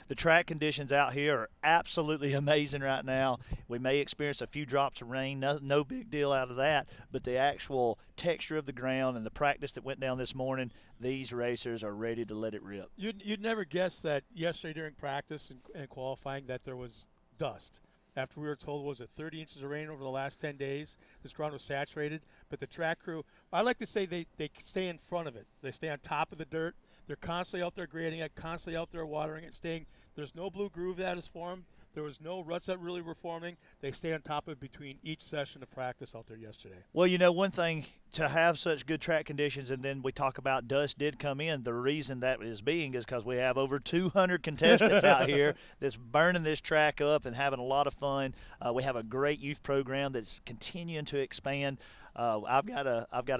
the track conditions out here are absolutely amazing right now. We may experience a few drops of rain, no big deal out of that, but the actual texture of the ground and the practice that went down this morning, these racers are ready to let it rip. You'd never guess that yesterday during practice and qualifying that there was dust. After we were told, was it 30 inches of rain over the last 10 days? This ground was saturated. But the track crew, I like to say they stay in front of it. They stay on top of the dirt. They're constantly out there grading it, constantly out there watering it, there's no blue groove that is formed. There was no ruts that really were forming. They stay on top of it between each session of practice out there yesterday. Well, one thing to have such good track conditions, and then we talk about dust did come in. The reason that is because we have over 200 contestants out here that's burning this track up and having a lot of fun. We have a great youth program that's continuing to expand. I've got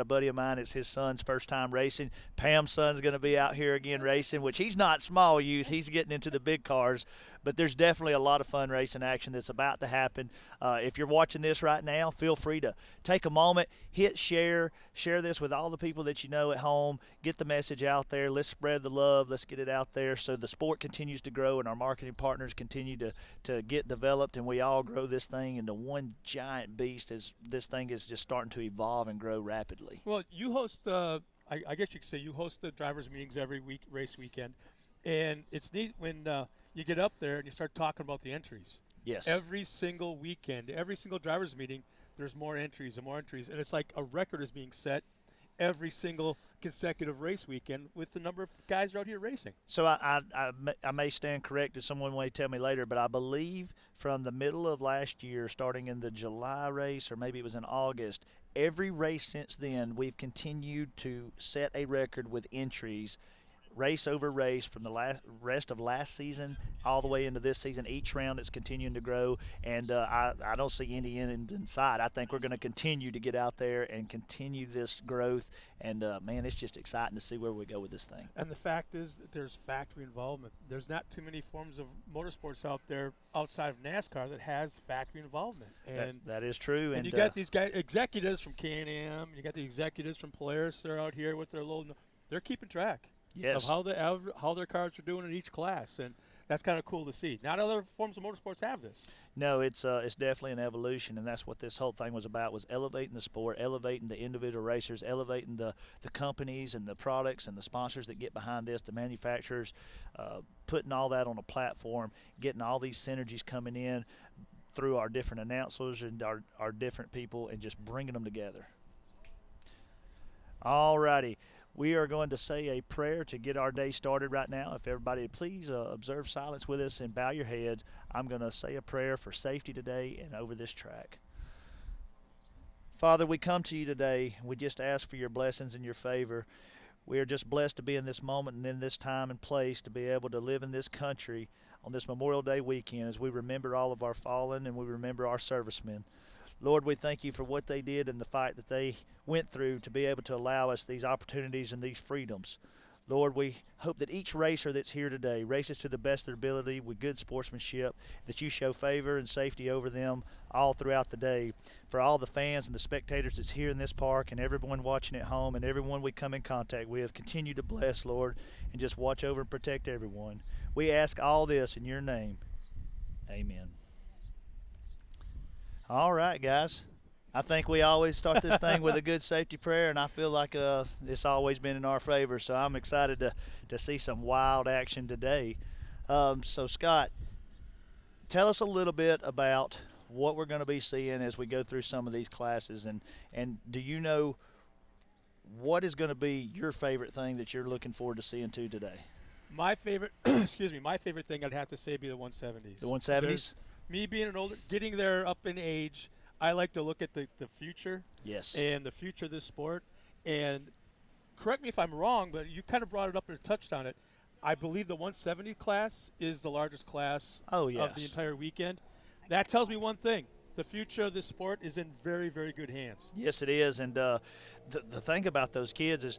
a buddy of mine. It's his son's first time racing. Pam's son's going to be out here again racing, which he's not small youth. He's getting into the big cars. But there's definitely a lot of fun racing action that's about to happen. If you're watching this right now, feel free to take a moment, hit share this with all the people that you know at home. Get the message out there. Let's spread the love. Let's get it out there so the sport continues to grow and our marketing partners continue to get developed, and we all grow this thing into one giant beast as this thing is just starting to evolve and grow rapidly. Well, you host, I guess you could say you host the drivers' meetings every race weekend, and it's neat when you get up there and you start talking about the entries. Yes. Every single weekend, every single drivers' meeting, there's more entries and more entries, and it's like a record is being set every single consecutive race weekend with the number of guys out here racing. So I may stand corrected. Someone may tell me later, but I believe from the middle of last year, starting in the July race, or maybe it was in August, every race since then, we've continued to set a record with entries, race over race, from the rest of last season all the way into this season. Each round it's continuing to grow, and I don't see any end in sight. I think we're going to continue to get out there and continue this growth, and man, it's just exciting to see where we go with this thing. And the fact is that there's factory involvement. There's not too many forms of motorsports out there outside of NASCAR that has factory involvement. And that is true. And you got these guys, executives from K&M, you got the executives from Polaris. They're out here with their they're keeping track. Yes. Of how their cars are doing in each class, and that's kind of cool to see. Not other forms of motorsports have this. No, it's definitely an evolution, and that's what this whole thing was about, was elevating the sport, elevating the individual racers, elevating the companies and the products and the sponsors that get behind this, the manufacturers, putting all that on a platform, getting all these synergies coming in through our different announcers and our different people, and just bringing them together. All righty. We are going to say a prayer to get our day started right now. If everybody would please observe silence with us and bow your heads. I'm going to say a prayer for safety today and over this track. Father, we come to you today. We just ask for your blessings and your favor. We are just blessed to be in this moment and in this time and place to be able to live in this country on this Memorial Day weekend as we remember all of our fallen and we remember our servicemen. Lord, we thank you for what they did and the fight that they went through to be able to allow us these opportunities and these freedoms. Lord, we hope that each racer that's here today races to the best of their ability with good sportsmanship, that you show favor and safety over them all throughout the day. For all the fans and the spectators that's here in this park and everyone watching at home and everyone we come in contact with, continue to bless, Lord, and just watch over and protect everyone. We ask all this in your name. Amen. All right, guys. I think we always start this thing with a good safety prayer, and I feel like it's always been in our favor, so I'm excited to see some wild action today. So, Scott, tell us a little bit about what we're going to be seeing as we go through some of these classes, and do you know what is going to be your favorite thing that you're looking forward to seeing today? My favorite, my favorite thing I'd have to say would be the 170s. The 170s? Me being an older, getting there up in age, I like to look at the future. Yes. And the future of this sport. And correct me if I'm wrong, but you kind of brought it up and touched on it. I believe the 170 class is the largest class of the entire weekend. That tells me one thing. The future of this sport is in very, very good hands. Yes, it is. And the thing about those kids is,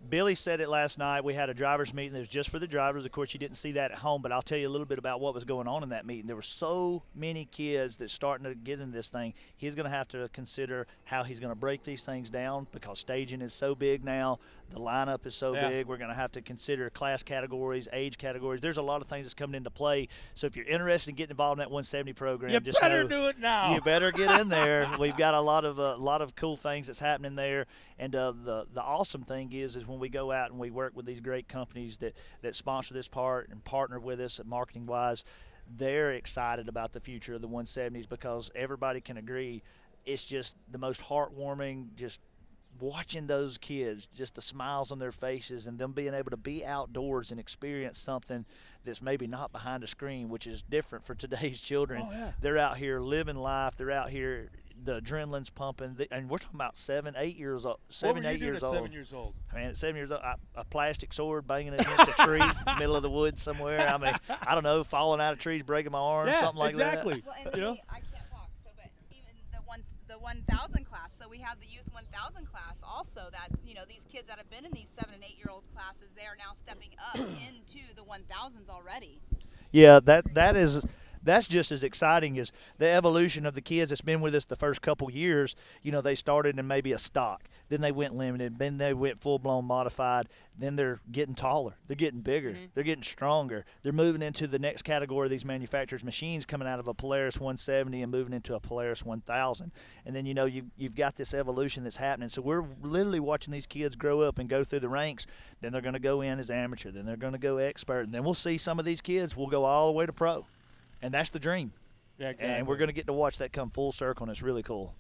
Billy said it last night. We had a drivers meeting that was just for the drivers. Of course, you didn't see that at home, but I'll tell you a little bit about what was going on in that meeting. There were so many kids that starting to get in this thing. He's going to have to consider how he's going to break these things down because staging is so big now The lineup is so Yeah. big. We're going to have to consider class categories, age categories. There's a lot of things that's coming into play. So if you're interested in getting involved in that 170 program, You just better know do it now. you better get in there. We've got a lot of cool things that's happening there. And the awesome thing is when we go out and we work with these great companies that sponsor this part and partner with us marketing wise, they're excited about the future of the 170s because everybody can agree it's just the most heartwarming, just watching those kids, just the smiles on their faces and them being able to be outdoors and experience something that's maybe not behind a screen, which is different for today's children. Oh, yeah. They're out here living life. They're out here, the adrenaline's pumping. And we're talking about 7, 8 years old. What were you doing at 7 years old? Man, at 7 years old, a plastic sword banging it against a tree, middle of the woods somewhere. I mean, I don't know, falling out of trees, breaking my arm, Yeah, something like exactly. Well, and You know? I can't talk, so but even the 1,000 class. So we have the youth 1,000 class also. That these kids that have been in these 7 and 8 year old classes, they are now stepping up into the 1,000s already. Yeah, that's just as exciting as the evolution of the kids that's been with us the first couple years. They started in maybe a stock, then they went limited, then they went full-blown modified, then they're getting taller, they're getting bigger, they're getting stronger, they're moving into the next category of these manufacturers' machines coming out of a Polaris 170 and moving into a Polaris 1000. And then you've got this evolution that's happening. So we're literally watching these kids grow up and go through the ranks. Then they're going to go in as amateur, then they're going to go expert, and then we'll see some of these kids will go all the way to pro. And that's the dream. Yeah, exactly. And we're going to get to watch that come full circle, and it's really cool.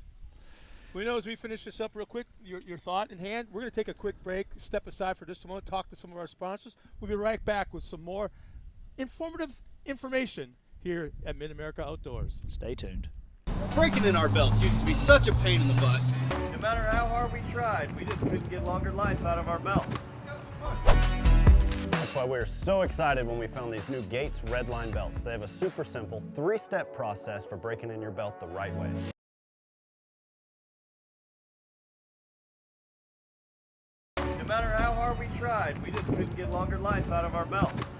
Well, as we finish this up real quick, your thought in hand, we're going to take a quick break, step aside for just a moment, talk to some of our sponsors. We'll be right back with some more informative information here at Mid-America Outdoors. Stay tuned. Breaking in our belts used to be such a pain in the butt. No matter how hard we tried, we just couldn't get longer life out of our belts. That's why we're so excited when we found these new Gates Redline belts. They have a super simple 3-step process for breaking in your belt the right way. No matter how hard we tried, we just couldn't get longer life out of our belts.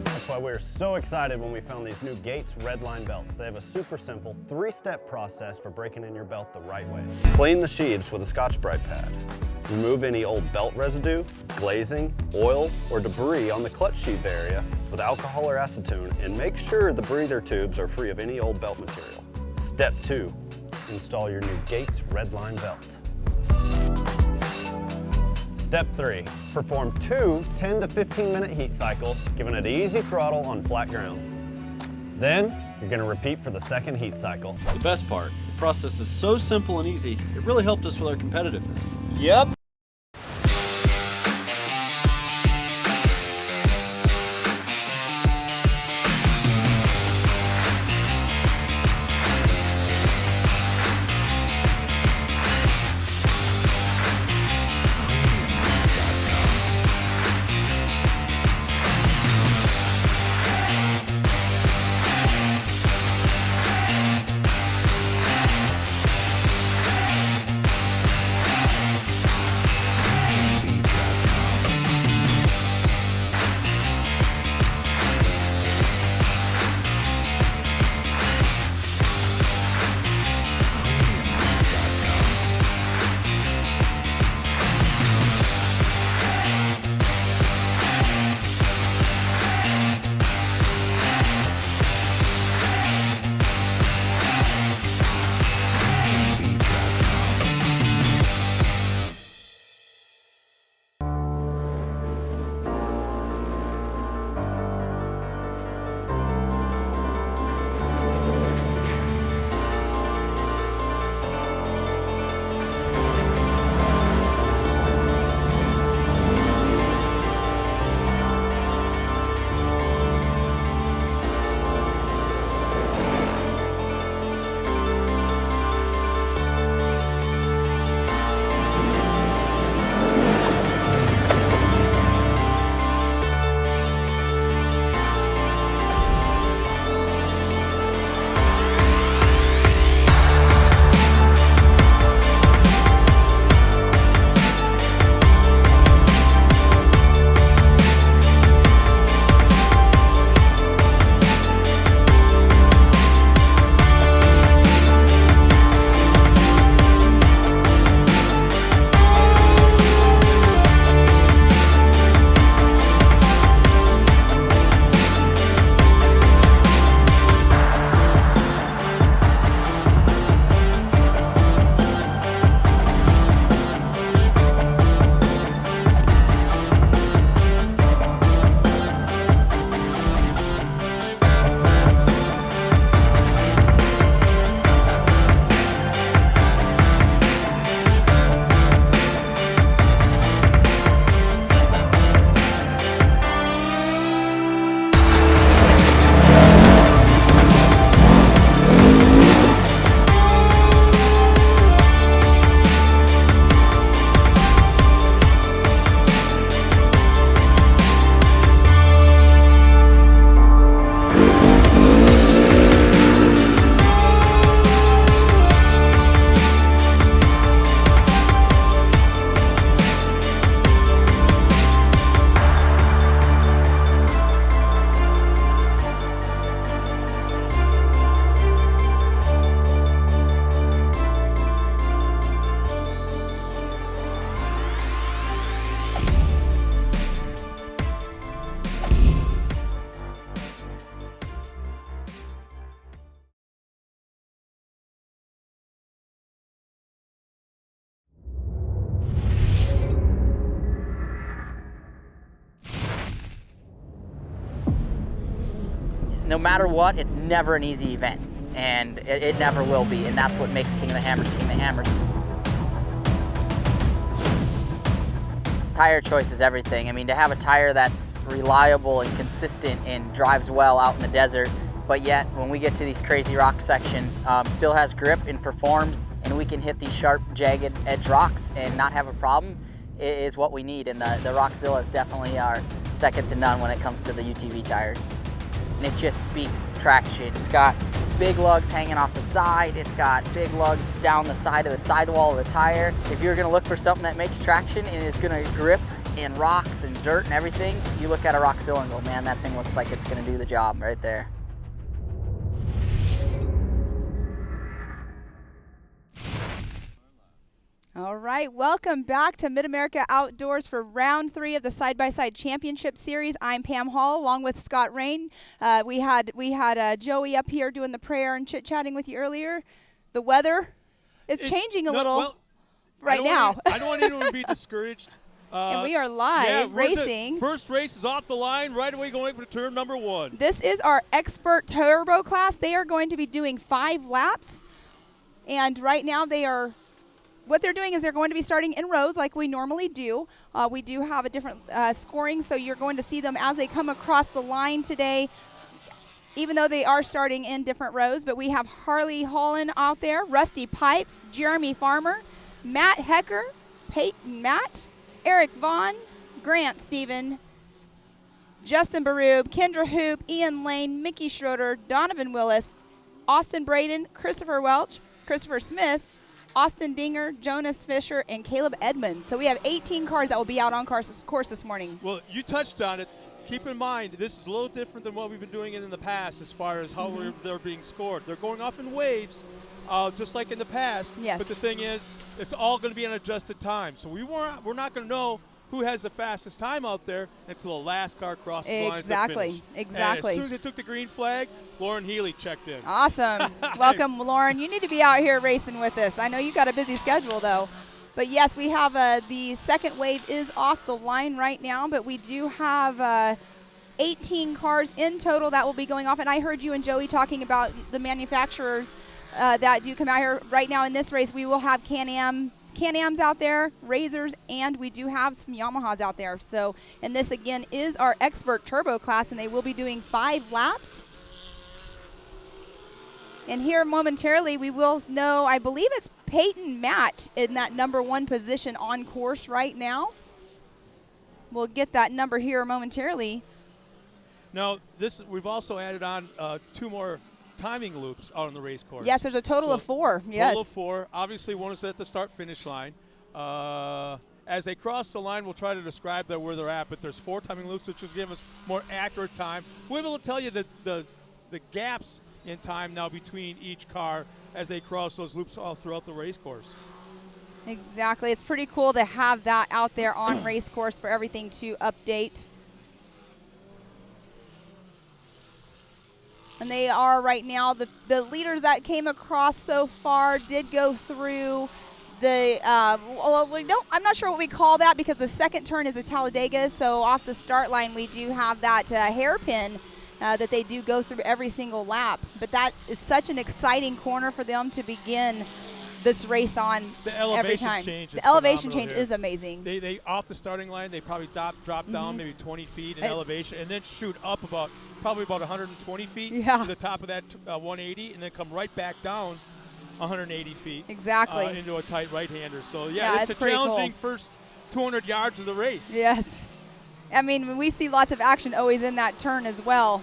That's why we're so excited when we found these new Gates Redline belts. They have a super simple 3-step process for breaking in your belt the right way. Clean the sheaths with a Scotch-Brite pad. Remove any old belt residue, glazing, oil, or debris on the clutch sheath area with alcohol or acetone, and make sure the breather tubes are free of any old belt material. Step 2, install your new Gates Redline belt. Step 3, perform 2 10 to 15 minute heat cycles, giving it easy throttle on flat ground. Then, you're going to repeat for the second heat cycle. The best part, the process is so simple and easy, it really helped us with our competitiveness. Yep. no matter what, it's never an easy event, and it never will be, and that's what makes King of the Hammers King of the Hammers. Tire choice is everything. I mean, to have a tire that's reliable and consistent and drives well out in the desert, but yet when we get to these crazy rock sections, still has grip and performs, and we can hit these sharp, jagged edge rocks and not have a problem, is what we need. And the Rockzillas definitely are second to none when it comes to the UTV tires. And it just speaks traction. It's got big lugs hanging off the side. It's got big lugs down the side of the sidewall of the tire. If you're gonna look for something that makes traction and is gonna grip in rocks and dirt and everything, you look at a Rockzilla and go, man, that thing looks like it's gonna do the job right there. All right, welcome back to Mid-America Outdoors for round 3 of the Side-by-Side Championship Series. I'm Pam Hall, along with Scott Rain. We had Joey up here doing the prayer and chit-chatting with you earlier. The weather is changing a little right now. I don't want anyone to be discouraged. And we are live racing. First race is off the line, right away going to turn number 1. This is our Expert Turbo class. They are going to be doing 5 laps, and right now what they're doing is they're going to be starting in rows like we normally do. We do have a different scoring, so you're going to see them as they come across the line today, even though they are starting in different rows. But we have Harley Holland out there, Rusty Pipes, Jeremy Farmer, Matt Hecker, Peyton Matt, Eric Vaughn, Grant Stephen, Justin Baroob, Kendra Hoop, Ian Lane, Mickey Schroeder, Donovan Willis, Austin Braden, Christopher Welch, Christopher Smith, Austin Dinger, Jonas Fisher, and Caleb Edmonds. So we have 18 cars that will be out on course this morning. Well, you touched on it. Keep in mind, this is a little different than what we've been doing in the past as far as how they're being scored. They're going off in waves, just like in the past. Yes. But the thing is, it's all going to be on adjusted time. So we're not going to know who has the fastest time out there until the last car crosses the line. Exactly. And as soon as they took the green flag, Lauren Healy checked in. Awesome. Welcome, Lauren. You need to be out here racing with us. I know you got a busy schedule, though. But, yes, we have the second wave is off the line right now, but we do have 18 cars in total that will be going off. And I heard you and Joey talking about the manufacturers that do come out here. Right now in this race, we will have Can-Ams out there, Razors, and we do have some Yamahas out there. So, and this again is our Expert Turbo class, and they will be doing 5 laps. And here momentarily we will know, I believe it's Peyton Matt in that number 1 position on course right now. We'll get that number here momentarily. Now, we've also added on 2 more timing loops out on the race course. Yes, there's a total of 4. Yes. Total of 4. Obviously, one is at the start-finish line. As they cross the line, we'll try to describe where they're at, but there's 4 timing loops, which will give us more accurate time. We're able to tell you the gaps in time now between each car as they cross those loops all throughout the race course. Exactly. It's pretty cool to have that out there on race course for everything to update. And they are right now, the leaders that came across so far did go through the, I'm not sure what we call that because the second turn is a Talladega. So off the start line, we do have that hairpin that they do go through every single lap. But that is such an exciting corner for them to begin this race on every time. The elevation change is amazing. They off the starting line, they probably drop down maybe 20 feet in elevation and then shoot up probably about 120 feet to the top of that 180 and then come right back down 180 feet. Exactly. Into a tight right-hander. So, yeah, it's a challenging first 200 yards of the race. Yes. I mean, we see lots of action always in that turn as well.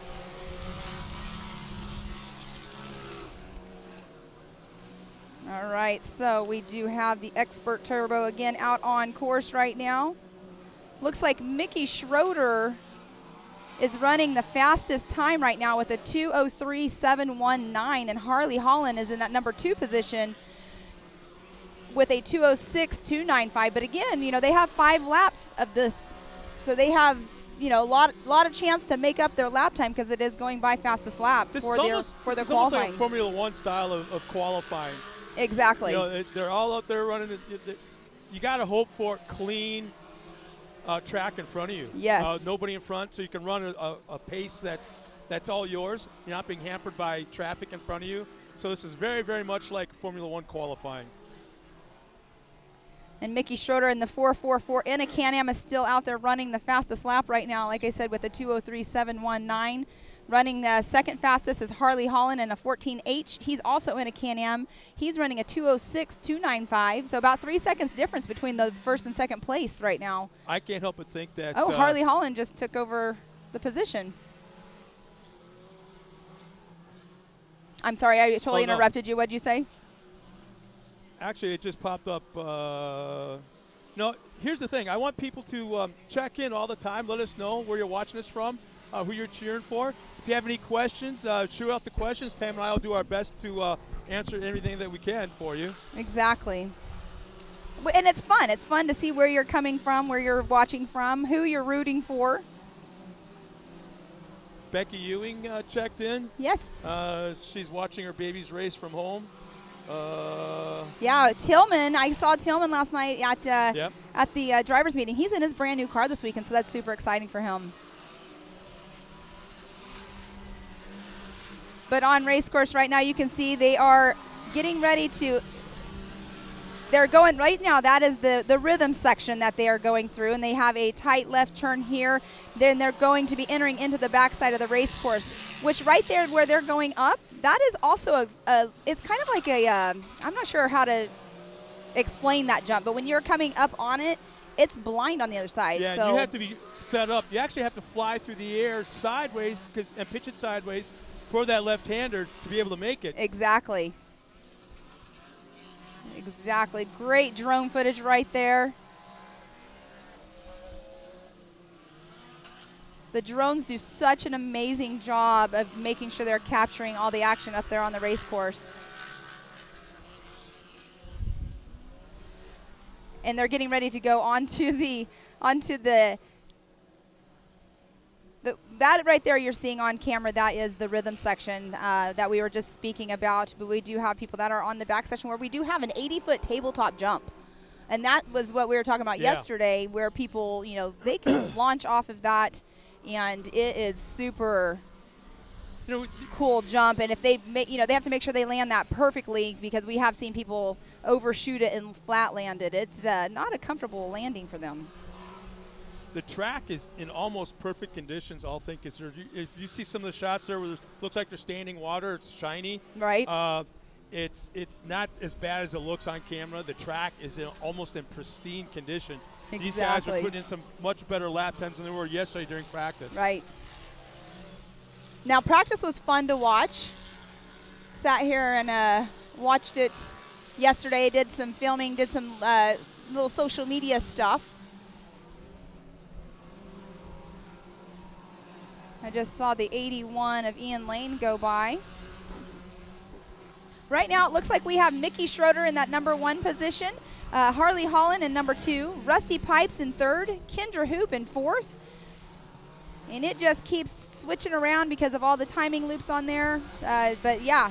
All right, so we do have the Expert Turbo again out on course right now. Looks like Mickey Schroeder is running the fastest time right now with a 2:03.719, and Harley Holland is in that number 2 position with a 2:06.295. But again, they have 5 laps of this, so they have a lot of chance to make up their lap time because it is going by fastest lap for their qualifying. Almost like a Formula One style of qualifying. Exactly. They're all out there running. You got to hope for clean track in front of you. Yes. Nobody in front, so you can run a pace that's that's all yours. You're not being hampered by traffic in front of you. So this is very, very much like Formula One qualifying. And Mickey Schroeder in the 4.44 in a Can-Am is still out there running the fastest lap right now, like I said, with a 2:03.719. Running the second fastest is Harley Holland in a 14H. He's also in a Can-Am. He's running a 2:06.295, so about 3 seconds difference between the first and second place right now. I can't help but think that... Oh, Harley Holland just took over the position. I'm sorry, I totally interrupted you. What'd you say? Actually, it just popped up. No, here's the thing. I want people to check in all the time. Let us know where you're watching us from, who you're cheering for. If you have any questions, shoot out the questions. Pam and I will do our best to answer everything that we can for you. Exactly. And it's fun. It's fun to see where you're coming from, where you're watching from, who you're rooting for. Becky Ewing checked in. Yes. She's watching her baby's race from home. Yeah, Tillman. I saw Tillman last night Yep. at the driver's meeting. He's in his brand new car this weekend, so that's super exciting for him. But on race course right now, you can see they are getting ready to. They're going right now. That is the rhythm section that they are going through, and they have a tight left turn here. Then they're going to be entering into the backside of the race course, which right there where they're going up, that is also it's kind of like a, I'm not sure how to explain that jump, but when you're coming up on it, it's blind on the other side. Yeah, so you have to be set up. You actually have to fly through the air sideways and pitch it sideways for that left-hander to be able to make it. Exactly. Exactly. Great drone footage right there. The drones do such an amazing job of making sure they're capturing all the action up there on the race course. And they're getting ready to go onto that right there you're seeing on camera, that is the rhythm section that we were just speaking about. But we do have people that are on the back section where we do have an 80-foot tabletop jump. And that was what we were talking about yesterday, where people, they can launch off of that. And it is super cool jump. And if they have to make sure they land that perfectly, because we have seen people overshoot it and flat land it. It's not a comfortable landing for them. The track is in almost perfect conditions, all things considered. If you see some of the shots there where it looks like they're standing water, it's shiny. Right. It's not as bad as it looks on camera. The track is almost in pristine condition. Exactly. These guys are putting in some much better lap times than they were yesterday during practice. Right. Now, practice was fun to watch. Sat here and watched it yesterday, did some filming, did some little social media stuff. I just saw the 81 of Ian Lane go by. Right now, it looks like we have Mickey Schroeder in that number 1 position, Harley Holland in number 2, Rusty Pipes in 3rd, Kendra Hoop in 4th. And it just keeps switching around because of all the timing loops on there. But yeah,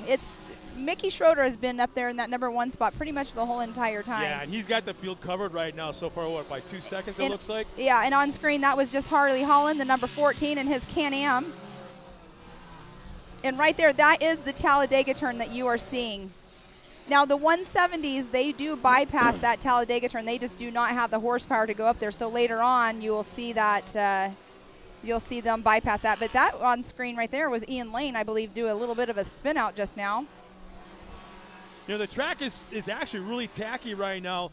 Mickey Schroeder has been up there in that number 1 spot pretty much the whole entire time. Yeah, and he's got the field covered right now so far, by 2 seconds it looks like? Yeah, and on screen that was just Harley Holland, the number 14 in his Can-Am. And right there, that is the Talladega turn that you are seeing. Now, the 170s, they do bypass that Talladega turn. They just do not have the horsepower to go up there. So later on, you will see that you'll see them bypass that. But that on screen right there was Ian Lane, I believe, do a little bit of a spin out just now. The track is actually really tacky right now.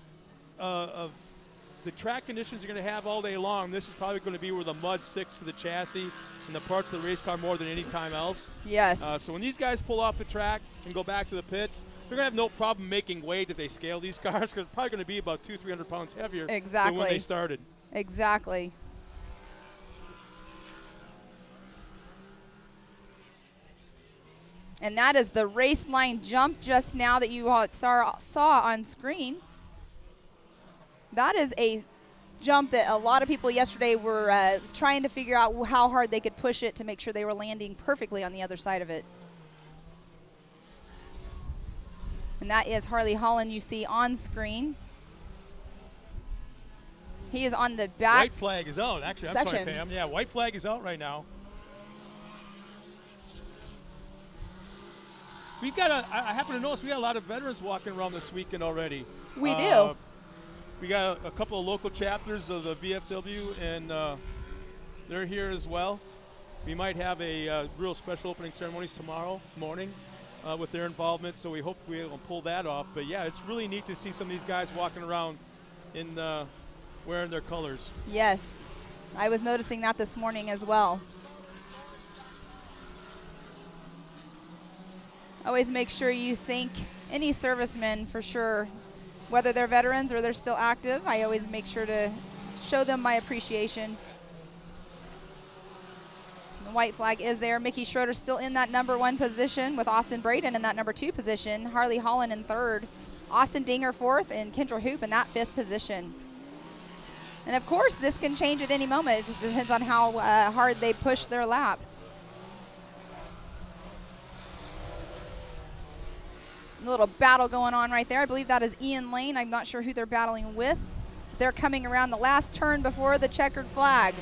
The track conditions you're going to have all day long. This is probably going to be where the mud sticks to the chassis and the parts of the race car more than any time else. Yes. So when these guys pull off the track and go back to the pits, they're going to have no problem making weight if they scale these cars, because they're probably going to be about 200-300 pounds heavier than when they started. Exactly. And that is the race line jump just now that you saw on screen. That is a jump that a lot of people yesterday were trying to figure out how hard they could push it to make sure they were landing perfectly on the other side of it. And that is Harley Holland you see on screen. He is on the back. White flag is out. Actually, I'm sorry, Pam. Yeah, white flag is out right now. We got I happen to notice we got a lot of veterans walking around this weekend already. We do. We got a couple of local chapters of the VFW, and they're here as well. We might have a real special opening ceremonies tomorrow morning with their involvement, so we hope we'll pull that off. But yeah, it's really neat to see some of these guys walking around in wearing their colors. Yes, I was noticing that this morning as well. Always make sure you thank any servicemen for sure, whether they're veterans or they're still active. I always make sure to show them my appreciation. The white flag is there. Mickey Schroeder still in that number 1 position with Austin Braden in that number 2 position. Harley Holland in 3rd. Austin Dinger 4th and Kendra Hoop in that 5th position. And of course, this can change at any moment. It depends on how hard they push their lap. A little battle going on right there. I believe that is Ian Lane. I'm not sure who they're battling with. They're coming around the last turn before the checkered flag.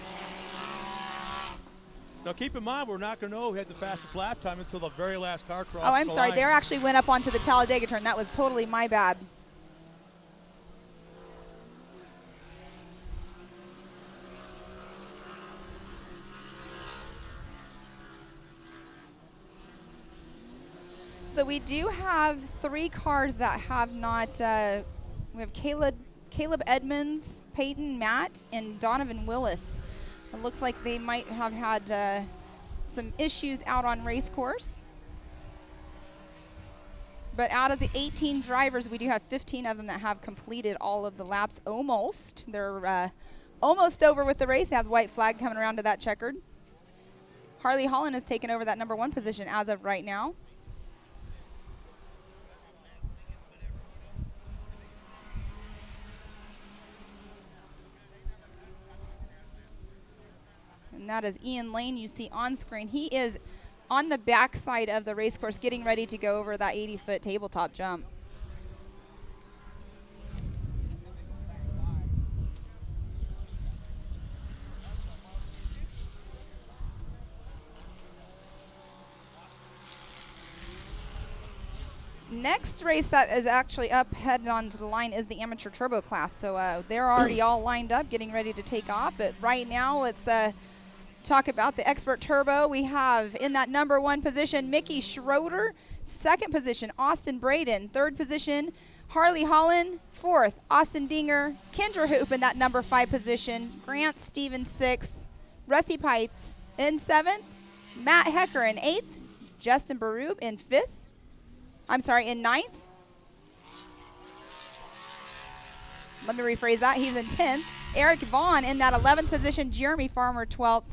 Now keep in mind, we're not going to know who had the fastest lap time until the very last car crossed Oh, I'm the sorry. line. They actually went up onto the Talladega turn. That was totally my bad. So we do have 3 cars that have not, we have Caleb Edmonds, Peyton Matt, and Donovan Willis. It looks like they might have had some issues out on race course. But out of the 18 drivers, we do have 15 of them that have completed all of the laps almost. They're almost over with the race. They have the white flag coming around to that checkered. Harley Holland has taken over that number 1 position as of right now. And that is Ian Lane you see on screen. He is on the backside of the race course getting ready to go over that 80-foot tabletop jump. Next race that is actually up headed onto the line is the amateur turbo class. So they're already all lined up getting ready to take off. But right now let's talk about the expert turbo. We have in that number 1 position Mickey Schroeder, 2nd position Austin Braden, 3rd position Harley Holland, 4th Austin Dinger, Kendra Hoop in that number 5 position, Grant Stevens 6th, Rusty Pipes in 7th, Matt Hecker in 8th, Justin Barube in 5th. I'm sorry, in 9th. Let me rephrase that. He's in 10th. Eric Vaughn in that 11th position, Jeremy Farmer 12th.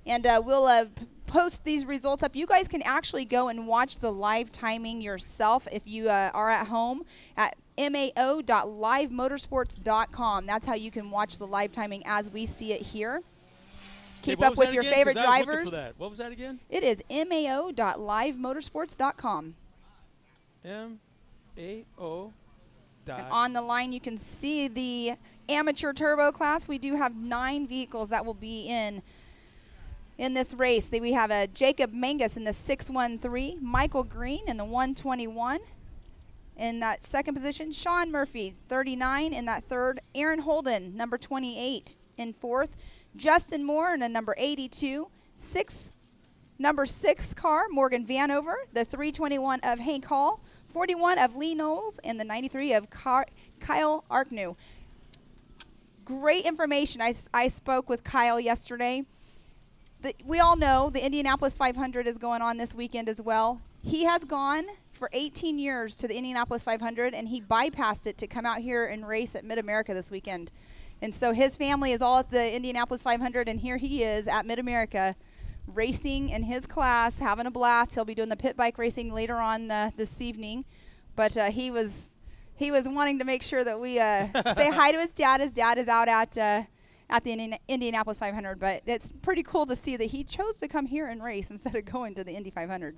And we'll post these results up. You guys can actually go and watch the live timing yourself if you are at home at mao.livemotorsports.com. That's how you can watch the live timing as we see it here. Keep up with your favorite drivers. What was that again? It is mao.livemotorsports.com. MAO. And on the line, you can see the amateur turbo class. We do have 9 vehicles that will be in this race. We have Jacob Mangus in the 613, Michael Green in the 121. In that 2nd position, Sean Murphy, 39 in that 3rd. Aaron Holden, number 28 in 4th. Justin Moore in a number 82. Number 6 car, Morgan Vanover. The 321 of Hank Hall. 41 of Lee Knowles. And the 93 of Kyle Arknew. Great information. I spoke with Kyle yesterday. We all know the Indianapolis 500 is going on this weekend as well. He has gone for 18 years to the Indianapolis 500, and he bypassed it to come out here and race at Mid-America this weekend. And so his family is all at the Indianapolis 500, and here he is at Mid-America racing in his class, having a blast. He'll be doing the pit bike racing later on this evening. But he was wanting to make sure that we say hi to his dad. His dad is out at the Indianapolis 500, but it's pretty cool to see that he chose to come here and race instead of going to the Indy 500.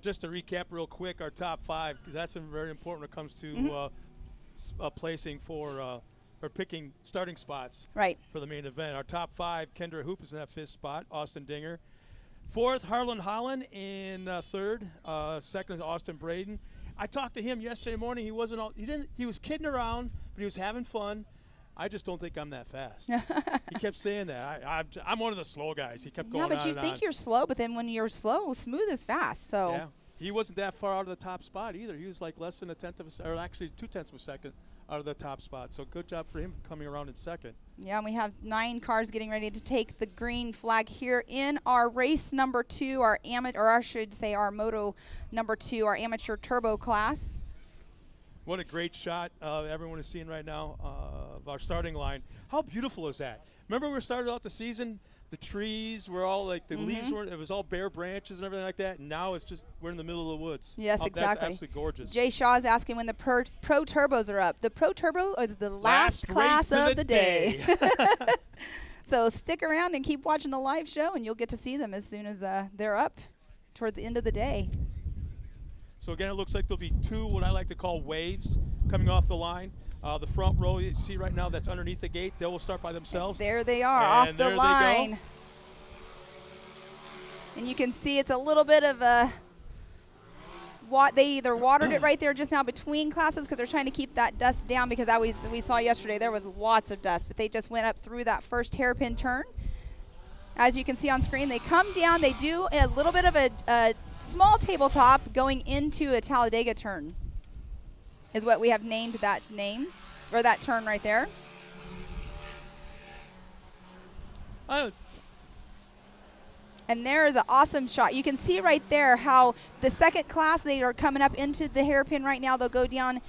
Just to recap real quick, our top 5, because that's very important when it comes to placing for or picking starting spots right for the main event. Our top 5, Kendra Hoop is in that 5th spot, Austin Dinger. Fourth, Harlan Holland in third. Second is Austin Braden. I talked to him yesterday morning. He wasn't all. He was kidding around, but he was having fun. I just don't think I'm that fast. He kept saying that. I'm one of the slow guys. He kept going on. Yeah, but you think you're slow, but then when you're slow, smooth is fast. So. Yeah. He wasn't that far out of the top spot either. He was like less than a tenth of a second, or actually 0.2 of a second out of the top spot. So good job for him coming around in second. Yeah, and we have 9 cars getting ready to take the green flag here in our race number 2, our amateur, or I should say our moto number 2, our amateur turbo class. What a great shot everyone is seeing right now of our starting line. How beautiful is that? Remember we started out the season, the trees were all like, the leaves weren't, it was all bare branches and everything like that, and now it's just, we're in the middle of the woods. Yes, exactly. That's absolutely gorgeous. Jay Shaw is asking when the pro turbos are up. The pro turbo is the last class of the day. So stick around and keep watching the live show, and you'll get to see them as soon as they're up towards the end of the day. So again, it looks like there'll be 2 what I like to call waves coming off the line. The front row you see right now that's underneath the gate, they will start by themselves. And there they are, and off the line. And you can see it's a little bit of a, they either watered it right there just now between classes because they're trying to keep that dust down, because we saw yesterday there was lots of dust, but they just went up through that first hairpin turn. As you can see on screen, they come down, they do a little bit of a small tabletop going into a Talladega turn is what we have named that name, or that turn right there. And there is an awesome shot. You can see right there how the second class, they are coming up into the hairpin right now. They'll go down.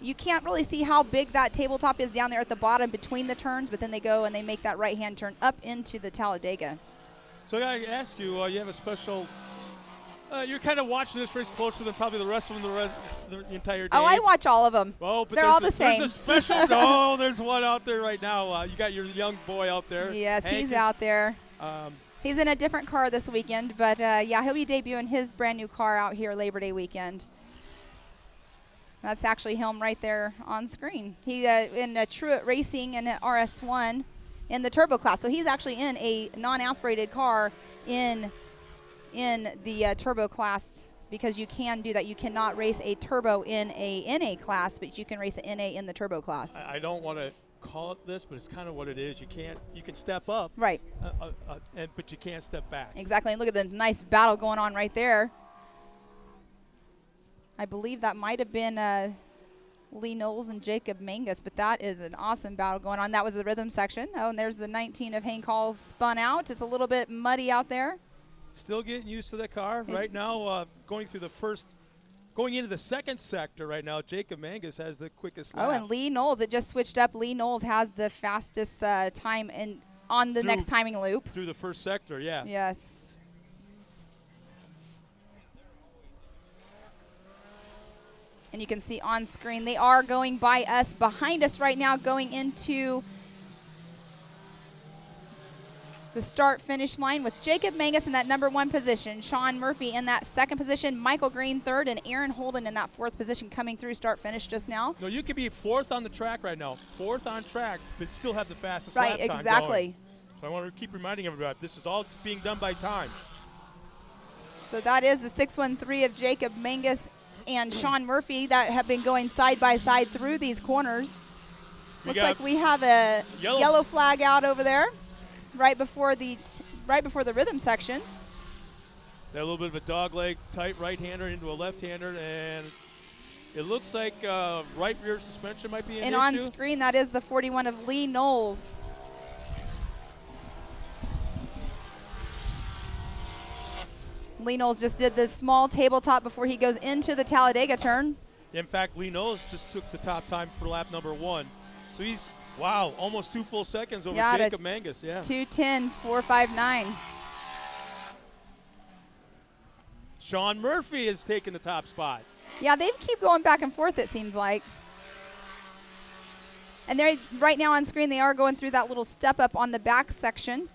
You can't really see how big that tabletop is down there at the bottom between the turns, but then they go and they make that right-hand turn up into the Talladega. So I gotta ask you, you have a special, you're kind of watching this race closer than probably the rest of them the entire day. Oh, I watch all of them. Oh, but they're all the same. There's a special, oh, there's one out there right now. You got your young boy out there. Yes, Hank he's out there. He's in a different car this weekend, but yeah, he'll be debuting his brand new car out here Labor Day weekend. That's actually him right there on screen. He in Truett Racing in RS1 in the turbo class. So he's actually in a non-aspirated car in the turbo class, because you can do that. You cannot race a turbo in a NA class, but you can race an NA in the turbo class. I don't want to call it this, but it's kind of what it is. You can step up, right? But you can't step back. Exactly. And look at the nice battle going on right there. I believe that might have been Lee Knowles and Jacob Mangus, but that is an awesome battle going on. That was the rhythm section. Oh, and there's the 19 of Hank Hall's spun out. It's a little bit muddy out there. Still getting used to the car. Right now, going into the second sector right now, Jacob Mangus has the quickest lap. Oh, and Lee Knowles, it just switched up. Lee Knowles has the fastest time on the next timing loop. Through the first sector, yeah. Yes. And you can see on screen, they are going by us, behind us right now, going into the start-finish line with Jacob Mangus in that number 1 position, Sean Murphy in that second position, Michael Green third, and Aaron Holden in that 4th position coming through start-finish just now. No, you could be 4th on the track right now, 4th on track, but still have the fastest lap time. Right, exactly. Going. So I want to keep reminding everybody, this is all being done by time. So that is the 613 of Jacob Mangus and Sean Murphy that have been going side by side through these corners. Looks like we have a yellow flag out over there right before the rhythm section. That little bit of a dog leg tight right-hander into a left-hander, and it looks like right rear suspension might be an issue. And on screen, that is the 41 of Lee Knowles. Lee Knowles just did this small tabletop before he goes into the Talladega turn. In fact, Lee Knowles just took the top time for lap number 1. So he's, wow, almost 2 full seconds over Jacob Mangus. Yeah. 2:10.459. Sean Murphy has taken the top spot. Yeah, they keep going back and forth, it seems like. And they're right now on screen, they are going through that little step up on the back section.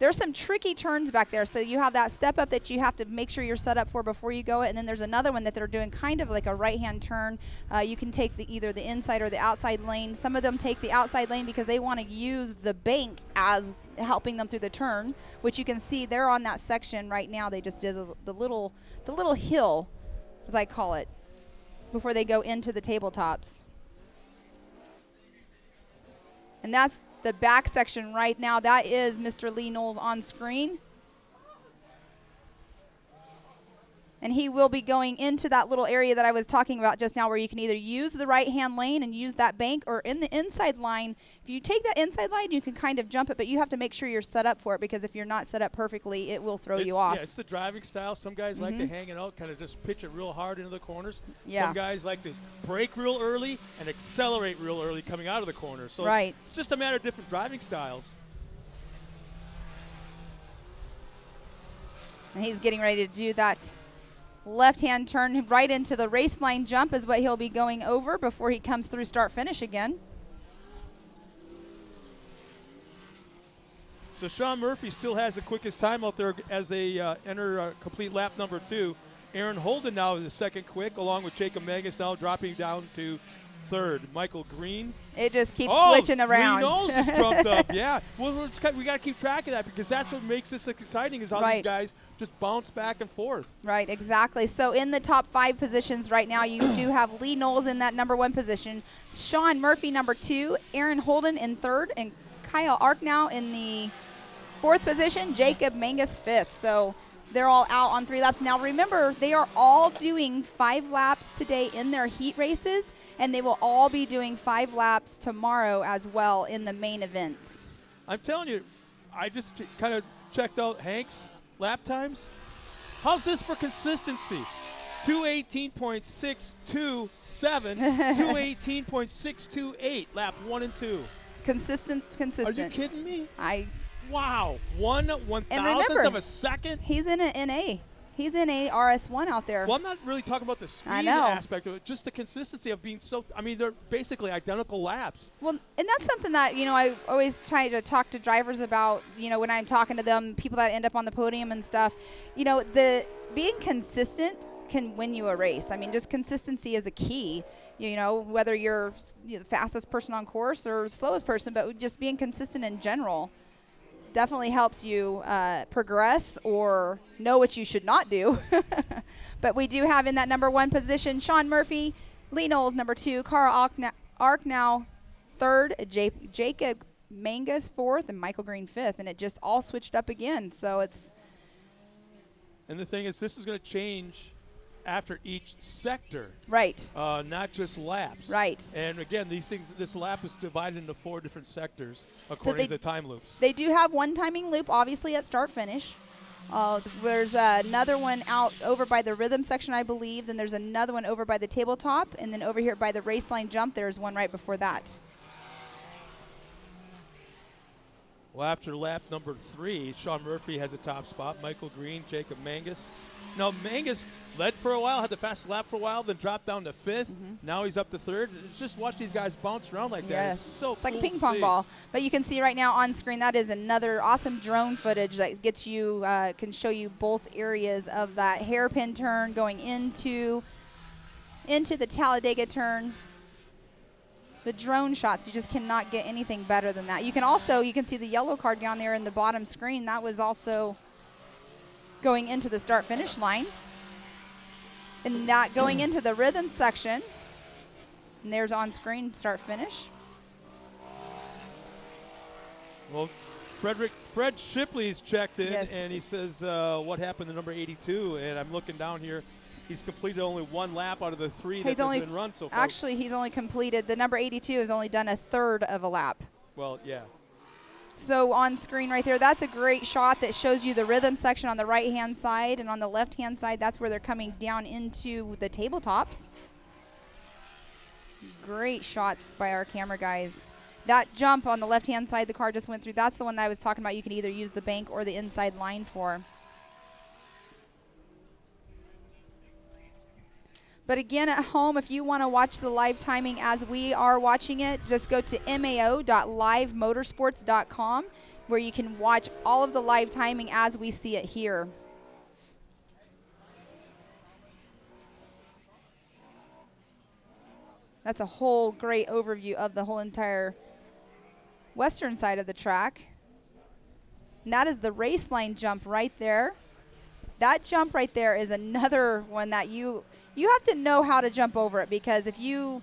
There's some tricky turns back there. So you have that step up that you have to make sure you're set up for before you go it. And then there's another one that they're doing kind of like a right-hand turn. You can take either the inside or the outside lane. Some of them take the outside lane because they want to use the bank as helping them through the turn, which you can see they're on that section right now. They just did the little hill, as I call it, before they go into the tabletops. And that's the back section right now. That is Mr. Lee Knowles on screen. And he will be going into that little area that I was talking about just now, where you can either use the right-hand lane and use that bank, or in the inside line. If you take that inside line, you can kind of jump it, but you have to make sure you're set up for it, because if you're not set up perfectly, it will throw you off. Yeah, it's the driving style. Some guys like to hang it out, kind of just pitch it real hard into the corners. Yeah. Some guys like to brake real early and accelerate real early coming out of the corner. So right. It's just a matter of different driving styles. And he's getting ready to do that left-hand turn right into the race line jump is what he'll be going over before he comes through start-finish again. So Sean Murphy still has the quickest time out there as they enter complete lap number 2. Aaron Holden now is the second quick, along with Jacob Mangus now dropping down to third. Michael Green. It just keeps switching around. Lee Knowles just jumped up. Yeah. Well, we got to keep track of that, because that's what makes this exciting, is how these guys just bounce back and forth. Right, exactly. So in the top 5 positions right now, you do have Lee Knowles in that number 1 position, Sean Murphy number 2, Aaron Holden in 3rd, and Kyle Arknow in the 4th position, Jacob Mangus 5th. So they're all out on 3 laps. Now remember, they are all doing 5 laps today in their heat races, and they will all be doing 5 laps tomorrow as well in the main events. I'm telling you, I just kind of checked out Hank's lap times. How's this for consistency? 218.627, 218.628, lap 1 and 2. Consistent. Are you kidding me? Wow, 1/1000th of a second? He's in an NA. He's in a RS1 out there. Well, I'm not really talking about the speed aspect of it, just the consistency of being so, I mean, they're basically identical laps. Well, and that's something that, I always try to talk to drivers about, when I'm talking to them, people that end up on the podium and stuff. The being consistent can win you a race. I mean, just consistency is a key, whether you're the fastest person on course or slowest person, but just being consistent in general definitely helps you progress or know what you should not do. But we do have in that number 1 position Sean Murphy, Lee Knowles number 2, Carl Arknow 3rd, Jacob Mangus 4th, and Michael Green 5th, and it just all switched up again. So it's. And the thing is, this is going to change after each sector. Right. Not just laps. Right. And again, this lap is divided into 4 different sectors according to the time loops. They do have one timing loop, obviously, at start-finish. There's another one out over by the rhythm section, I believe. Then there's another one over by the tabletop. And then over here by the race line jump, there's one right before that. Well, after lap number 3, Sean Murphy has a top spot. Michael Green, Jacob Mangus. Now, Mangus led for a while, had the fastest lap for a while, then dropped down to 5th. Now he's up to 3rd. Just watch these guys bounce around like that. Yes. It's so it's like cool a ping pong ball. But you can see right now on screen, that is another awesome drone footage that gets you, can show you both areas of that hairpin turn going into the Talladega turn. The drone shots, you just cannot get anything better than that. You can see the yellow card down there in the bottom screen. That was also going into the start-finish line. And that going into the rhythm section. And there's on screen start-finish. Well, Fred Shipley's checked in, Yes. and he says, what happened to number 82? And I'm looking down here. He's completed only 1 lap out of the 3 that have been run so far. Actually, he's only completed, the number 82 has only done a 1/3 of a lap. Well, yeah. So on screen right there, that's a great shot that shows you the rhythm section on the right-hand side, and on the left-hand side, that's where they're coming down into the tabletops. Great shots by our camera guys. That jump on the left-hand side the car just went through, that's the one that I was talking about. You can either use the bank or the inside line for. But again, at home, if you want to watch the live timing as we are watching it, just go to MAO.livemotorsports.com. where you can watch all of the live timing as we see it here. That's a whole great overview of the whole entire western side of the track. And that is the race line jump right there. That jump right there is another one that you have to know how to jump over it, because if you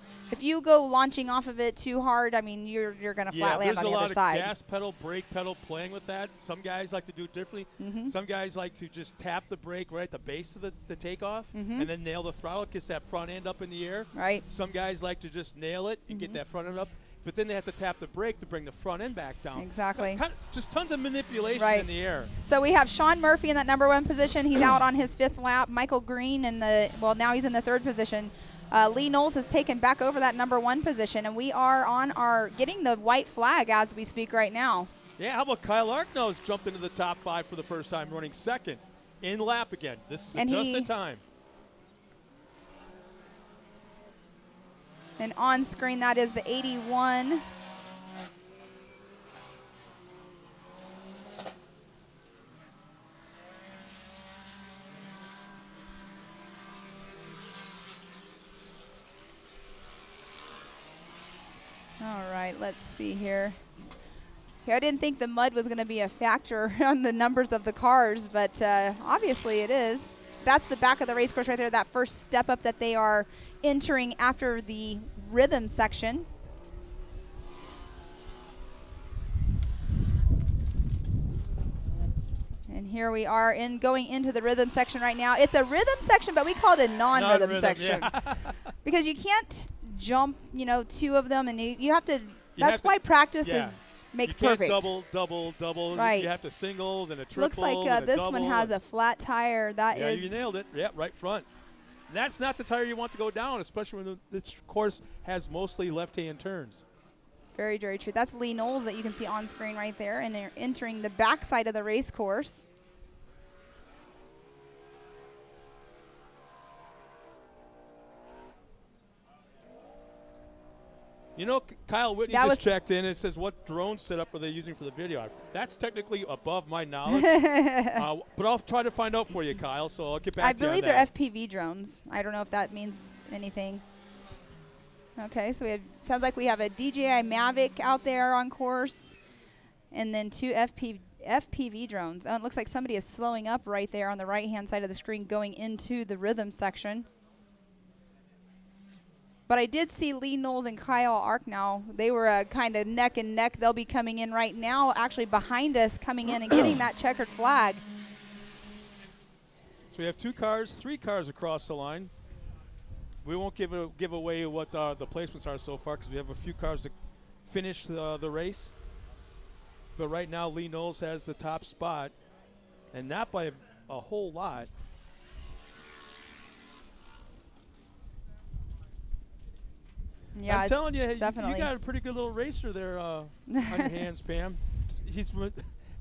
go launching off of it too hard, I mean, you're going to flat land on the other side. There's a lot of gas pedal, brake pedal playing with that. Some guys like to do it differently. Some guys like to just tap the brake right at the base of the takeoff and then nail the throttle. It gets that front end up in the air. Right. Some guys like to just nail it and get that front end up, but then they have to tap the brake to bring the front end back down. Exactly. Just tons of manipulation in the air. So we have Sean Murphy in that number 1 position. He's out on his 5th lap. Michael Green now he's in the 3rd position. Lee Knowles has taken back over that number 1 position, and we are on getting the white flag as we speak right now. Yeah, how about Kyle Arknow's jumped into the top 5 for the first time, running 2nd in lap again. This is just in time. And on screen, that is the 81. All right, let's see here. I didn't think the mud was going to be a factor on the numbers of the cars, but obviously it is. That's the back of the race course right there, that first step up that they are entering after the rhythm section. And here we are going into the rhythm section right now. It's a rhythm section, but we call it a non-rhythm section. Yeah. Because you can't jump, 2 of them, and you have to, that's why practice makes perfect. Double. Right. You have to single, then a triple. Looks like this one has a flat tire. Yeah, you nailed it. Yeah, right front. That's not the tire you want to go down, especially when this course has mostly left-hand turns. Very, very true. That's Lee Knowles that you can see on screen right there, and they're entering the backside of the race course. Kyle Whitney just checked in. It says, what drone setup are they using for the video? That's technically above my knowledge, but I'll try to find out for you, Kyle, so I'll get back to you on that. I believe they're FPV drones. I don't know if that means anything. Okay, so sounds like we have a DJI Mavic out there on course, and then 2 FPV drones. Oh, it looks like somebody is slowing up right there on the right-hand side of the screen going into the rhythm section. But I did see Lee Knowles and Kyle Arknow. They were kind of neck and neck. They'll be coming in right now, actually behind us, coming in and getting that checkered flag. So we have 3 cars across the line. We won't give away what the placements are so far because we have a few cars to finish the race. But right now, Lee Knowles has the top spot, and not by a whole lot. Yeah, I'm telling you, definitely. You got a pretty good little racer there on your hands, Pam. He's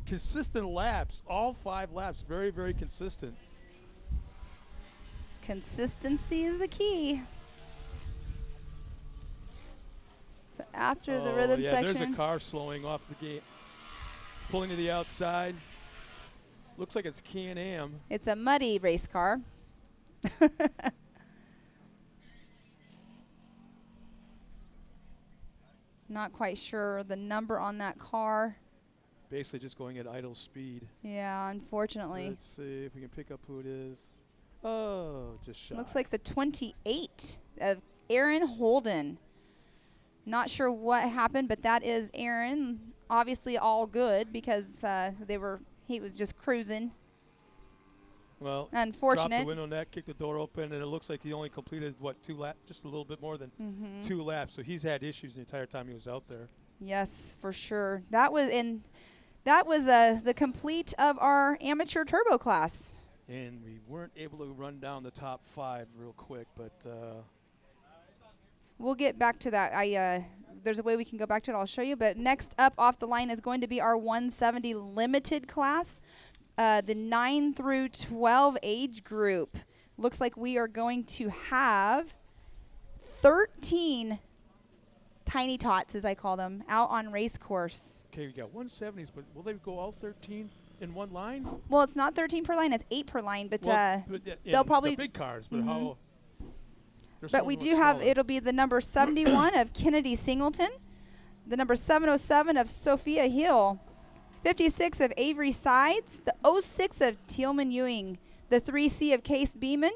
consistent laps, all 5 laps, very, very consistent. Consistency is the key. So after the rhythm section. There's a car slowing off the gate, pulling to the outside. Looks like it's Can-Am. It's a muddy race car. Not quite sure the number on that car. Basically just going at idle speed. Yeah, unfortunately. Let's see if we can pick up who it is. Oh, just shy. Looks like the 28 of Aaron Holden. Not sure what happened, but that is Aaron. Obviously all good because he was just cruising. Well, unfortunate. Dropped the window net, kicked the door open, and it looks like he only completed, 2 laps, just a little bit more than 2 laps. So he's had issues the entire time he was out there. Yes, for sure. That was the complete of our amateur turbo class. And we weren't able to run down the top 5 real quick, but we'll get back to that. There's a way we can go back to it. I'll show you. But next up off the line is going to be our 170 limited class. The 9 through 12 age group. Looks like we are going to have 13 tiny tots, as I call them, out on race course. Okay, we got 170s, but will they go all 13 in one line? Well, it's not 13 per line; it's 8 per line. But, they'll probably the big cars. But how? But we do have. It'll be the number 71 of Kennedy Singleton, the number 707 of Sophia Hill, 56 of Avery Sides, the 06 of Tealman Ewing, the 3C of Case Beeman.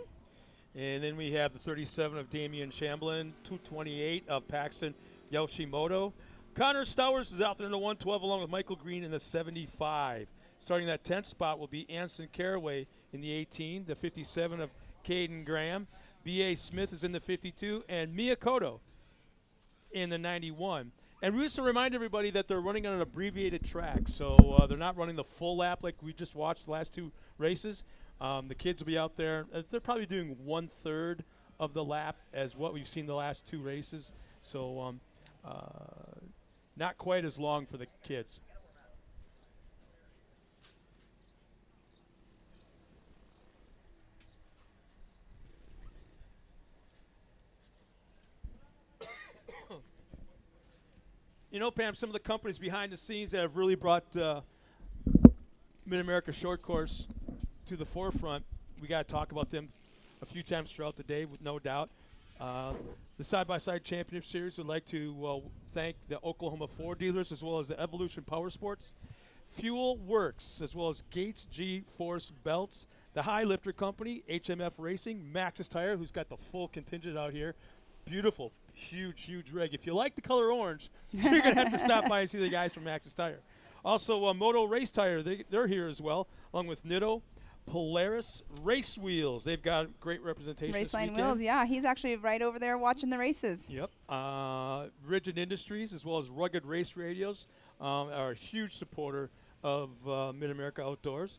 And then we have the 37 of Damian Shamblin, 228 of Paxton Yoshimoto. Connor Stowers is out there in the 112 along with Michael Green in the 75. Starting that 10th spot will be Anson Caraway in the 18, the 57 of Caden Graham. B.A. Smith is in the 52, and Mia Koto in the 91. And we just to remind everybody that they're running on an abbreviated track, so they're not running the full lap like we just watched the last 2 races. The kids will be out there. They're probably doing 1/3 of the lap as what we've seen the last 2 races. So not quite as long for the kids. You know, Pam, some of the companies behind the scenes that have really brought Mid-America Short Course to the forefront, we got to talk about them a few times throughout the day, with no doubt. The Side-by-Side Championship Series would like to thank the Oklahoma Ford dealers as well as the Evolution Power Sports, Fuel Works, as well as Gates G-Force Belts, the High Lifter Company, HMF Racing, Maxxis Tire, who's got the full contingent out here. Beautiful, huge rig. If you like the color orange, you're going to have to stop by and see the guys from Maxxis Tire. Also, Moto Race Tire, they're here as well, along with Nitto, Polaris Race Wheels. They've got great representation Raceline Wheels, yeah. He's actually right over there watching the races. Yep. Rigid Industries, as well as Rugged Race Radios, are a huge supporter of Mid-America Outdoors.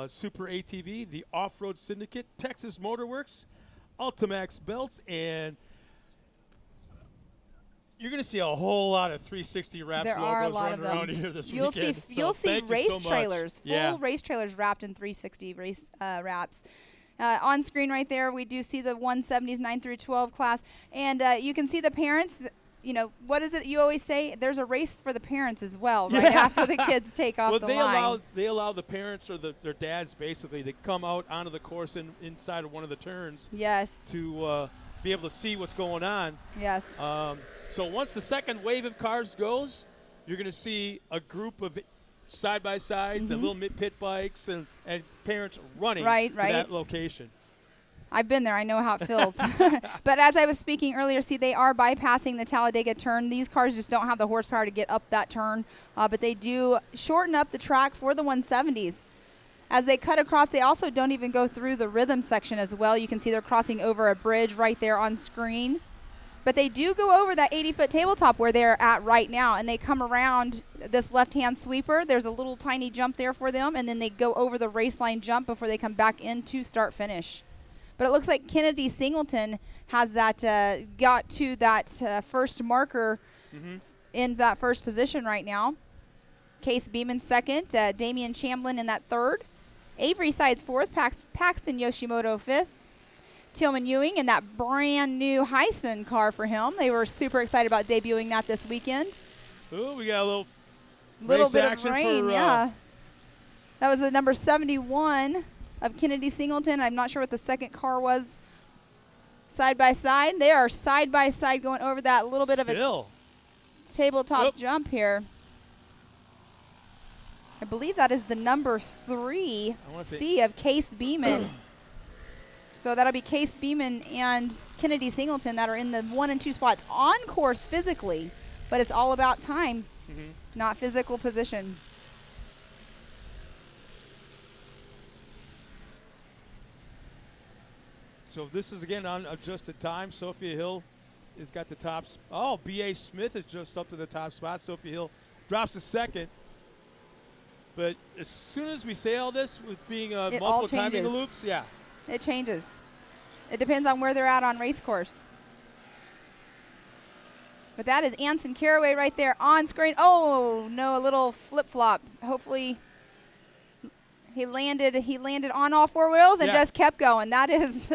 Super ATV, the Off-Road Syndicate, Texas Motorworks, Ultimax Belts, and you're going to see a whole lot of 360 wraps there are a logos lot of them. around here this you'll weekend. You'll see race trailers, yeah. full race trailers wrapped in 360 race wraps. On screen right there, we do see the 170s 9 through 12 class, and you can see the parents. You know, what is it you always say? There's a race for the parents as well, right after the kids take off the line. They allow the parents or their dads basically to come out onto the course inside of one of the turns. Yes. To be able to see what's going on. Yes. So once the second wave of cars goes, you're going to see a group of side-by-sides and little pit bikes and parents running to that location. I've been there. I know how it feels. But as I was speaking earlier, see, they are bypassing the Talladega turn. These cars just don't have the horsepower to get up that turn, but they do shorten up the track for the 170s. As they cut across, they also don't even go through the rhythm section as well. You can see they're crossing over a bridge right there on screen. But they do go over that 80-foot tabletop where they're at right now, and they come around this left-hand sweeper. There's a little tiny jump there for them, and then they go over the race line jump before they come back into start-finish. But it looks like Kennedy Singleton has that got to that first marker in that first position right now. Case Beeman second, Damian Shamblin in that third. Avery Sides fourth, Paxton Yoshimoto fifth. Tealman Ewing in that brand new Hyson car for him. They were super excited about debuting that this weekend. Oh, we got a little bit of rain, yeah. That was the number 71 of Kennedy Singleton. I'm not sure what the second car was. Side by side. They are side by side going over that little bit of a tabletop jump here. I believe that is the number 3C of Case Beeman. So that'll be Case Beeman and Kennedy Singleton that are in the 1 and 2 spots on course physically, but it's all about time, not physical position. So this is again on adjusted time. Sophia Hill has got the top. B.A. Smith is just up to the top spot. Sophia Hill drops a second. But as soon as we say all this with being multiple timing loops, it changes. It depends on where they're at on race course. But that is Anson Caraway right there on screen. Oh, no, a little flip-flop. Hopefully he landed on all 4 wheels and just kept going. That is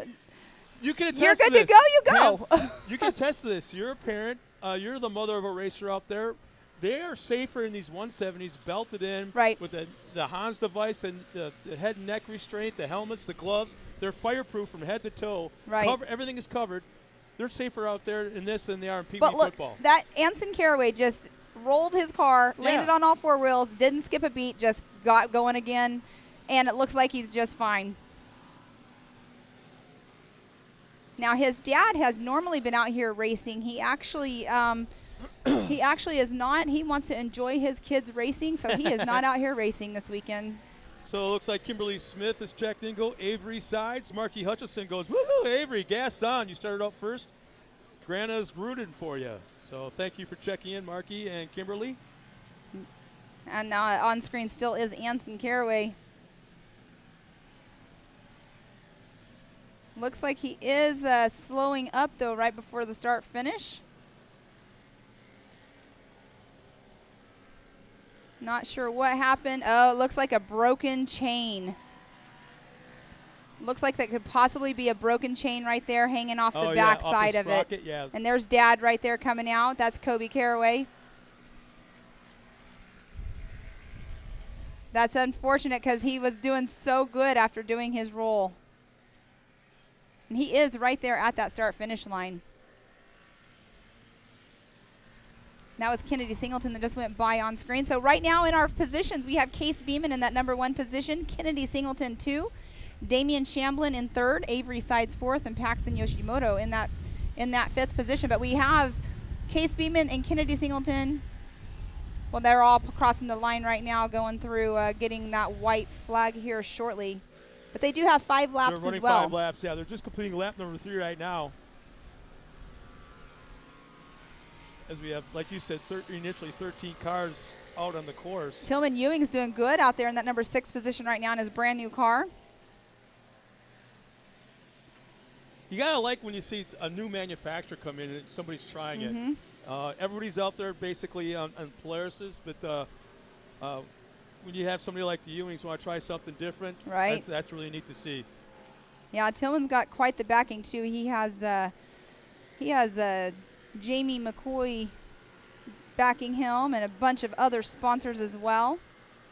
you can attest you're good to to go, you go. You can attest to this. You're a parent. you're the mother of a racer out there. They are safer in these 170s, belted in Right. with the Hans device and the head and neck restraint, the helmets, the gloves. They're fireproof from head to toe. Right. Everything is covered. They're safer out there in this than they are in Pee Wee But look, football. that Anson Caraway just rolled his car, landed on all four wheels, didn't skip a beat, just got going again, and it looks like he's just fine. Now, his dad has normally been out here racing. He actually is not. He wants to enjoy his kids racing, so he is not out here racing this weekend. So it looks like Kimberly Smith is checked in. Go Avery sides. Marky Hutchison goes, woohoo, Avery, gas on. You started out first. Grana's rooting for you. So thank you for checking in, Marky and Kimberly. And now on screen still is Anson Caraway. Looks like he is slowing up, though, right before the start finish. Not sure what happened. Oh, it looks like a broken chain. Looks like that could possibly be a broken chain right there hanging off the back side of it. Yeah. And there's Dad right there coming out. That's Kobe Caraway. That's unfortunate because he was doing so good after doing his roll. And he is right there at that start-finish line. That was Kennedy Singleton that just went by on screen. So right now in our positions, we have Case Beeman in that number 1 position, Kennedy Singleton 2, Damian Shamblin in 3rd, Avery Sides 4th, and Paxton Yoshimoto in that 5th position. But we have Case Beeman and Kennedy Singleton. Well, they're all crossing the line right now, going through, getting that white flag here shortly. But they do have 5 laps They're running as well. 5 laps, yeah. They're just completing lap number 3 right now. As we have, like you said, initially 13 cars out on the course. Tillman Ewing's doing good out there in that number 6 position right now in his brand new car. You gotta like when you see a new manufacturer come in and somebody's trying it. Everybody's out there basically on Polaris's, but when you have somebody like the Ewings want to try something different, right? That's really neat to see. Yeah, Tillman's got quite the backing too. He has Jamie McCoy backing him and a bunch of other sponsors as well.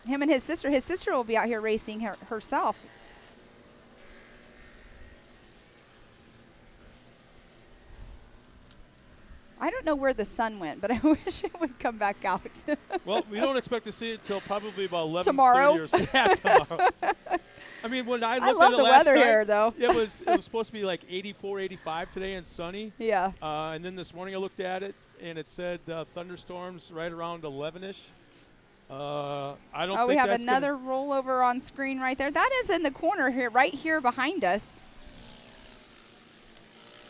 Him and his sister. His sister will be out here racing herself. I don't know where the sun went, but I wish it would come back out. Well, we don't expect to see it until probably about 11:30 tomorrow. or so. Yeah, tomorrow. I mean, when I looked love at it the last weather night, here, though. it was supposed to be like 84, 85 today and sunny. Yeah. And then this morning I looked at it, and it said thunderstorms right around 11-ish. I don't think we have that's another rollover on screen right there. That is in the corner here, right here behind us.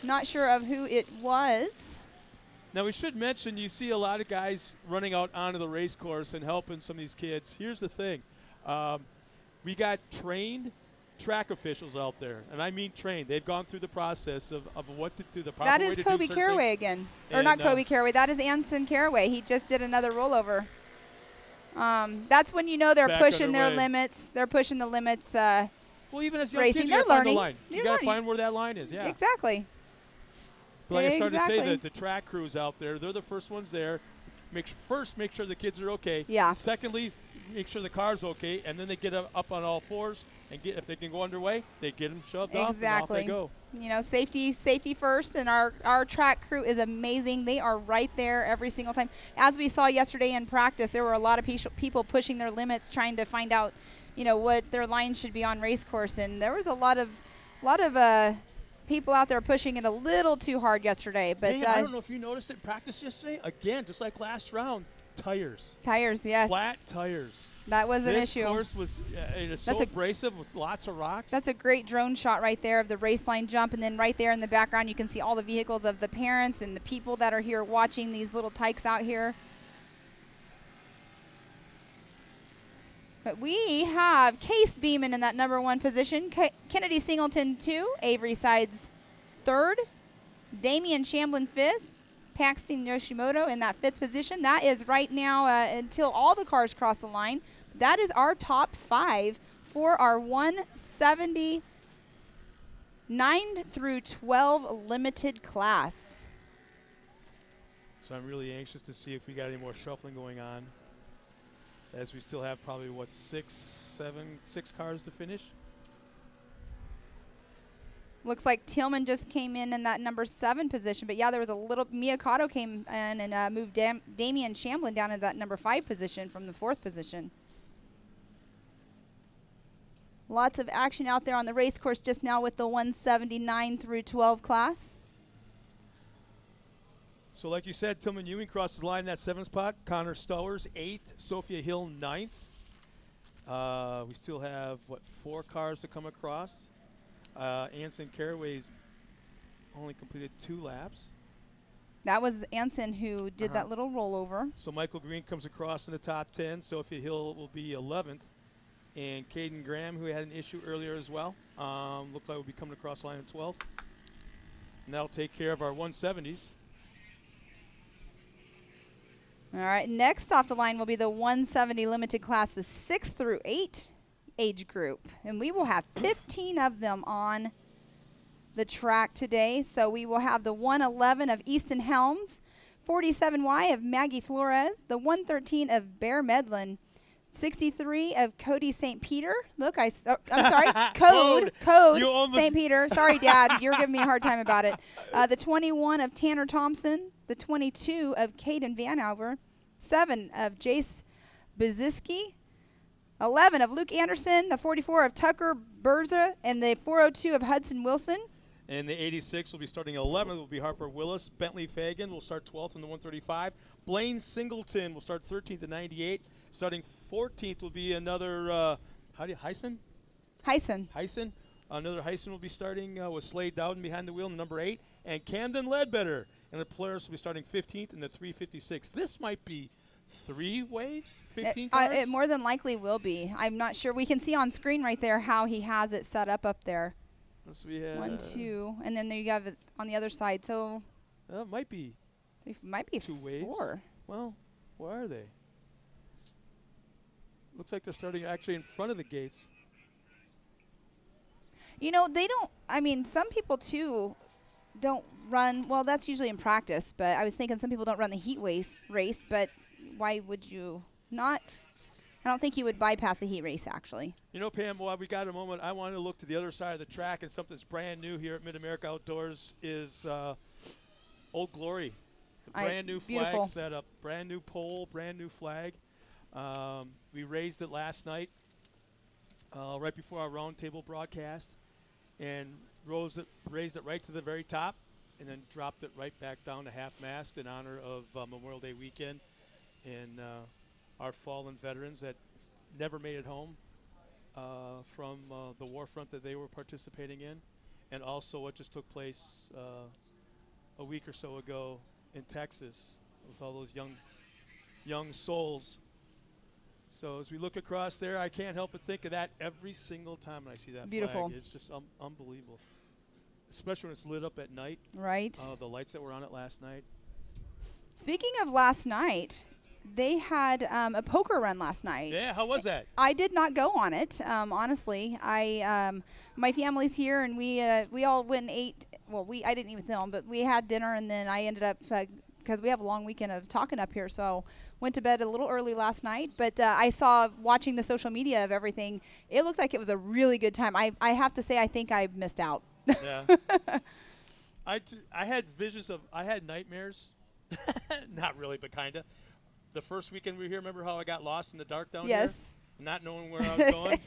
Not sure of who it was. Now, we should mention you see a lot of guys running out onto the race course and helping some of these kids. Here's the thing. We got trained track officials out there, and I mean trained. They've gone through the process of what to do, the proper way to do certain things. That is Kobe Caraway again. Or not Kobe Caraway. That is Anson Caraway. He just did another rollover. That's when you know they're pushing their limits. They're pushing the limits. Well, even as young racing, kids, they're you got to find learning. the line. You got to find where that line is, yeah. Exactly. But like I started to say, the track crews out there, they're the first ones there. Make sure the kids are okay. Yeah. Secondly, make sure the car's okay, and then they get up on all fours, and if they can go underway, they get them shoved off, and off they go. You know, safety first, and our track crew is amazing. They are right there every single time. As we saw yesterday in practice, there were a lot of people pushing their limits, trying to find out, you know, what their lines should be on race course, and there was a lot of people out there pushing it a little too hard yesterday. But I don't know if you noticed it in practice yesterday. Again, just like last round, tires. Tires, yes. Flat tires. That was an issue. This course was so abrasive with lots of rocks. That's a great drone shot right there of the race line jump, and then right there in the background you can see all the vehicles of the parents and the people that are here watching these little tykes out here. But we have Case Beeman in that number 1 position, Kennedy Singleton 2, Avery Sides 3rd, Damian Shamblin 5th, Paxton Yoshimoto in that 5th position. That is right now until all the cars cross the line. That is our top 5 for our 170 9 through 12 limited class. So I'm really anxious to see if we got any more shuffling going on, as we still have probably, what, six cars to finish? Looks like Tillman just came in that number 7 position. But, yeah, there was a little – Miyakato came in and moved Damian Shamblin down to that number 5 position from the 4th position. Lots of action out there on the race course just now with the 179 through 12 class. So like you said, Tillman Ewing crosses the line in that 7th spot. Connor Stowers, 8th. Sophia Hill, 9th. We still have, 4 cars to come across. Anson Caraway's only completed 2 laps. That was Anson who did that little rollover. So Michael Green comes across in the top 10. Sophia Hill will be 11th. And Caden Graham, who had an issue earlier as well, looked like we'll be coming across the line in 12th. And that'll take care of our 170s. All right, next off the line will be the 170 limited class, the 6 through 8 age group. And we will have 15 of them on the track today. So we will have the 111 of Easton Helms, 47Y of Maggie Flores, the 113 of Bear Medlin, 63 of Cody St. Peter. Look, I'm sorry, Code St. Peter. Sorry, Dad, you're giving me a hard time about it. The 21 of Tanner Thompson, the 22 of Caden Vanover, 7 of Jace Beziski, 11 of Luke Anderson, the 44 of Tucker Berza, and the 402 of Hudson Wilson. And the 86 will be starting 11th will be Harper Willis. Bentley Fagan will start 12th in the 135. Blaine Singleton will start 13th at 98. Starting 14th will be another, Heisen? Heisen. Another Heisen will be starting with Slade Dowden behind the wheel in number 8. And Camden Ledbetter and the Polaris will be starting 15th in the 356. This might be 3 waves, 15 cars? It more than likely will be. I'm not sure. We can see on screen right there how he has it set up there. So we have 1, 2, and then you have it on the other side. So it might be 2 waves. 4. Well, where are they? Looks like they're starting actually in front of the gates. You know, they don't, some people too don't run, well, that's usually in practice, but I was thinking some people don't run the heat race, but why would you not? I don't think you would bypass the heat race, actually. You know, Pam, while we got a moment, I want to look to the other side of the track, and something that's brand new here at Mid-America Outdoors is Old Glory. The brand new flag setup, brand new pole, brand new flag. We raised it last night, right before our roundtable broadcast, and raised it right to the very top, and then dropped it right back down to half-mast in honor of Memorial Day weekend and our fallen veterans that never made it home from the war front that they were participating in, and also what just took place a week or so ago in Texas with all those young souls. So as we look across there, I can't help but think of that every single time I see that beautiful flag. It's just unbelievable, especially when it's lit up at night. Right. The lights that were on it last night. Speaking of last night, they had a poker run last night. Yeah, how was that? I did not go on it, honestly. My family's here, and we all went and ate. Well, I didn't even film, but we had dinner, and then I ended up because we have a long weekend of talking up here, so went to bed a little early last night. But I saw, watching the social media of everything, it looked like it was a really good time. I have to say, I think I missed out. Yeah. I had I had nightmares. Not really, but kind of. The first weekend we were here, remember how I got lost in the dark down here? Yes. Not knowing where I was going?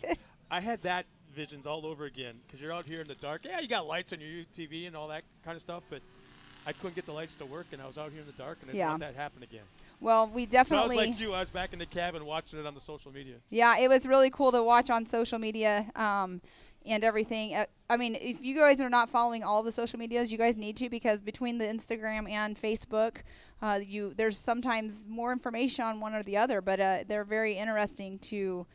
I had that visions all over again, because you're out here in the dark. Yeah, you got lights on your TV and all that kind of stuff, but I couldn't get the lights to work, and I was out here in the dark, and I didn't want that to happen again. Well, we definitely. So I was like you. I was back in the cabin watching it on the social media. Yeah, it was really cool to watch on social media and everything. If you guys are not following all the social medias, you guys need to, because between the Instagram and Facebook, there's sometimes more information on one or the other, but they're very interesting to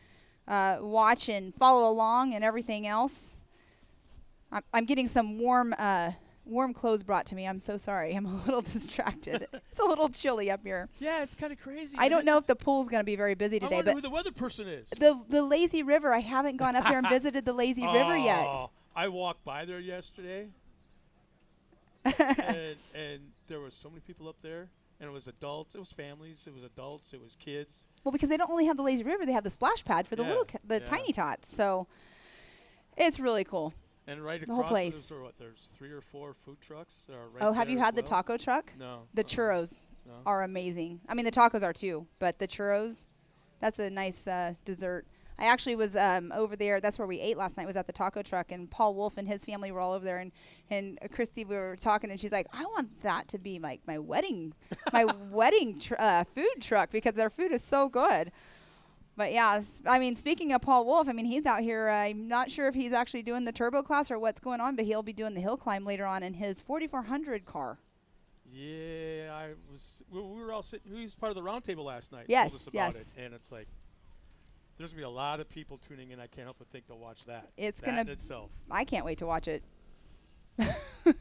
watch and follow along and everything else. I'm getting some warm clothes brought to me. I'm so sorry. I'm a little distracted. It's a little chilly up here. Yeah, it's kind of crazy. I don't know if the pool's going to be very busy today. I wonder but who the weather person is. The lazy river. I haven't gone up there and visited the lazy river yet. I walked by there yesterday, and there were so many people up there. And it was adults, it was families, it was adults, it was kids. Well, because they don't only have the lazy river, they have the splash pad for the tiny tots. So it's really cool. And right the whole across place. There's 3 or 4 food trucks that are right Oh, have there you as had the well. taco truck? No. The churros No. are amazing. I mean, the tacos are too, but the churros, that's a nice dessert. I actually was over there. That's where we ate last night, was at the taco truck, and Paul Wolf and his family were all over there. And Christy, we were talking, and she's like, I want that to be like my wedding food truck, because their food is so good. But yeah, I mean, speaking of Paul Wolf, I mean, he's out here. I'm not sure if he's actually doing the turbo class or what's going on, but he'll be doing the hill climb later on in his 4400 car. Yeah, we were all sitting. He was part of the roundtable last night. Yes, Told us about yes. it, and it's like there's gonna be a lot of people tuning in. I can't help but think they'll watch that. It's that gonna. in itself. I can't wait to watch it.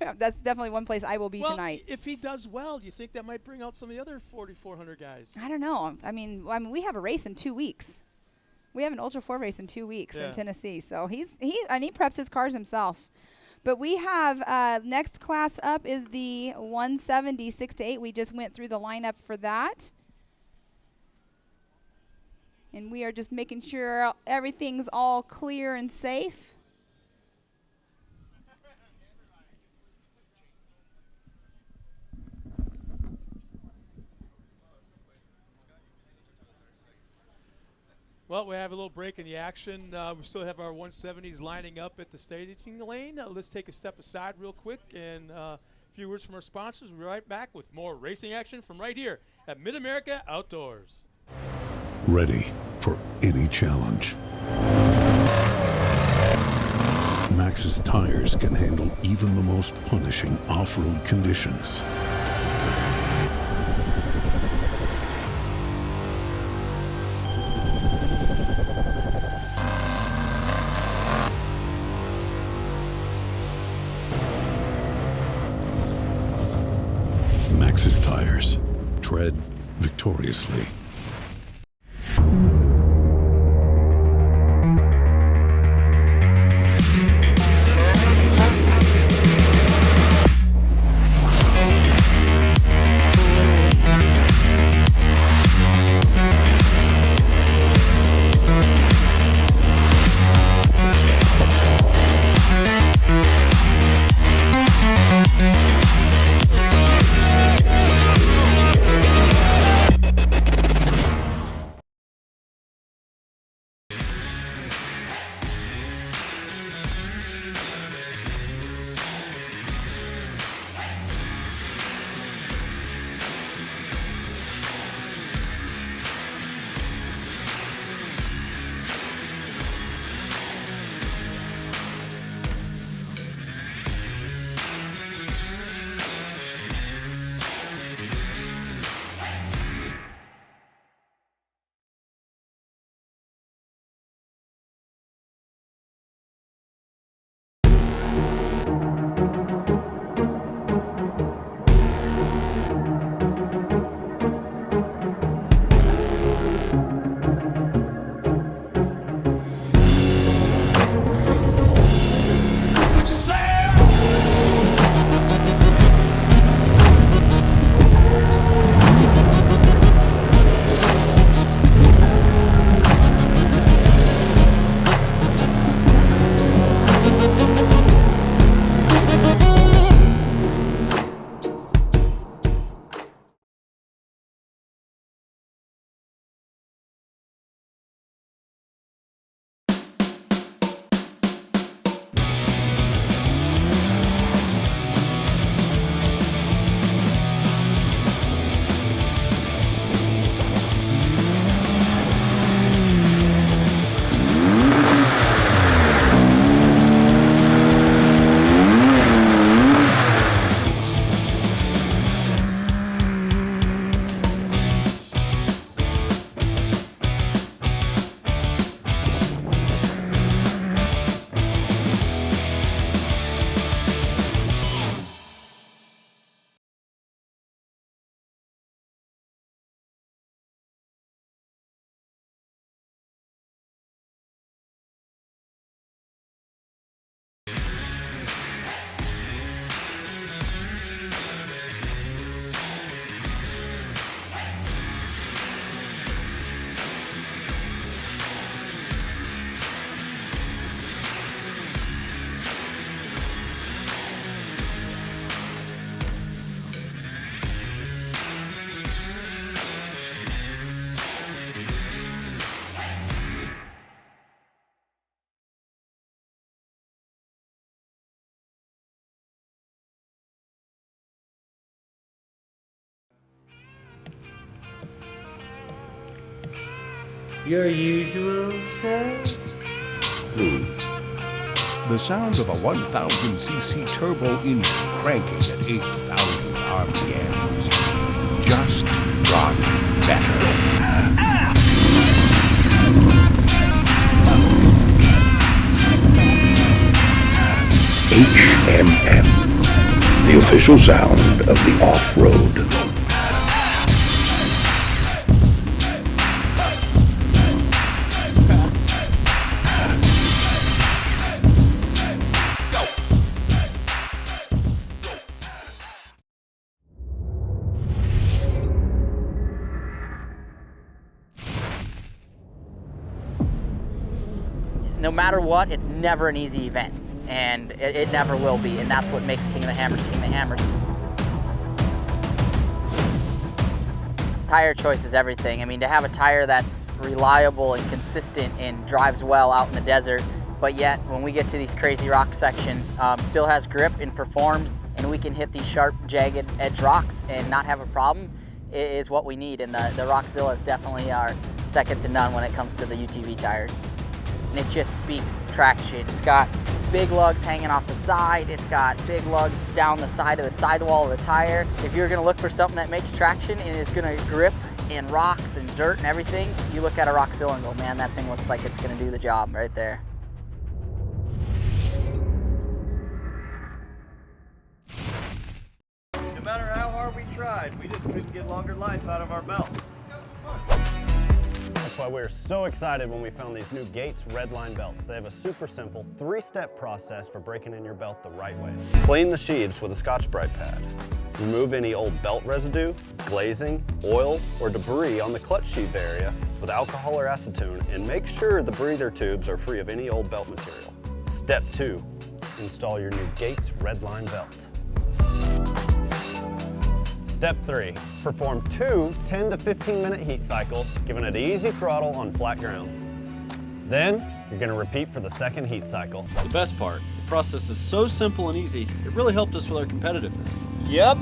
That's definitely one place I will be tonight. If he does well, do you think that might bring out some of the other 4,400 guys? I don't know. I mean, we have a race in 2 weeks. We have an Ultra 4 race in 2 weeks in Tennessee. So he preps his cars himself. But we have next class up is the 170 6 to 8. We just went through the lineup for that. And we are just making sure everything's all clear and safe. Well, we have a little break in the action. We still have our 170s lining up at the staging lane. Let's take a step aside real quick and a few words from our sponsors. We'll be right back with more racing action from right here at Mid-America Outdoors. Ready for any challenge. Maxxis tires can handle even the most punishing off-road conditions. Maxxis tires. Tread victoriously. Your usual, sir? Please. The sound of a 1000cc turbo engine cranking at 8,000 RPMs just got better. HMF, the official sound of the off-road. No matter what, it's never an easy event, and it never will be, and that's what makes King of the Hammers King of the Hammers. Tire choice is everything. I mean, to have a tire that's reliable and consistent and drives well out in the desert, but yet when we get to these crazy rock sections, still has grip and performs, and we can hit these sharp, jagged edge rocks and not have a problem, is what we need. And the Rockzillas definitely are second to none when it comes to the UTV tires. And it just speaks traction. It's got big lugs hanging off the side. It's got big lugs down the side of the sidewall of the tire. If you're gonna look for something that makes traction and is gonna grip in rocks and dirt and everything, you look at a Rockzilla and go, man, that thing looks like it's gonna do the job right there. No matter how hard we tried, we just couldn't get longer life out of our belts. That's why we were so excited when we found these new Gates Redline belts. They have a super simple 3-step process for breaking in your belt the right way. Clean the sheaths with a Scotch-Brite pad. Remove any old belt residue, glazing, oil, or debris on the clutch sheath area with alcohol or acetone, and make sure the breather tubes are free of any old belt material. Step 2, install your new Gates Redline belt. Step 3, perform 2 10 to 15 minute heat cycles, giving it easy throttle on flat ground. Then, you're gonna repeat for the second heat cycle. The best part, the process is so simple and easy, it really helped us with our competitiveness. Yep.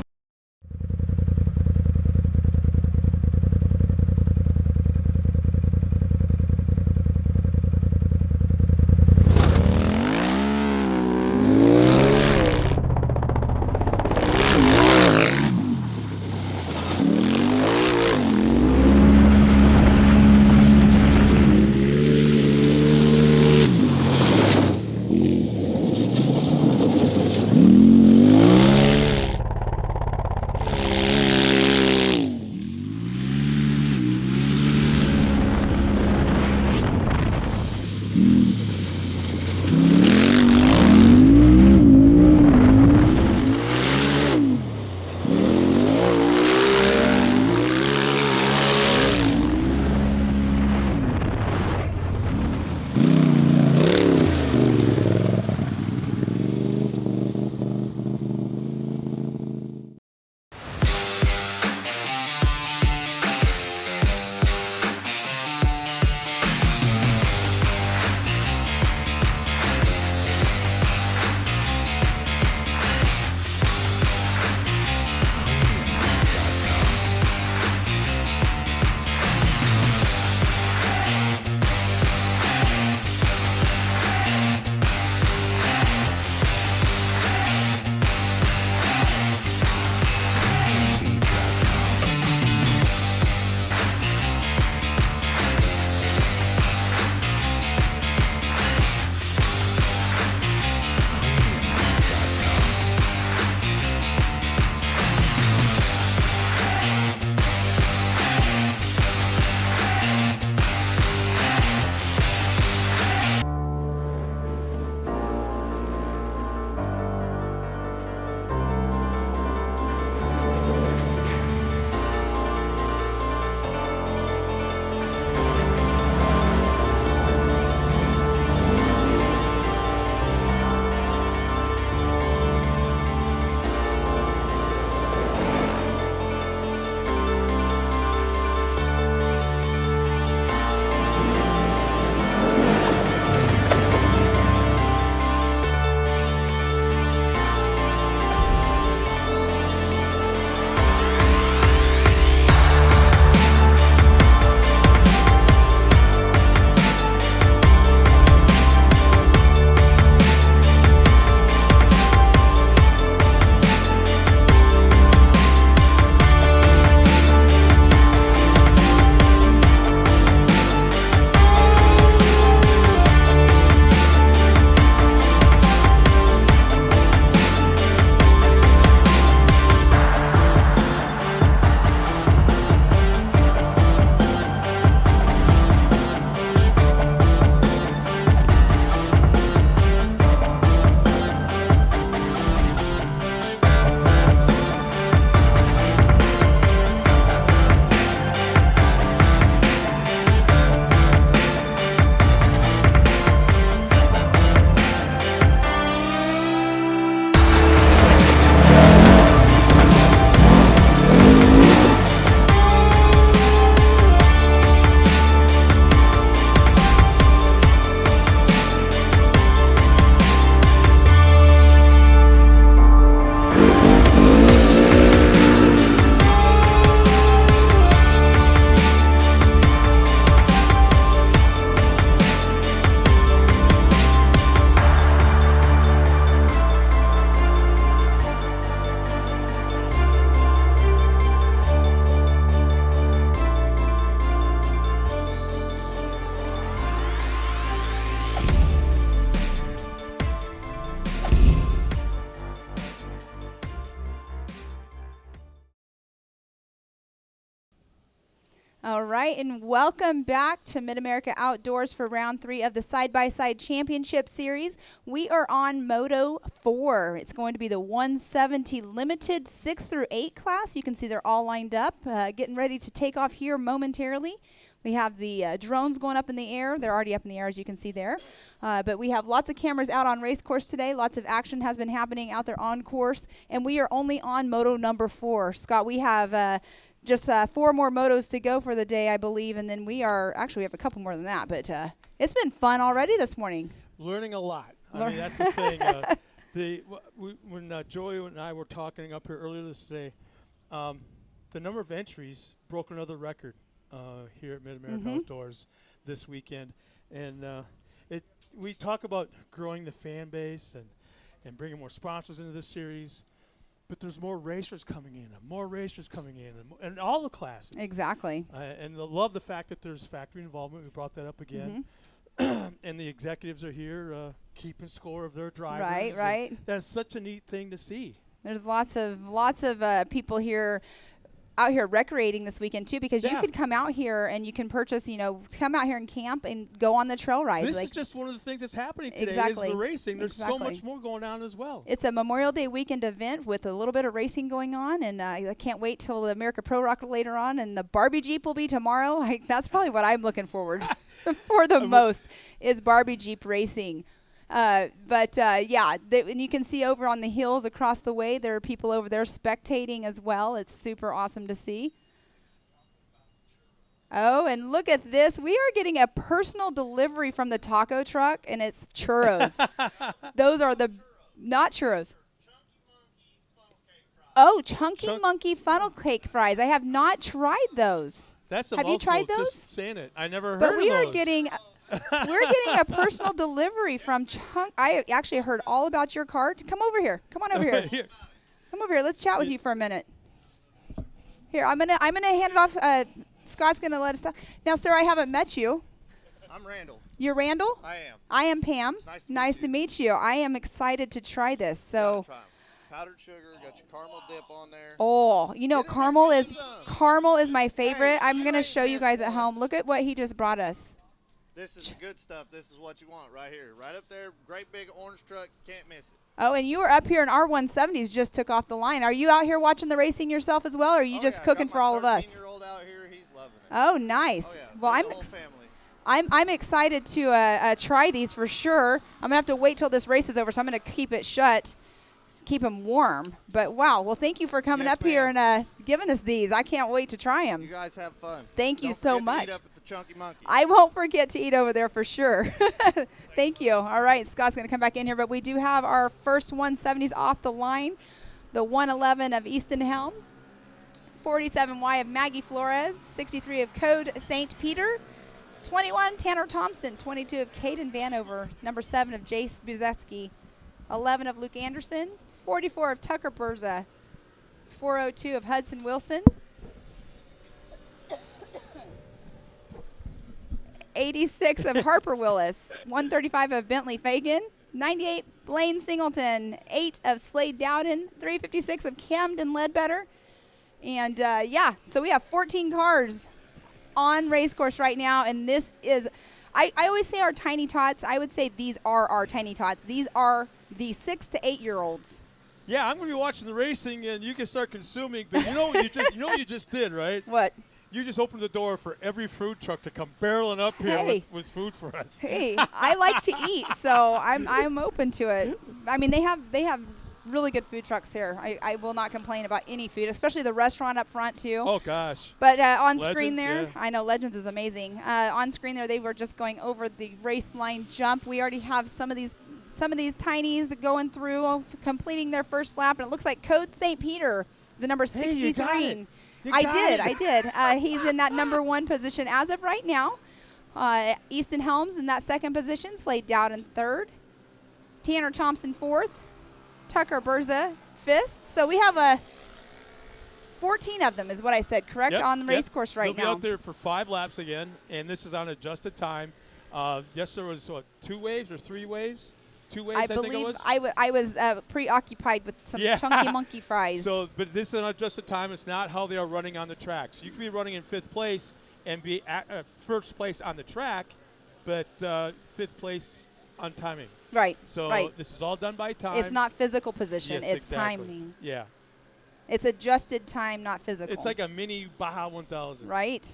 All right, and welcome back to Mid-America Outdoors for round 3 of the Side-by-Side Championship Series. We are on Moto 4. It's going to be the 170 limited 6 through 8 class. You can see they're all lined up, getting ready to take off here momentarily. We have the drones going up in the air. They're already up in the air, as you can see there. But we have lots of cameras out on race course today. Lots of action has been happening out there on course, and we are only on Moto number 4. Scott, we have just 4 more motos to go for the day, I believe, and then we have a couple more than that, but it's been fun already this morning. Learning a lot. I mean, that's the thing. When Joey and I were talking up here earlier this day, the number of entries broke another record here at Mid-America Outdoors this weekend, and we talk about growing the fan base and bringing more sponsors into this series. But there's more racers coming in, and all the classes. Exactly. And love the fact that there's factory involvement. We brought that up again. And the executives are here keeping score of their drivers. Right. That's such a neat thing to see. There's lots of people here out here recreating this weekend too, because you could come out here and you can purchase, come out here and camp and go on the trail rides. This is just one of the things that's happening today. Exactly. Is the racing. There's so much more going on as well. It's a Memorial Day weekend event with a little bit of racing going on, and I can't wait till the America Pro Rock later on, and the Barbie Jeep will be tomorrow. That's probably what I'm looking forward for the most is Barbie Jeep racing. And you can see over on the hills across the way, there are people over there spectating as well. It's super awesome to see. Oh, and look at this. We are getting a personal delivery from the taco truck, and it's churros. Those are not churros. Oh, Chunky Monkey funnel cake fries. I have not tried those. Have you tried those? Just saying it. I never heard but of we those. Are getting... We're getting a personal delivery from Chunk. I actually heard all about your cart. Come over here. Come on over here. Come over here. Let's chat with you for a minute. Here, I'm gonna hand it off. Scott's gonna let us talk. Now, sir, I haven't met you. I'm Randall. You're Randall? I am. I am Pam. Nice to meet you. I am excited to try this. So. Try 'em. Powdered sugar, got your caramel dip on there. Oh, caramel is my favorite. I'm gonna show you guys at home. Look at what he just brought us. This is the good stuff. This is what you want right here. Right up there, great big orange truck. You can't miss it. Oh, and you were up here in our 170s, just took off the line. Are you out here watching the racing yourself as well, or are you just cooking for all of us? 13-year-old out here, he's loving it. Oh, nice. Oh, yeah. Well, the whole family. I'm excited to try these for sure. I'm going to have to wait till this race is over, so I'm going to keep it shut, keep them warm. But, wow, well, thank you for coming up here and giving us these. I can't wait to try them. You guys have fun. Thank you so much. Eat up at the Chunky Monkey. I won't forget to eat over there for sure. Thank you. All right, Scott's going to come back in here, but we do have our first 170s off the line. The 111 of Easton Helms, 47Y of Maggie Flores, 63 of Code St. Peter, 21 Tanner Thompson, 22 of Caden Vanover, number 7 of Jace Buzetsky, 11 of Luke Anderson, 44 of Tucker Berza, 402 of Hudson Wilson, 86 of Harper Willis, 135 of Bentley Fagan, 98 Blaine Singleton, 8 of Slade Dowden, 356 of Camden Ledbetter. And so we have 14 cars on race course right now, and this is, I always say our tiny tots. I would say these are our tiny tots. These are the 6 to 8 year olds. Yeah, I'm going to be watching the racing, and you can start consuming. But you know what you just did, right? What? You just opened the door for every food truck to come barreling up here with food for us. Hey, I like to eat, so I'm open to it. I mean, they have really good food trucks here. I will not complain about any food, especially the restaurant up front too. Oh gosh. But on screen Legends, there, yeah. I know Legends is amazing. On screen there, they were just going over the race line jump. We already have some of these tinies going through, completing their first lap, and it looks like Code St. Peter, the number 63. Hey, you got it. I did. He's in that number 1 position as of right now. Easton Helms in that 2nd position, Slade Dowden 3rd, Tanner Thompson 4th, Tucker Berza 5th. So we have 14 of them is what I said, correct, on the race course right now. They'll be out there for 5 laps again, and this is on adjusted time. Yes, there was 2 waves or 3 waves? 2 waves, I think it was. I was preoccupied with some Chunky Monkey fries. So, but this is not just the time. It's not how they are running on the tracks. You could be running in 5th place and be at first place on the track, but 5th place on timing. Right. So right. this is all done by time. It's not physical position. Yes, it's exactly. timing. Yeah. It's adjusted time, not physical. It's like a mini Baja 1000. Right.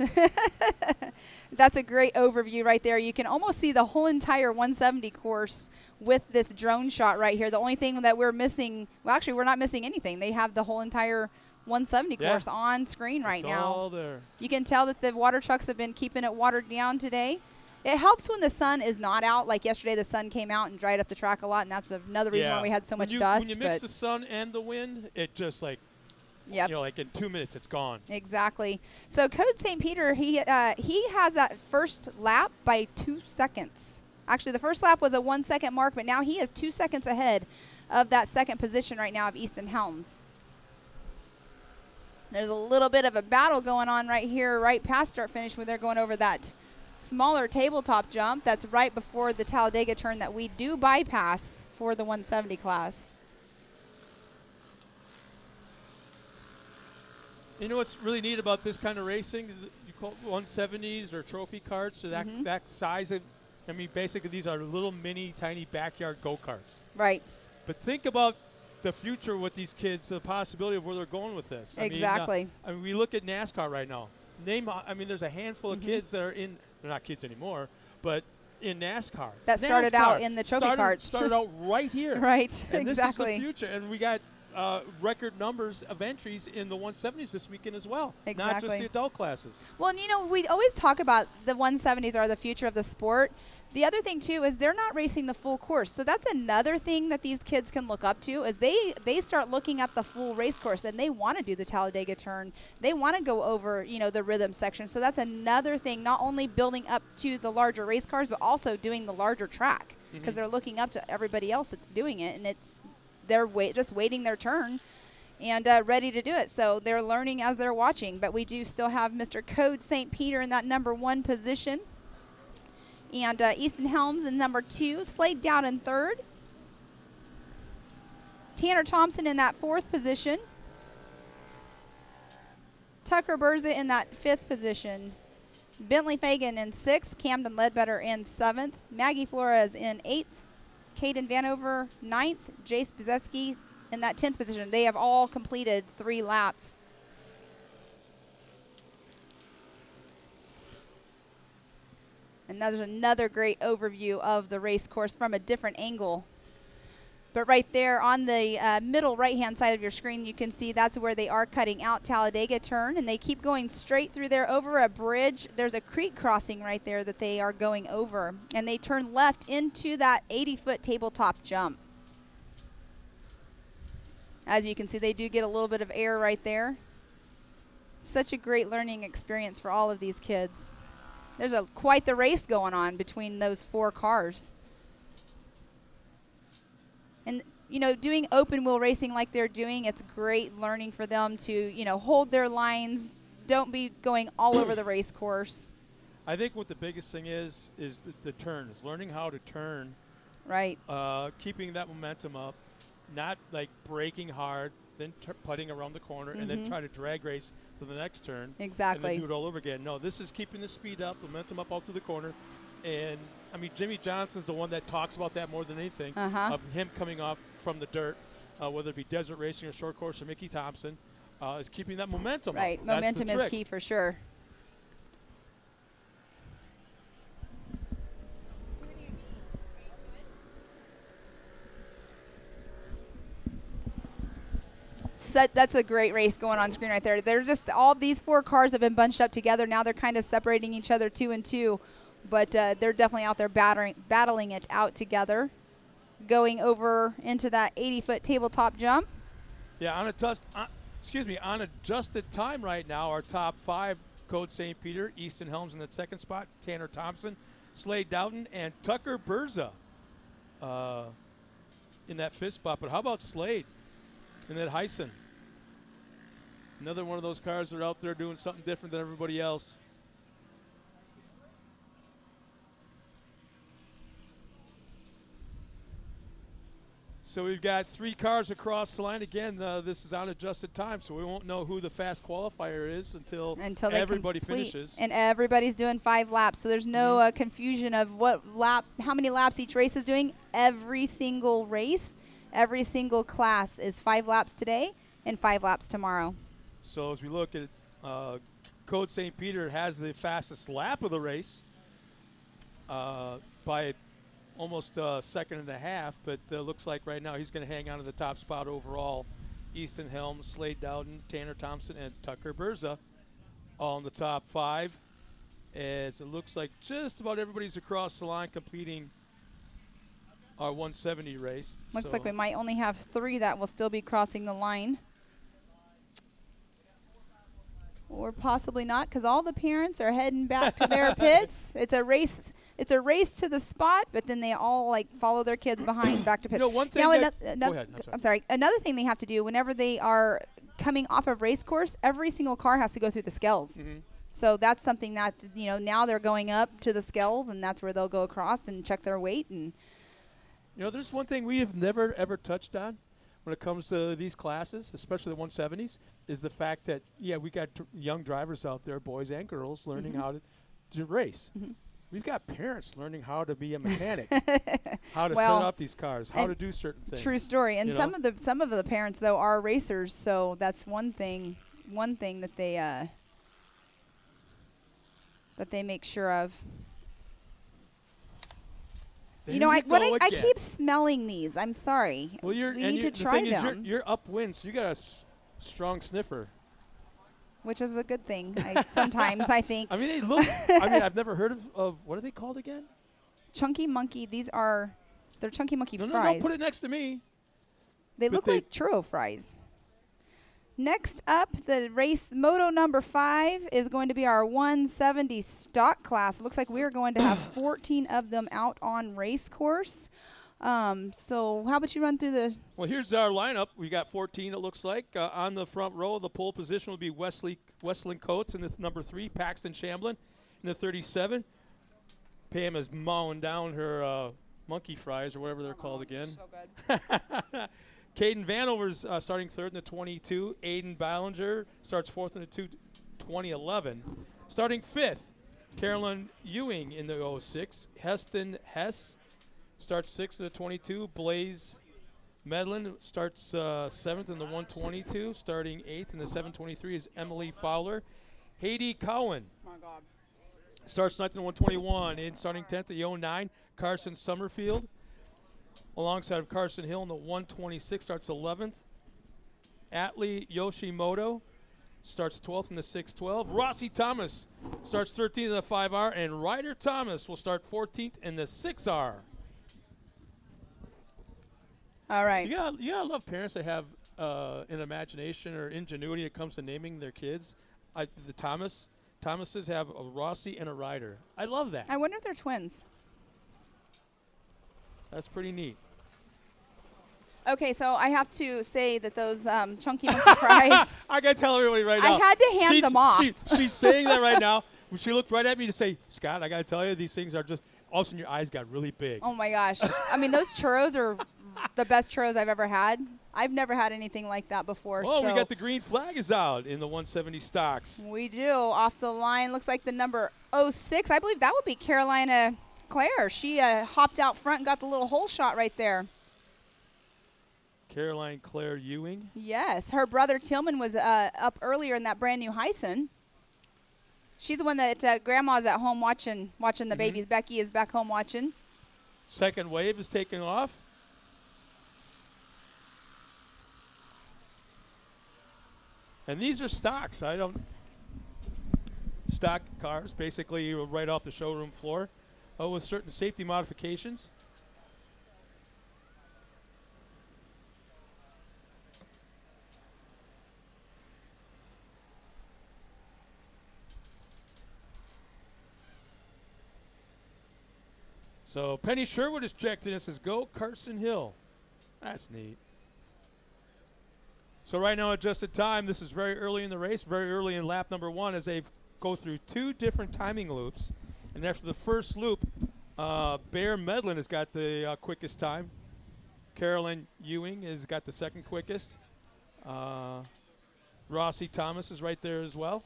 That's a great overview right there. You can almost see the whole entire 170 course with this drone shot right here. The only thing that we're missing, well, actually, we're not missing anything. They have the whole entire 170 course on screen right now. All there. You can tell that the water trucks have been keeping it watered down today. It helps when the sun is not out. Like yesterday, the sun came out and dried up the track a lot, and that's another reason why we had so much dust. When you mix the sun and the wind, it just like, yep. you know, like in 2 minutes, it's gone. Exactly. So Code St. Peter, he has that first lap by 2 seconds. Actually, the first lap was a 1 second mark, but now he is 2 seconds ahead of that second position right now of Easton Helms. There's a little bit of a battle going on right here, right past start finish, where they're going over that smaller tabletop jump that's right before the Talladega turn that we do bypass for the 170 class. You know what's really neat about this kind of racing? You call it 170s or trophy carts, so that size of, I mean, basically these are little mini tiny backyard go-karts. Right. But think about the future with these kids, the possibility of where they're going with this. Exactly. I mean, we look at NASCAR right now. I mean, there's a handful of kids that are in, they're not kids anymore, but in NASCAR. That started out in the trophy carts. Started out right here. Right, and exactly. This is the future, and we got record numbers of entries in the 170s this weekend as well. Exactly. Not just the adult classes. Well, and you know, we always talk about the 170s are the future of the sport. The other thing, too, is they're not racing the full course. So that's another thing that these kids can look up to is they start looking at the full race course, and they want to do the Talladega turn. They want to go over, you know, the rhythm section. So that's another thing, not only building up to the larger race cars, but also doing the larger track because they're looking up to everybody else that's doing it, and they're just waiting their turn and ready to do it. So they're learning as they're watching. But we do still have Mr. Code St. Peter in that number 1 position. And Easton Helms in number 2. Slade down in 3rd. Tanner Thompson in that 4th position. Tucker Berza in that 5th position. Bentley Fagan in 6th. Camden Ledbetter in 7th. Maggie Flores in 8th. Caden Vanover 9th. Jace Bezeski in that 10th position. They have all completed 3 laps. And that is another great overview of the race course from a different angle. But right there on the middle right-hand side of your screen, you can see that's where they are cutting out Talladega turn, and they keep going straight through there over a bridge. There's a creek crossing right there that they are going over, and they turn left into that 80-foot tabletop jump. As you can see, they do get a little bit of air right there. Such a great learning experience for all of these kids. There's quite the race going on between those 4 cars. And, you know, doing open wheel racing like they're doing, it's great learning for them to, you know, hold their lines. Don't be going all over the race course. I think what the biggest thing is the turns, learning how to turn. Right. Keeping that momentum up, not like braking hard, then putting around the corner, and then try to drag race to the next turn. Exactly. And then do it all over again. No, this is keeping the speed up, momentum up out through the corner. And, I mean, Jimmy Johnson's the one that talks about that more than anything, of him coming off from the dirt, whether it be desert racing or short course or Mickey Thompson, is keeping that momentum up. Right, momentum is key for sure. That's a great race going on screen right there. They're just, all these 4 cars have been bunched up together. Now they're kind of separating each other 2 and 2, but they're definitely out there battling it out together, going over into that 80-foot tabletop jump. Yeah, on adjusted time right now, our top 5, Code St. Peter, Easton Helms in that 2nd spot, Tanner Thompson, Slade Dowden, and Tucker Berza in that 5th spot. But how about Slade in that Heisen? Another one of those cars that are out there doing something different than everybody else. So we've got 3 cars across the line. Again, this is on adjusted time, so we won't know who the fast qualifier is until everybody finishes. And everybody's doing 5 laps, so there's no confusion of how many laps each race is doing. Every single race, every single class is 5 laps today and 5 laps tomorrow. So as we look at Code St. Peter has the fastest lap of the race by almost a second and a half, but looks like right now he's going to hang on to the top spot overall. Easton Helms, Slade Dowden, Tanner Thompson, and Tucker Berza all in the top 5, as it looks like just about everybody's across the line completing our 170 race. Looks like we might only have 3 that will still be crossing the line. Or possibly not, because all the parents are heading back to their pits. It's a race. It's a race to the spot, but then they all follow their kids behind back to pits. One thing. Now, Go ahead. I'm sorry. Another thing they have to do whenever they are coming off of race course, every single car has to go through the scales. So that's something that now they're going up to the scales, and that's where they'll go across and check their weight. And there's one thing we have never ever touched on when it comes to these classes, especially the 170s, is the fact that, we got young drivers out there, boys and girls, learning how to race. We've got parents learning how to be a mechanic, how to set up these cars, how to do certain things. True story. And some of the parents, though, are racers, so that's one thing that they make sure of. I keep smelling these. I'm sorry. Well, we need to try them. You're upwind, so you got a strong sniffer. Which is a good thing. Sometimes I think. I mean, they look. I've never heard of what are they called again? Chunky Monkey. They're Chunky Monkey fries. No, put it next to me. They look like churro fries. Next up, the race moto number 5 is going to be our 170 stock class. It looks like we're going to have 14 of them out on race course. So how about you run through the... Well, here's our lineup. We got 14, it looks like. On the front row, the pole position will be Wesleyan Coates in the number 3, Paxton Shamblin in the 37. Pam is mowing down her monkey fries or whatever they're called again. So good. Caden Vanover's starting 3rd in the 22. Aiden Ballinger starts 4th in the 2011. Starting 5th, Carolyn Ewing in the 06. Heston Hess starts 6th in the 22. Blaze Medlin starts 7th in the 122. Starting 8th in the 723 is Emily Fowler. Haiti Cowan starts 9th in the 121. And starting 10th in the 09, Carson Summerfield. Alongside of Carson Hill in the 126, starts 11th. Atlee Yoshimoto starts 12th in the 612. Rossi Thomas starts 13th in the 5R, and Ryder Thomas will start 14th in the 6R. All right. You gotta love parents that have an imagination or ingenuity when it comes to naming their kids. The Thomases have a Rossi and a Ryder. I love that. I wonder if they're twins. That's pretty neat. Okay, so I have to say that those Chunky Monkey fries. I gotta tell everybody right now. I had to hand them off. She's saying that right now. She looked right at me to say, Scott, I gotta tell you, these things are just. All of a sudden, your eyes got really big. Oh my gosh! I mean, those churros are the best churros I've ever had. I've never had anything like that before. Oh, we got the green flag is out in the 170 stocks. We do. Off the line, looks like the number 06. I believe that would be Carolina Claire. She hopped out front and got the little hole shot right there. Caroline Claire Ewing. Yes, her brother Tillman was up earlier in that brand new Hyson. She's the one that Grandma's at home watching the babies. Becky is back home watching. Second wave is taking off. And these are stocks. Stock cars, basically right off the showroom floor, with certain safety modifications. So Penny Sherwood is checked in and says, go Carson Hill. That's neat. So right now adjusted time, this is very early in the race, very early in lap number 1 as they go through 2 different timing loops. And after the first loop, Bear Medlin has got the quickest time. Carolyn Ewing has got the second quickest. Rossi Thomas is right there as well.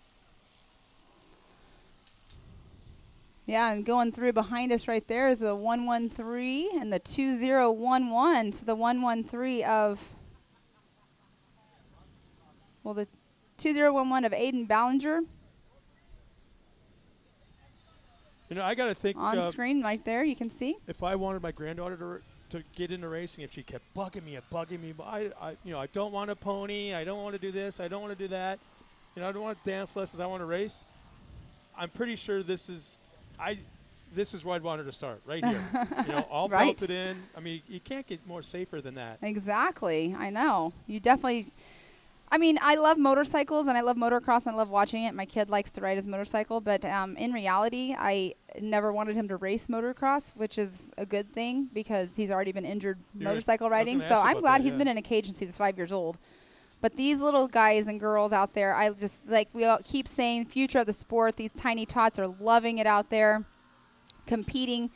Yeah, and going through behind us right there is the 113 and the 2011. So the 113 of, well, the 2011 of Aiden Ballinger You know, I got to think. on screen right there, you can see. If I wanted my granddaughter to get into racing, if she kept bugging me, but I don't want a pony. I don't want to do this. I don't want to do that. You know, I don't want dance lessons. I want to race. I'm pretty sure this is where I'd want her to start, right here. You know, all Right. belted in. I mean, you can't get more safer than that. Exactly. I know. You definitely. I mean, I love motorcycles and I love motocross and I love watching it. My kid likes to ride his motorcycle, but in reality, I never wanted him to race motocross, which is a good thing because he's already been injured motorcycle riding. So I'm glad he's been in a cage since he was 5 years old. But these little guys and girls out there, I just, like we all keep saying, future of the sport. These tiny tots are loving it out there, competing.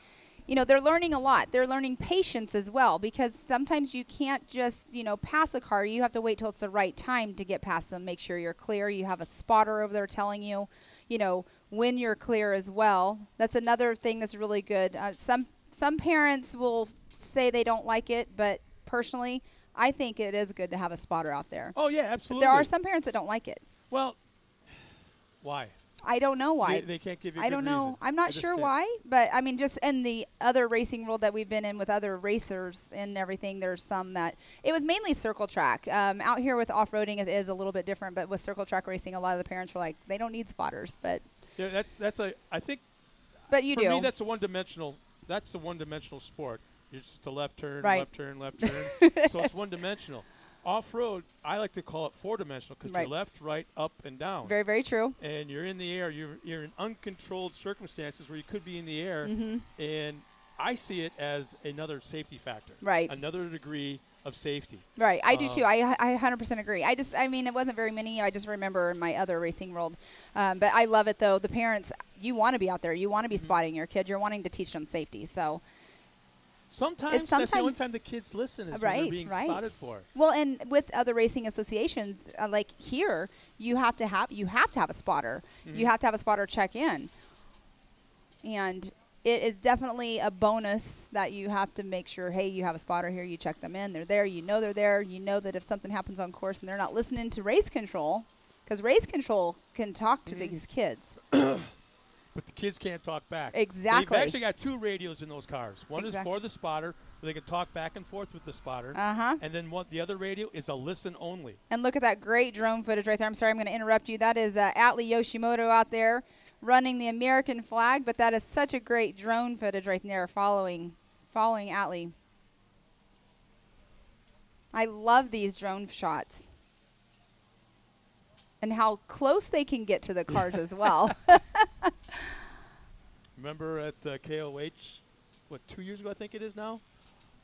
You know, they're learning a lot. They're learning patience as well because sometimes you can't just, you know, pass a car. You have to wait till it's the right time to get past them. Make sure you're clear. You have a spotter over there telling you, you know, when you're clear as well. That's another thing that's really good. Some parents will say they don't like it, but personally, I think it is good to have a spotter out there. Oh, yeah, But absolutely. there are some parents that don't like it. Well, why? I don't know why. They can't give you a I good don't know. reason. I'm I not just sure can't. why, but I mean, just in the other racing world that we've been in with other racers and everything, there's some that it was mainly circle track. Out here with off-roading is a little bit different, but with circle track racing, a lot of the parents were like, they don't need spotters, but Yeah, I think. But you for do. me, that's a one-dimensional. That's a one-dimensional sport. You're just a left turn, Right. left turn, left turn. So it's one-dimensional. Off-road, I like to call it four-dimensional because Right. you're left, right, up, and down. Very, very true. And you're in the air. You're in uncontrolled circumstances where you could be in the air. Mhm. And I see it as another safety factor. Right. Another degree of safety. Right, I do too. I 100% agree. I mean, it wasn't very many. I just remember in my other racing world. But I love it, though. The parents, you want to be out there. You want to be spotting your kid. You're wanting to teach them safety. So Sometimes that's the only time the kids listen is when right, they're being right. spotted for. Well, and with other racing associations, like here, you have to have a spotter. You have to have a spotter check in. And it is definitely a bonus that you have to make sure, hey, you have a spotter here, you check them in, they're there, you know they're there, you know that if something happens on course and they're not listening to race control, because race control can talk to these kids. But the kids can't talk back. Exactly. They've actually got two radios in those cars. One is for the spotter, where they can talk back and forth with the spotter. Uh-huh. And then the other radio is a listen only. And look at that great drone footage right there. I'm sorry, I'm going to interrupt you. That is Atlee Yoshimoto out there running the American flag, but that is such a great drone footage right there following Atlee. I love these drone shots. And how close they can get to the cars as well. Remember at KOH, 2 years ago I think it is now?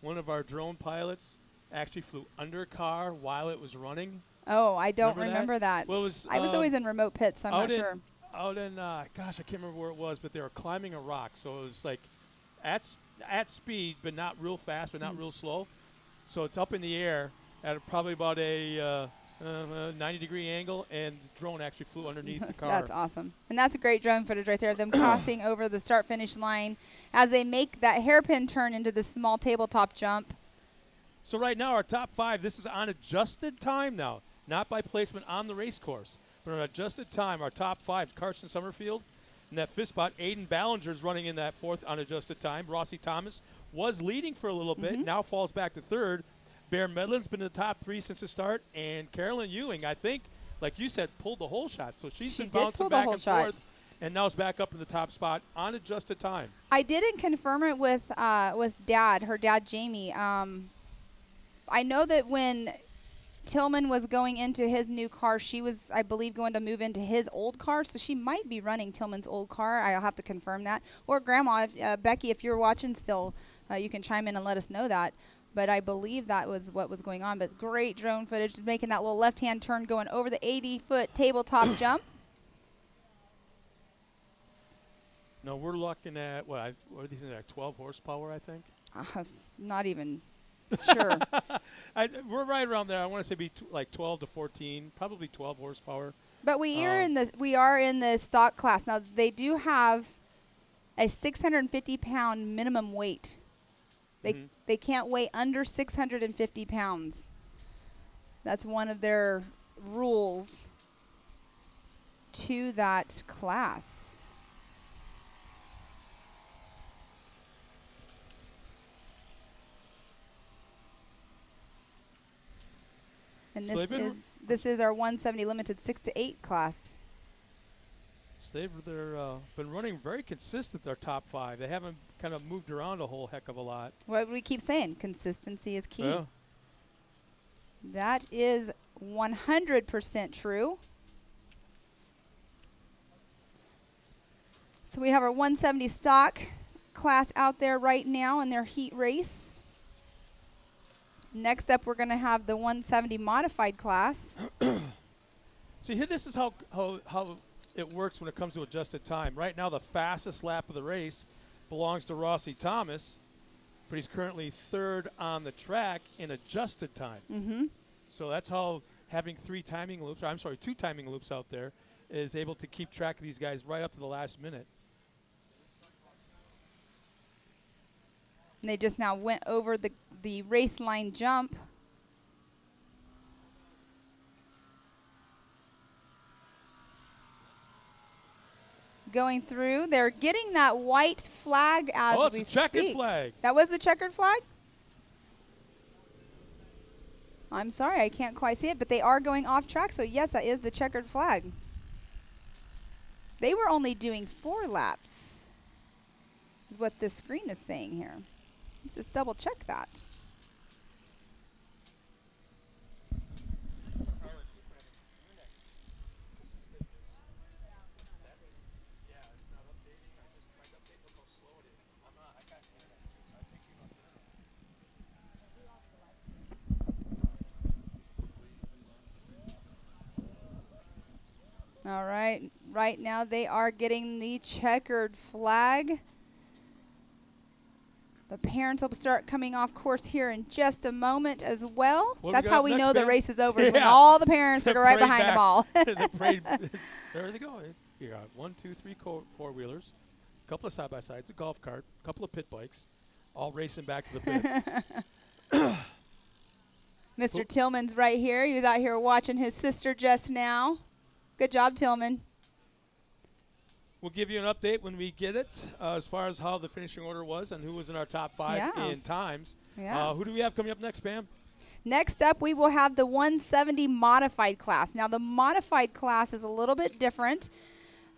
One of our drone pilots actually flew under a car while it was running. Oh, I don't remember that. Well, it was, I was always in remote pits, so I'm not sure. Out in, gosh, I can't remember where it was, but they were climbing a rock. So it was like at speed, but not real fast, but not real slow. So it's up in the air at probably about a 90-degree angle, and the drone actually flew underneath the car. That's awesome. And that's a great drone footage right there of them crossing over the start-finish line as they make that hairpin turn into this small tabletop jump. So right now, our top five, this is on adjusted time now, not by placement on the race course, but on adjusted time. Our top five, Carson Summerfield in that fifth spot. Aiden Ballinger is running in that fourth on adjusted time. Rossi Thomas was leading for a little bit, now falls back to third. Bear Medlin's been in the top three since the start, and Carolyn Ewing, I think, like you said, pulled the whole shot. So she's been bouncing back and forth, and now is back up in the top spot on adjusted time. I didn't confirm it with Dad, her dad Jamie. I know that when Tillman was going into his new car, she was, I believe, going to move into his old car, so she might be running Tillman's old car. I'll have to confirm that. Or Grandma, Becky, if you're watching still, you can chime in and let us know that. But I believe that was what was going on. But great drone footage, making that little left-hand turn going over the 80-foot tabletop jump. No, we're looking at, what are these in there, 12 horsepower, I think? Not even Sure. We're right around there. I want to say like 12 to 14, probably 12 horsepower. But we are in the stock class. Now, they do have a 650-pound minimum weight. They can't weigh under 650 pounds. That's one of their rules to that class. And So this is our 170 limited 6 to 8 class. So they've been running very consistent, their top 5. They haven't kind of moved around a whole heck of a lot. What we keep saying, consistency is key. Yeah. That is 100% true. So we have our 170 stock class out there right now in their heat race. Next up, we're going to have the 170 modified class. So here, this is how it works when it comes to adjusted time. Right now, the fastest lap of the race belongs to Rossi Thomas, but he's currently 3rd on the track in adjusted time. So that's how having 2 timing loops out there is able to keep track of these guys right up to the last minute. And they just now went over the race line jump. Going through, they're getting that white flag as we speak. It's a checkered flag. That was the checkered flag? I'm sorry, I can't quite see it, but they are going off track, so yes, that is the checkered flag. They were only doing 4 laps, is what this screen is saying here. Let's just double check that. All right, right now they are getting the checkered flag. The parents will start coming off course here in just a moment as well. That's how we know the race is over, when all the parents are right behind them all. There they go. You got 1, 2, 3 4-wheelers, a couple of side-by-sides, a golf cart, a couple of pit bikes, all racing back to the pits. Mr. Tillman's right here. He was out here watching his sister just now. Good job, Tillman. We'll give you an update when we get it as far as how the finishing order was and who was in our top 5 in times. Who do we have coming up next, Pam? Next up, we will have the 170 modified class. Now, the modified class is a little bit different.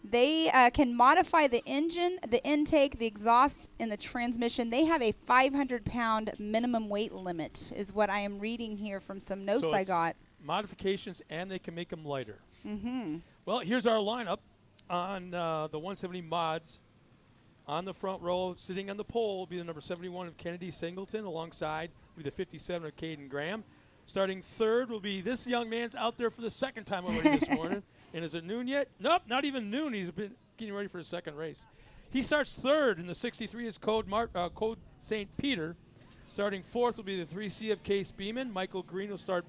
They can modify the engine, the intake, the exhaust, and the transmission. They have a 500-pound minimum weight limit, is what I am reading here from some notes I got. Modifications, and they can make them lighter. Well, here's our lineup on the 170 mods. On the front row, sitting on the pole, will be the number 71 of Kennedy Singleton, alongside will be the 57 of Caden Graham. Starting 3rd will be this young man's out there for the 2nd time already this morning. And is it noon yet? Nope, not even noon. He's been getting ready for his 2nd race. He starts 3rd in the 63 is Code St. Peter. Starting 4th will be the 3C of Case Beeman. Michael Green will start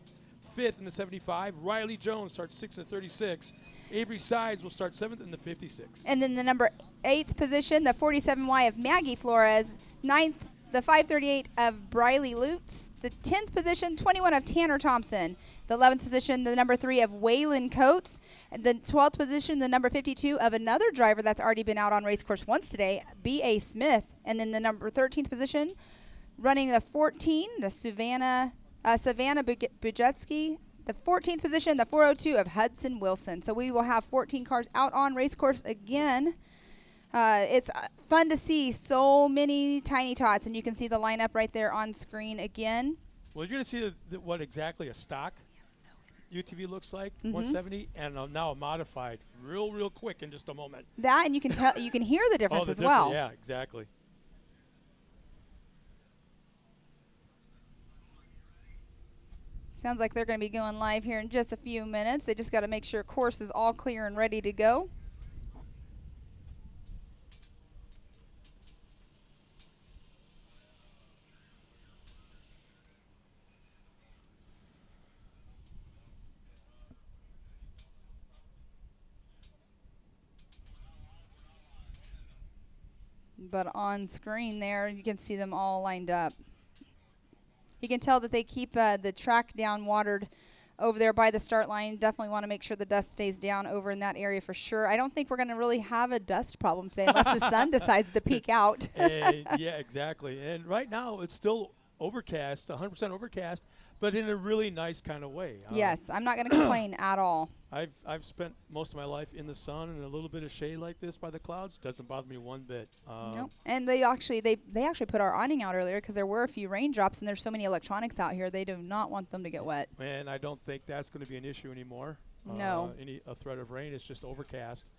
5th in the 75. Riley Jones starts 6th in the 36. Avery Sides will start 7th in the 56. And then the number 8th position, the 47Y of Maggie Flores. 9th, the 538 of Briley Lutz. The 10th position, 21 of Tanner Thompson. The 11th position, the number 3 of Waylon Coates. And the 12th position, the number 52 of another driver that's already been out on race course once today, B.A. Smith. And then the number 13th position, running the 14, the Savannah Bujetsky. The 14th position, the 402 of Hudson Wilson. So we will have 14 cars out on race course again. It's fun to see so many tiny tots, and you can see the lineup right there on screen again. Well, you're going to see what exactly a stock UTV looks like, 170, and now a modified, real quick in just a moment. That, and you can tell, you can hear the difference as well. Yeah, exactly. Sounds like they're going to be going live here in just a few minutes. They just got to make sure course is all clear and ready to go. But on screen there, you can see them all lined up. You can tell that they keep the track down watered over there by the start line. Definitely want to make sure the dust stays down over in that area for sure. I don't think we're going to really have a dust problem today unless the sun decides to peek out. Yeah, exactly. And right now it's still overcast, 100% overcast, but in a really nice kind of way. Yes, I'm not going to complain at all. I've spent most of my life in the sun and a little bit of shade like this by the clouds. Doesn't bother me one bit. Nope. And they actually put our awning out earlier because there were a few raindrops and there's so many electronics out here. They do not want them to get wet. And I don't think that's going to be an issue anymore. No. A threat of rain. It's just overcast.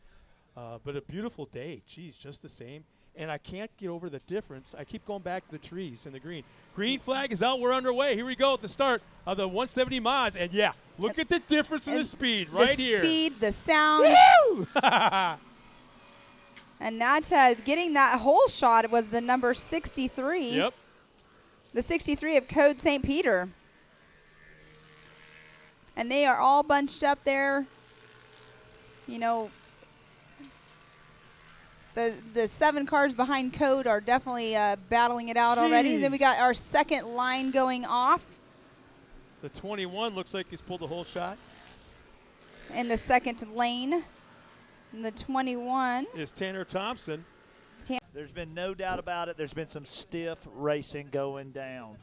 But a beautiful day. Geez, just the same. And I can't get over the difference. I keep going back to the trees and the green. Green flag is out. We're underway. Here we go at the start of the 170 mods. And, yeah, look at the difference in the speed right here. The speed, the sound. Woo! And that getting that whole shot was the number 63. Yep. The 63 of Code St. Peter. And they are all bunched up there. You know, the 7 cars behind Code are definitely battling it out already. Then we got our second line going off. The 21 looks like he's pulled the whole shot. In the second lane. And the 21 is Tanner Thompson. There's been no doubt about it. There's been some stiff racing going down.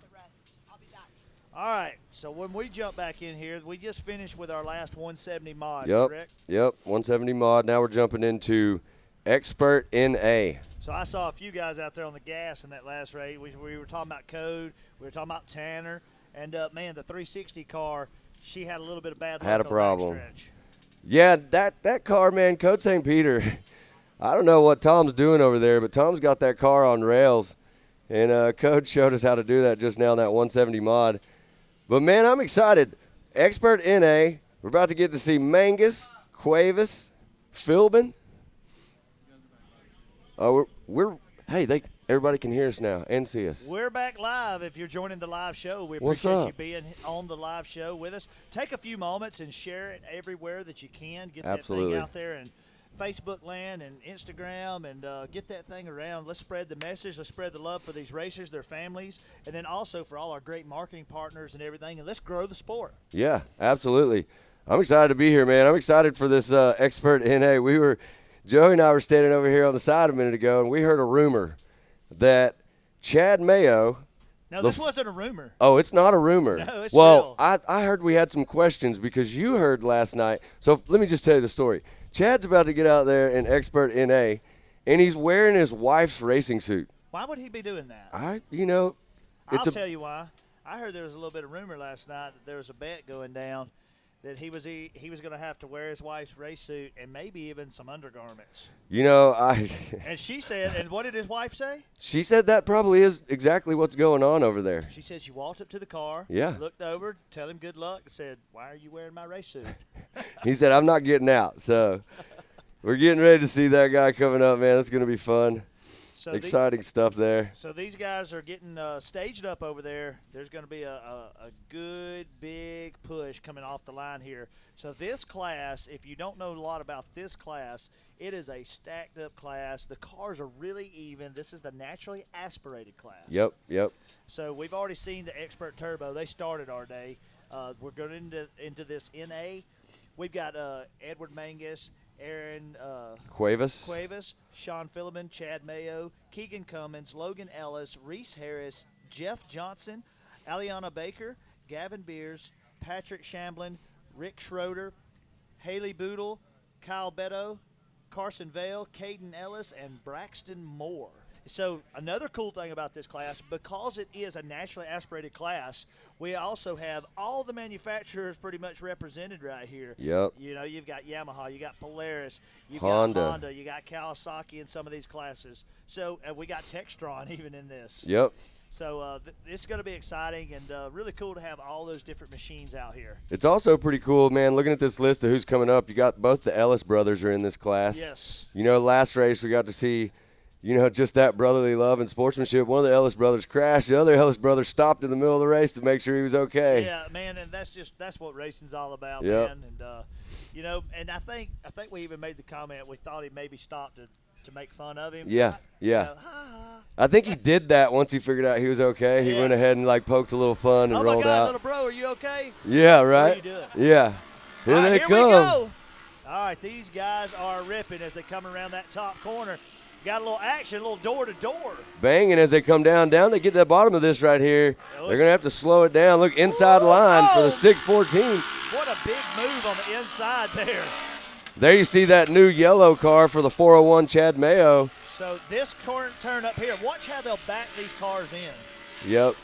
All right, so when we jump back in here, we just finished with our last 170 mod, correct? Yep, 170 mod. Now we're jumping into Expert NA. So I saw a few guys out there on the gas in that last race. We were talking about Code. We were talking about Tanner. And, man, the 360 car, she had a little bit of bad luck. Had a problem. On the backstretch. Yeah, that car, man, Code St. Peter, I don't know what Tom's doing over there, but Tom's got that car on rails. And Code showed us how to do that just now in that 170 mod. But, man, I'm excited. Expert NA, we're about to get to see Mangus, Cuevas, Philbin. Oh, everybody can hear us now and see us. We're back live. If you're joining the live show, we What's appreciate up? you being on the live show with us. Take a few moments and share it everywhere that you can. Get Absolutely. that thing out there and Facebook land and Instagram and get that thing around. Let's spread the message. Let's spread the love for these racers, their families, and then also for all our great marketing partners and everything. And let's grow the sport. Yeah, absolutely. I'm excited to be here, man. I'm excited for this Expert NA. Joey and I were standing over here on the side a minute ago, and we heard a rumor that Chad Mayo. No, this wasn't a rumor. Oh, it's not a rumor. No, it's real. real. I heard we had some questions because you heard last night. So let me just tell you the story. Chad's about to get out there in Expert NA, and he's wearing his wife's racing suit. Why would he be doing that? I'll tell you why. I heard there was a little bit of rumor last night that there was a bet going down that he was going to have to wear his wife's race suit and maybe even some undergarments. And she said, and what did his wife say? She said that probably is exactly what's going on over there. She said she walked up to the car, looked over, tell him good luck, and said, "Why are you wearing my race suit?" He said, "I'm not getting out." So we're getting ready to see that guy coming up, man. It's going to be fun. So exciting stuff there. So these guys are getting staged up over there. There's going to be a good, big push coming off the line here. So this class, if you don't know a lot about this class, it is a stacked-up class. The cars are really even. This is the naturally aspirated class. Yep. So we've already seen the Expert Turbo. They started our day. We're going into this NA. We've got Edward Mangus, Aaron Cuevas, Sean Philbin, Chad Mayo, Keegan Cummins, Logan Ellis, Reese Harris, Jeff Johnson, Aliana Baker, Gavin Beers, Patrick Shamblin, Rick Schroeder, Haley Boodle, Kyle Beto, Carson Vail, Caden Ellis, and Braxton Moore. So another cool thing about this class, because it is a naturally aspirated class, we also have all the manufacturers pretty much represented right here. Yep. You know, you've got Yamaha, you got Polaris, you've Honda. got Honda, you got Kawasaki in some of these classes. So we got Textron even in this. Yep. So it's going to be exciting and really cool to have all those different machines out here. It's also pretty cool, man, looking at this list of who's coming up. You got both the Ellis brothers are in this class. Yes. You know, last race we got to see – just that brotherly love and sportsmanship. One of the Ellis brothers crashed. The other Ellis brother stopped in the middle of the race to make sure he was okay. Yeah, man, and that's what racing's all about, yep. man. And and I think we even made the comment we thought he maybe stopped to make fun of him. Yeah, yeah. You know, I think he did that once he figured out he was okay. He went ahead and like poked a little fun and rolled my God, out. little bro, are you okay? Yeah, right. What are you doing? Yeah. Here All right, they here come. we go. All right, these guys are ripping as they come around that top corner. Got a little action, a little door-to-door. Banging as they come down. They get to the bottom of this right here. They're going to have to slow it down. Look, inside line for the 614. What a big move on the inside there. There you see that new yellow car for the 401 Chad Mayo. So this turn up here, watch how they'll back these cars in. Yep.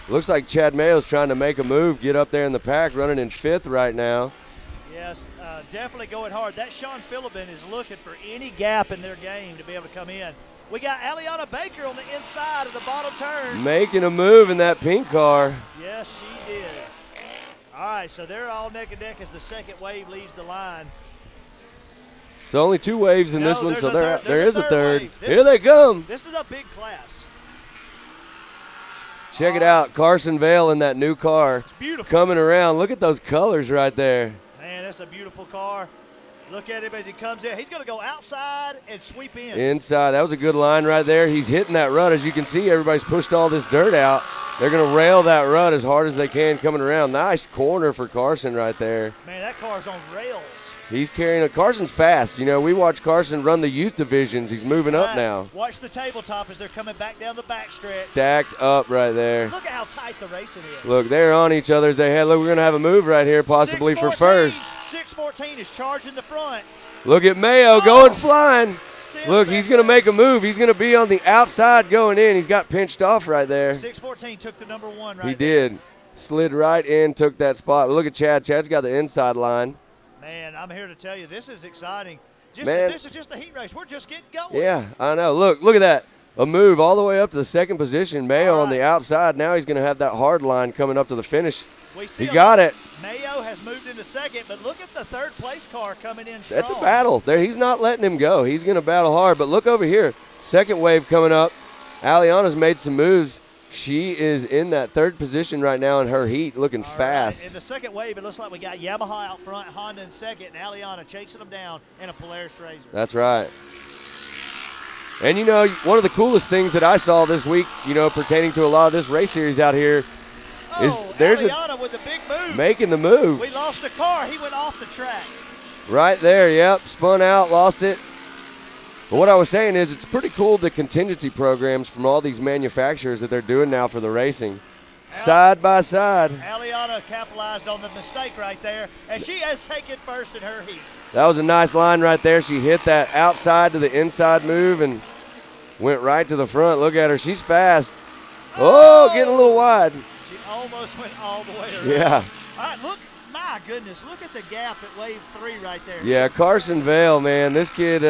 Looks like Chad Mayo's trying to make a move, get up there in the pack, running in 5th right now. Yes, definitely going hard. That Sean Philbin is looking for any gap in their game to be able to come in. We got Aliana Baker on the inside of the bottom turn. Making a move in that pink car. Yes, she did. All right, so they're all neck and neck as the second wave leaves the line. So only 2 waves in this one, so there is a third. Wave. Here they come. This is a big class. Check it out, Carson Vail in that new car. It's beautiful. Coming around. Look at those colors right there. Man, that's a beautiful car. Look at him as he comes in. He's going to go outside and sweep in. Inside. That was a good line right there. He's hitting that rut. As you can see, everybody's pushed all this dirt out. They're going to rail that rut as hard as they can coming around. Nice corner for Carson right there. Man, that car's on rails. He's carrying it. Carson's fast. You know, we watch Carson run the youth divisions. He's moving up now. Watch the tabletop as they're coming back down the backstretch. Stacked up right there. Look at how tight the racing is. Look, they're on each other as they head. Look, we're going to have a move right here, possibly for first. 614 is charging the front. Look at Mayo going flying. Look, he's going to make a move. He's going to be on the outside going in. He's got pinched off right there. 614 took the number 1 right He did. Slid right in, took that spot. But look at Chad. Chad's got the inside line. Man, I'm here to tell you, this is exciting. Man. This is just a heat race. We're just getting going. Yeah, I know. Look at that. A move all the way up to the second position. Mayo on the outside. Now he's going to have that hard line coming up to the finish. He got it. Mayo has moved into second, but look at the third place car coming in strong. That's a battle. There, he's not letting him go. He's going to battle hard. But look over here. Second wave coming up. Aliana's made some moves. She is in that third position right now in her heat, looking fast. Right. In the second wave, it looks like we got Yamaha out front, Honda in second, and Aliana chasing them down in a Polaris Razor. That's right. And, you know, one of the coolest things that I saw this week, you know, pertaining to a lot of this race series out here is there's Aliana with a big move. Making the move. We lost a car. He went off the track. Right there, yep. Spun out, lost it. But what I was saying is it's pretty cool the contingency programs from all these manufacturers that they're doing now for the racing. Side by side. Aliana capitalized on the mistake right there, and she has taken first in her heat. That was a nice line right there. She hit that outside to the inside move and went right to the front. Look at her. She's fast. Oh, getting a little wide. She almost went all the way around. Yeah. All right, look. My goodness, look at the gap at wave 3 right there. Yeah, Carson Vail, man. This kid,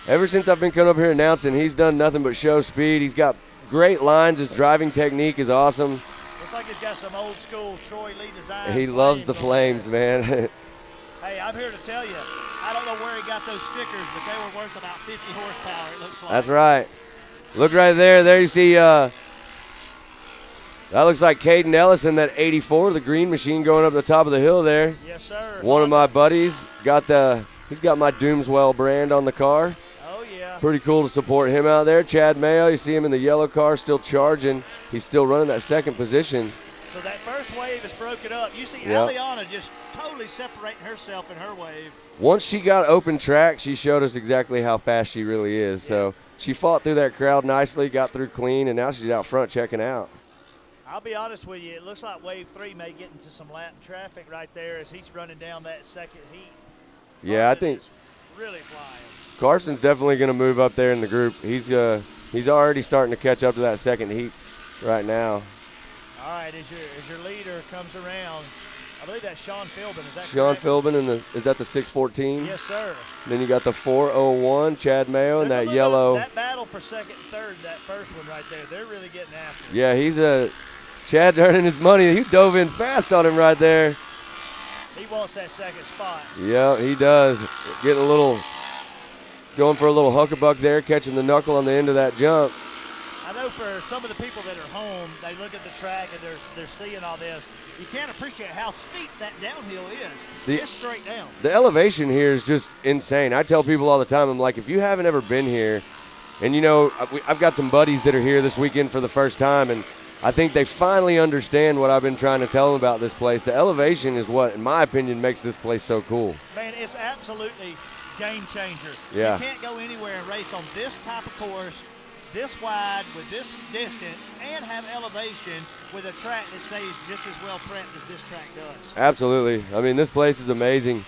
ever since I've been coming up here announcing, he's done nothing but show speed. He's got great lines. His driving technique is awesome. Looks like he's got some old school Troy Lee design. He loves the flames, man. Hey, I'm here to tell you, I don't know where he got those stickers, but they were worth about 50 horsepower, it looks like. That's right. Look right there. There you see, that looks like Caden Ellis in that 84, the green machine going up the top of the hill there. Yes, sir. One of my buddies he's got my Doomswell brand on the car. Oh, yeah. Pretty cool to support him out there. Chad Mayo, you see him in the yellow car still charging. He's still running that second position. So that first wave is broken up. You see Aliana just totally separating herself in her wave. Once she got open track, she showed us exactly how fast she really is. Yeah. So she fought through that crowd nicely, got through clean, and now she's out front checking out. I'll be honest with you, it looks like wave 3 may get into some Latin traffic right there as he's running down that second heat. Yeah, I think really flying. Carson's definitely going to move up there in the group. He's already starting to catch up to that second heat right now. All right, as your leader comes around, I believe that's Sean Philbin. Is that Sean correct? Philbin is that the 614? Yes, sir. Then you got the 401, Chad Mayo, and that yellow. That battle for second and third, that first one right there, they're really getting after it. Yeah, Chad's earning his money. He dove in fast on him right there. He wants that second spot. Yeah, he does. Going for a little huckabuck there, catching the knuckle on the end of that jump. I know for some of the people that are home, they look at the track and they're seeing all this. You can't appreciate how steep that downhill is. It's straight down. The elevation here is just insane. I tell people all the time, I'm like, if you haven't ever been here, and you know, I've got some buddies that are here this weekend for the first time, and I think they finally understand what I've been trying to tell them about this place. The elevation is what, in my opinion, makes this place so cool. Man, it's absolutely game changer. Yeah. You can't go anywhere and race on this type of course, this wide, with this distance, and have elevation with a track that stays just as well prepped as this track does. Absolutely. I mean, this place is amazing.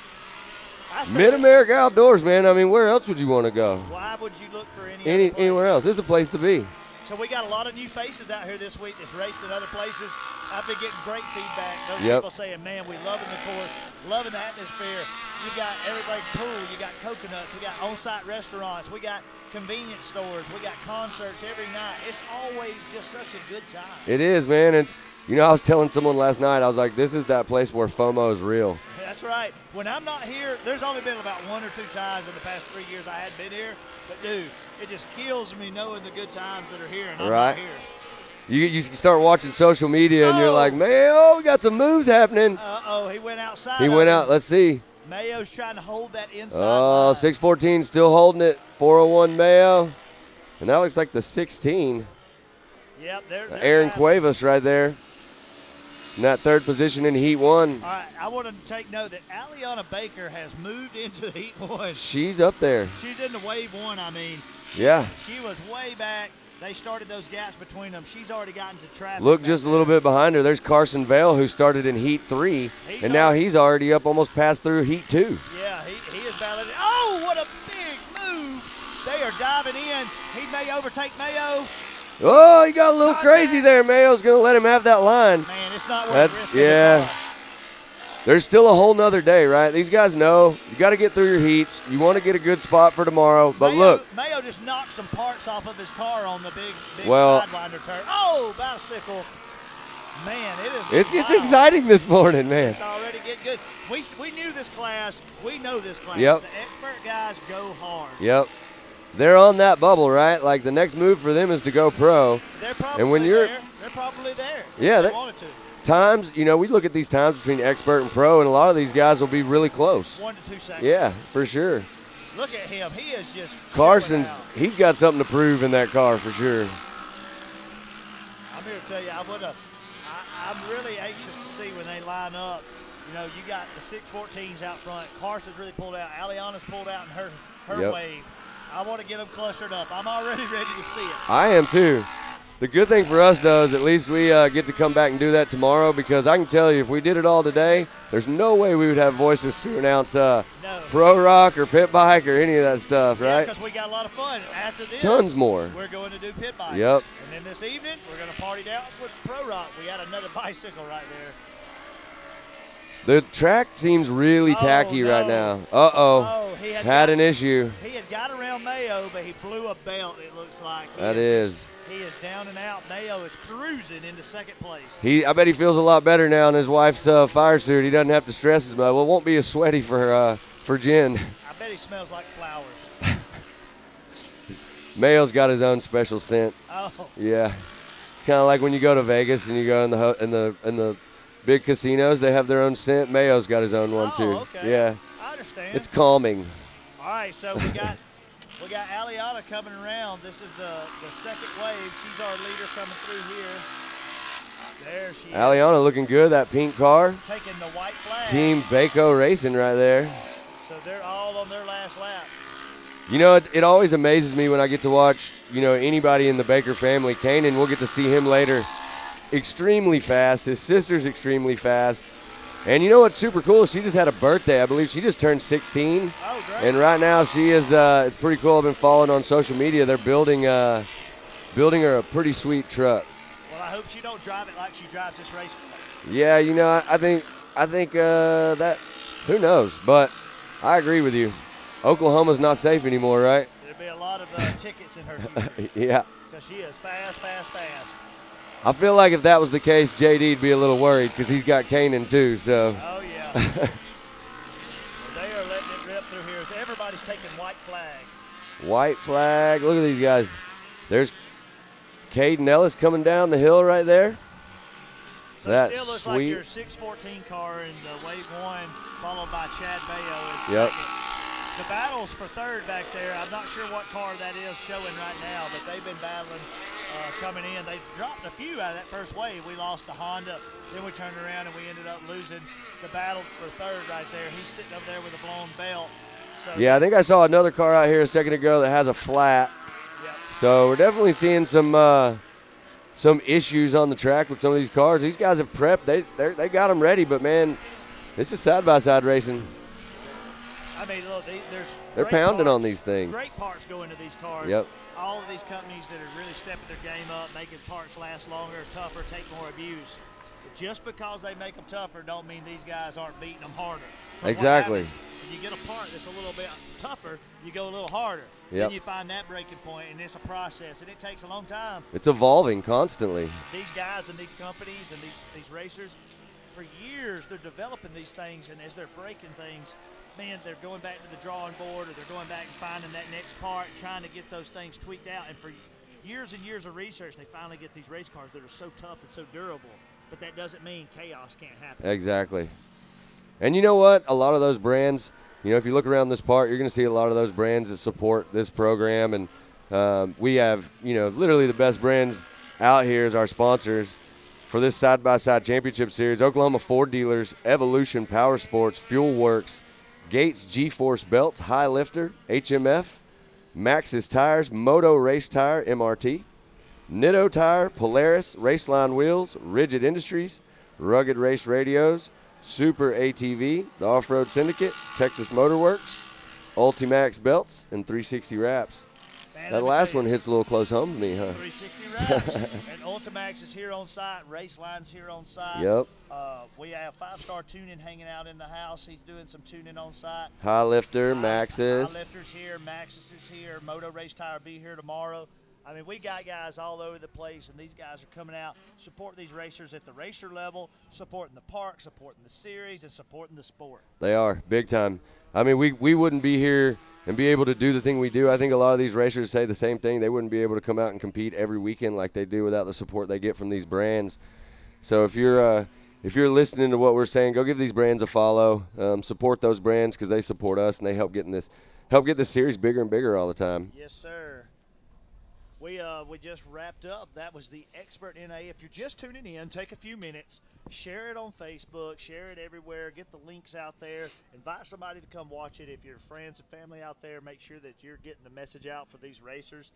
Mid-America Outdoors, man. I mean, where else would you want to go? Why would you look for Anywhere else? This is a place to be. So we got a lot of new faces out here this week that's raced in other places. I've been getting great feedback. Those people saying, man, we loving the course, loving the atmosphere. You got everybody pool, you got coconuts, we got on-site restaurants, we got convenience stores, we got concerts every night. It's always just such a good time. It is, man. It's, you know, I was telling someone last night, I was like, this is that place where FOMO is real. That's right. When I'm not here, there's only been about 1 or 2 times in the past 3 years I hadn't been here. But, dude, it just kills me knowing the good times that are here and I'm not here. You start watching social media and you're like, man, we got some moves happening. Uh-oh, he went outside. He went out. Let's see. Mayo's trying to hold that inside Oh, line. 614 still holding it. 401 Mayo. And that looks like the 16. Yep, they're Aaron Cuevas right there. In that third position in Heat 1. All right, I want to take note that Aliana Baker has moved into Heat 1. She's up there. She's in the Wave 1, I mean. Yeah. She was way back. They started those gaps between them. She's already gotten to traffic. Look just a little bit behind her. There's Carson Vail, who started in Heat 3. And now he's already up almost past through Heat 2. Yeah, he is battling. Oh, what a big move. They are diving in. He may overtake Mayo. Oh, he got a little crazy there. Mayo's going to let him have that line. Man, it's not worth risking. Yeah. There's still a whole nother day, right? These guys know you got to get through your heats. You want to get a good spot for tomorrow. But look. Mayo just knocked some parts off of his car on the big sidewinder turn. Oh, bicycle. Man, it's exciting this morning, man. It's already getting good. We knew this class. We know this class. Yep. The expert guys go hard. Yep. They're on that bubble, right? Like the next move for them is to go pro. They're probably and when you're there. They're probably there. Yeah, they wanted to. Times, you know, we look at these times between expert and pro, and a lot of these guys will be really close. 1 to 2 seconds. Yeah, for sure. Look at him. He is just Carson's, he's got something to prove in that car for sure. I'm here to tell you, I'm really anxious to see when they line up. You know, you got the 614s out front. Carson's really pulled out. Aliana's pulled out in her wave. I want to get them clustered up. I'm already ready to see it. I am too. The good thing for us, though, is at least we get to come back and do that tomorrow, because I can tell you, if we did it all today, there's no way we would have voices to announce Pro Rock or Pit Bike or any of that stuff, right? Because we got a lot of fun. After this, tons more. We're going to do Pit Bikes. Yep. And then this evening, we're going to party down with Pro Rock. We got another bicycle right there. The track seems really tacky right now. Uh-oh. He had an issue. He had got around Mayo, but he blew a belt, it looks like. He is down and out. Mayo is cruising into second place. I bet he feels a lot better now in his wife's fire suit. He doesn't have to stress as much. Well, it won't be as sweaty for Jen. I bet he smells like flowers. Mayo's got his own special scent. Oh. Yeah. It's kind of like when you go to Vegas and you go in the big casinos, they have their own scent. Mayo's got his own one too. Okay. Yeah. I understand. It's calming. All right, so we got Aliana coming around. This is the second wave. She's our leader coming through here. There she is. Aliana looking good, that pink car. Taking the white flag. Team Baco Racing right there. So they're all on their last lap. You know, it always amazes me when I get to watch, you know, anybody in the Baker family. Kanan, we'll get to see him later. Extremely fast. His sister's extremely fast. And you know what's super cool? She just had a birthday. I believe she just turned 16. Oh, great. And right now she is, it's pretty cool. I've been following on social media. They're building her a pretty sweet truck. Well, I hope she don't drive it like she drives this race car. Yeah, you know, I think that, who knows? But I agree with you. Oklahoma's not safe anymore, right? There'll be a lot of tickets in her future. Yeah. Because she is fast. I feel like if that was the case, JD'd be a little worried because he's got Kanan too. So. Oh yeah. Well, they are letting it rip through here. So everybody's taking white flag. White flag. Look at these guys. There's Caden Ellis coming down the hill right there. So That's it still looks sweet. like your 614 car in the wave 1, followed by Chad Mayo in Yep. second. The battles for third back there, I'm not sure what car that is showing right now, but they've been battling coming in. They dropped a few out of that first wave. We lost the Honda, then we turned around and we ended up losing the battle for third right there. He's sitting over there with a blown belt. So Yeah, I think I saw another car out here a second ago that has a flat. Yep. So we're definitely seeing some issues on the track with some of these cars. These guys have prepped. They got them ready, but, man, this is side-by-side racing. I mean, look, They're great pounding parts, on these things. Great parts go into these cars. Yep. All of these companies that are really stepping their game up, making parts last longer, tougher, take more abuse. But just because they make them tougher don't mean these guys aren't beating them harder. But Exactly. what happens, when you get a part that's a little bit tougher, you go a little harder. Yep. Then you find that breaking point, and it's a process, and it takes a long time. It's evolving constantly. These guys and these companies and these racers, for years they're developing these things, and as they're breaking things, man, they're going back to the drawing board, or they're going back and finding that next part, trying to get those things tweaked out. And for years and years of research, they finally get these race cars that are so tough and so durable. But that doesn't mean chaos can't happen. Exactly. And you know what? A lot of those brands, if you look around this part, you're going to see a lot of those brands that support this program. And we have, literally the best brands out here as our sponsors for this side-by-side championship series. Oklahoma Ford Dealers, Evolution Power Sports, Fuel Works, Gates G-Force Belts, High Lifter, HMF, Maxxis Tires, Moto Race Tire, MRT, Nitto Tire, Polaris, Raceline Wheels, Rigid Industries, Rugged Race Radios, Super ATV, the Off-Road Syndicate, Texas Motor Works, Ultimax Belts, and 360 Wraps. Man, That last one hits a little close home to me, huh? 360 Wraps. And Ultimax is here on site. Raceline's here on site. Yep. We have 5-Star Tuning hanging out in the house. He's doing some tuning on site. High Lifter, Maxxis. High Lifter's here. Maxxis is here. Moto Race Tire will be here tomorrow. I mean, we got guys all over the place, and these guys are coming out, support these racers at the racer level, supporting the park, supporting the series, and supporting the sport. They are, big time. I mean, we wouldn't be here and be able to do the thing we do. I think a lot of these racers say the same thing. They wouldn't be able to come out and compete every weekend like they do without the support they get from these brands. So if you're listening to what we're saying, go give these brands a follow. Support those brands because they support us and they help get this series bigger and bigger all the time. Yes, sir. We just wrapped up. That was the Expert NA. If you're just tuning in, take a few minutes, share it on Facebook, share it everywhere, get the links out there, invite somebody to come watch it. If your friends and family out there, make sure that you're getting the message out for these racers.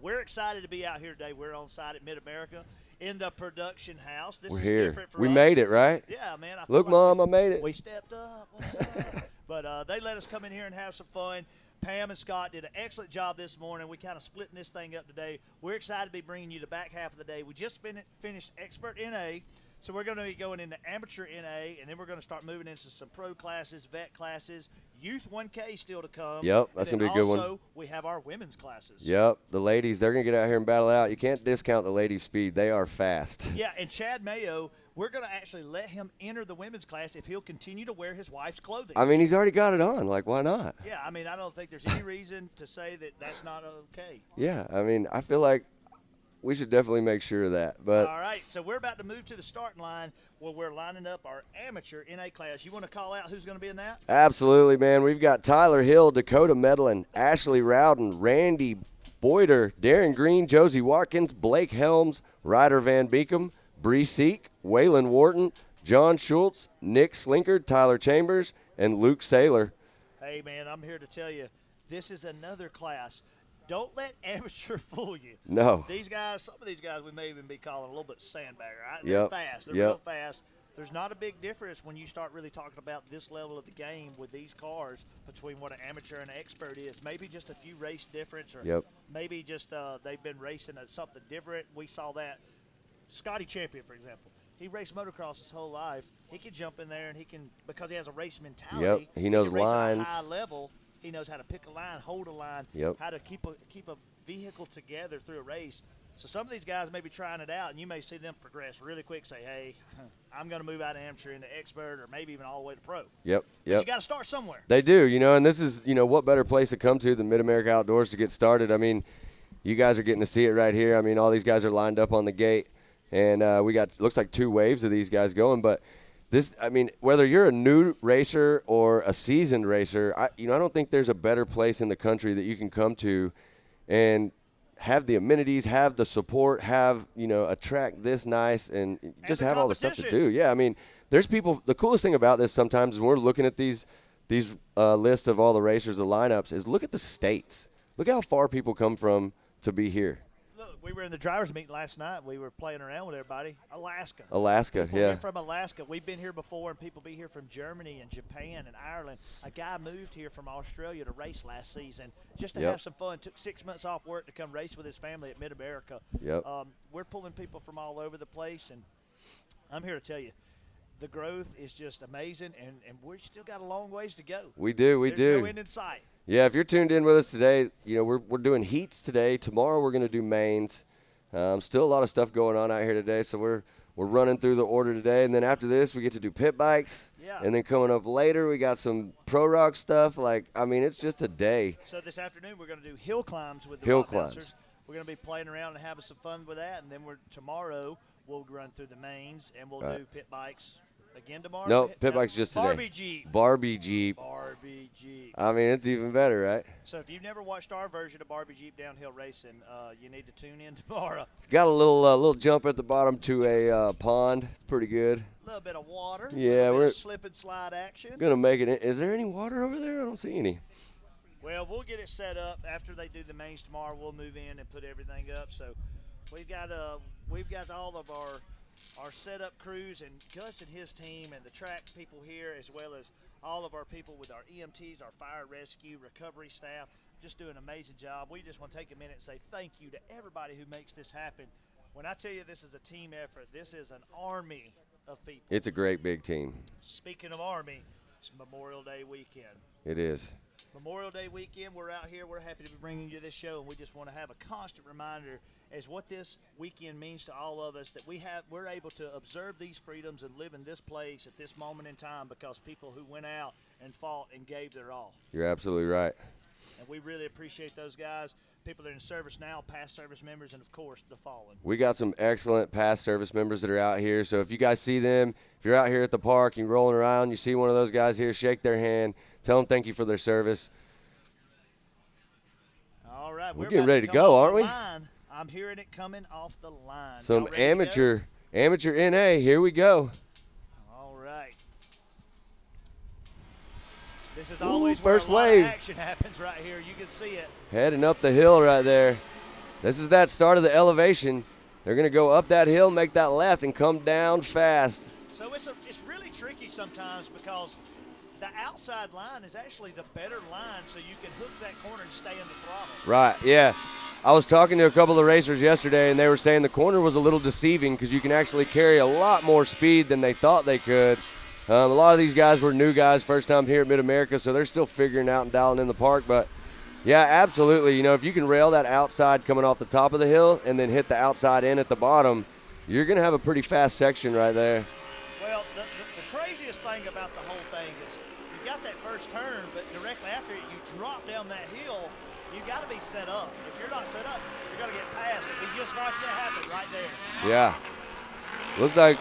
We're excited to be out here today. We're on site at Mid-America in the production house. This We're is here. different for We us. made it, right? Yeah, man. Look, Mom, I made it. We stepped up. What's up? But they let us come in here and have some fun. Pam and Scott did an excellent job this morning. We kind of splitting this thing up today. We're excited to be bringing you the back half of the day. We just finished Expert NA, so we're going to be going into Amateur NA, and then we're going to start moving into some pro classes, vet classes, Youth 1K still to come. Yep, that's going to be a good one. Also, we have our women's classes. Yep, the ladies, they're going to get out here and battle out. You can't discount the ladies' speed. They are fast. Yeah, and Chad Mayo, we're going to actually let him enter the women's class if he'll continue to wear his wife's clothing. I mean, he's already got it on. Like, why not? Yeah, I mean, I don't think there's any reason to say that that's not okay. Yeah, I mean, I feel like we should definitely make sure of that. But all right, so we're about to move to the starting line where we're lining up our amateur NA class. You want to call out who's going to be in that? absolutely, man. We've got Tyler Hill, Dakota Medlin, Ashley Rowden, Randy Boyder, Darren Green, Josey Watkins, Blake Helms, Ryder Van Beekum, Bree Seek, Waylon Wharton, John Schultz, Nick Slinkard, Tyler Chambers, and Luke Saylor. Hey, man, I'm here to tell you, this is another class. Don't let amateur fool you. No. These guys, some of these guys we may even be calling a little bit sandbagger. Right? Yep. They're fast. They're Yep. real fast. There's not a big difference when you start really talking about this level of the game with these cars between what an amateur and an expert is. Maybe just a few race difference, or Yep. maybe just they've been racing at something different. We saw that. Scotty Champion, for example. He raced motocross his whole life. He can jump in there and he can, because he has a race mentality. Yep. He knows can race lines. At a high level. He knows how to pick a line, hold a line, Yep. how to keep a vehicle together through a race. So some of these guys may be trying it out, and you may see them progress really quick. Say, hey, I'm going to move out of amateur into expert, or maybe even all the way to pro. Yep. But Yep. you got to start somewhere. They do, and this is, what better place to come to than Mid-America Outdoors to get started. I mean, You guys are getting to see it right here. I mean, all these guys are lined up on the gate, and we got looks like 2 waves of these guys going. But this, I mean, whether you're a new racer or a seasoned racer, I don't think there's a better place in the country that you can come to and have the amenities, have the support, have, a track this nice, and just have all the stuff to do. Yeah, I mean, there's people. The coolest thing about this sometimes when we're looking at these lists of all the racers, the lineups, is look at the states. Look how far people come from to be here. Look, we were in the drivers' meeting last night. We were playing around with everybody. Alaska, people here from Alaska. We've been here before, and people be here from Germany and Japan and Ireland. A guy moved here from Australia to race last season just to have some fun. Took 6 months off work to come race with his family at Mid-America. Yep. We're pulling people from all over the place, and I'm here to tell you, the growth is just amazing, and we've still got a long ways to go. We do. There's no end in sight. Yeah, if you're tuned in with us today, we're doing heats today. Tomorrow we're going to do mains. Still a lot of stuff going on out here today, so we're running through the order today. And then after this, we get to do pit bikes. Yeah. And then coming up later, we got some pro rock stuff. It's just a day. So this afternoon we're going to do hill climbs with the hill rock climbs. bouncers. We're going to be playing around and having some fun with that. And then tomorrow we'll run through the mains, and we'll do pit bikes. Again tomorrow? No, pit bike's just today. Barbie Jeep. I mean, it's even better, right? So if you've never watched our version of Barbie Jeep downhill racing, you need to tune in tomorrow. It's got a little jump at the bottom to a pond. It's pretty good. A little bit of water. Yeah, we're slip and slide action. Gonna make it. Is there any water over there? I don't see any. Well, we'll get it set up after they do the mains tomorrow. We'll move in and put everything up. So we've got all of our setup crews, and Gus and his team and the track people here, as well as all of our people with our EMTs, our fire rescue, recovery staff, just do an amazing job. We just want to take a minute and say thank you to everybody who makes this happen. When I tell you this is a team effort, this is an army of people. It's a great big team. Speaking of army, it's Memorial Day weekend. It is. Memorial Day weekend, we're out here. We're happy to be bringing you this show, and we just want to have a constant reminder as what this weekend means to all of us, that we're able to observe these freedoms and live in this place at this moment in time because people who went out and fought and gave their all. You're absolutely right. And we really appreciate those guys, people that are in service now, past service members, and, of course, the fallen. We got some excellent past service members that are out here. So if you guys see them, if you're out here at the park and rolling around, you see one of those guys here, shake their hand, tell them thank you for their service. All right. We're getting ready to go, aren't we? I'm hearing it coming off the line. Some amateur NA. Here we go. All right. This is always first where a lot wave. of action happens right here. You can see it. Heading up the hill right there. This is that start of the elevation. They're going to go up that hill, make that left, and come down fast. So it's really tricky sometimes because the outside line is actually the better line, so you can hook that corner and stay in the throttle. Right, yeah. I was talking to a couple of racers yesterday, and they were saying the corner was a little deceiving because you can actually carry a lot more speed than they thought they could. A lot of these guys were new guys, first time here at Mid-America, so they're still figuring out and dialing in the park. But, yeah, absolutely. If you can rail that outside coming off the top of the hill and then hit the outside in at the bottom, you're going to have a pretty fast section right there. Well, the craziest thing about the whole thing is you got that first turn, but directly after it, you drop down that hill. You got to be set up. If you're not set up, you're going to get past it. We just watched it happen right there. Yeah. Looks like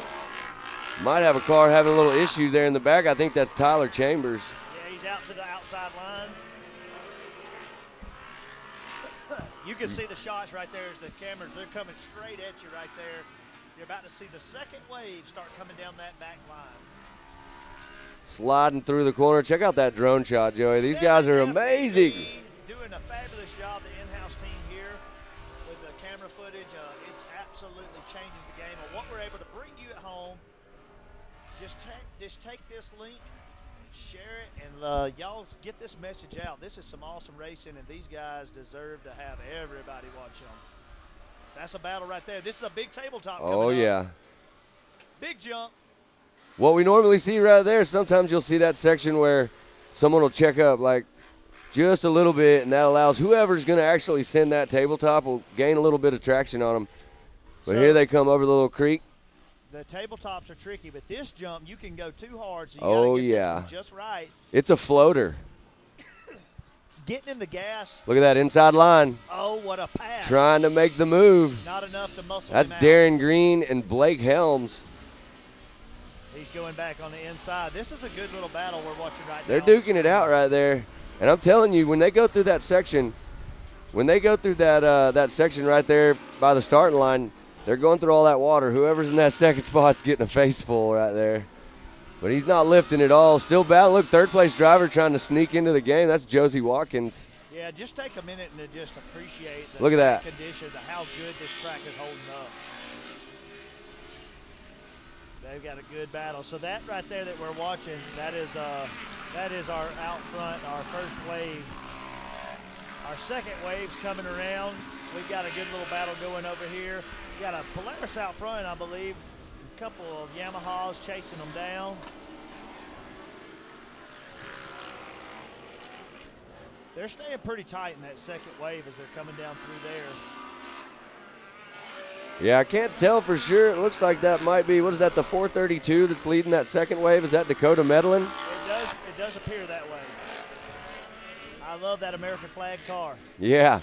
might have a car having a little issue there in the back. I think that's Tyler Chambers. Yeah, he's out to the outside line. You can see the shots right there as the cameras, they're coming straight at you right there. You're about to see the second wave start coming down that back line. Sliding through the corner. Check out that drone shot, Joey. These guys are amazing. Doing a fabulous job, the in-house team here with the camera footage. It's absolutely changes the game of what we're able to bring you at home. Just take this link, share it, and y'all get this message out. This is some awesome racing, and these guys deserve to have everybody watch them. That's a battle right there. This is a big tabletop coming up. Yeah. Big jump. What we normally see right there, sometimes you'll see that section where someone will check up like just a little bit, and that allows whoever's going to actually send that tabletop will gain a little bit of traction on them. But here they come over the little creek. The tabletops are tricky, but this jump, you can go too hard, so you oh, gotta get yeah. this one just right. It's a floater. getting in the gas. Look at that inside line. Oh, what a pass. Trying to make the move. Not enough to muscle That's him out. Darren Green and Blake Helms. He's going back on the inside. This is a good little battle we're watching right They're now. duking it out right there. And I'm telling you, when they go through that section, that section right there by the starting line, they're going through all that water. Whoever's in that second spot's getting a face full right there. But he's not lifting at all. Still battling. Look, third place driver trying to sneak into the game. That's Josey Watkins. Yeah, just take a minute and to just appreciate the Look at that. conditions of how good this track is holding up. They've got a good battle. So that right there that we're watching, that is our out front, our first wave. Our second wave's coming around. We've got a good little battle going over here. We got a Polaris out front, I believe. A couple of Yamahas chasing them down. They're staying pretty tight in that second wave as they're coming down through there. Yeah, I can't tell for sure. It looks like that might be, what is that, the 432 that's leading that second wave? Is that Dakota Medlin? It does appear that way. I love that American flag car. Yeah.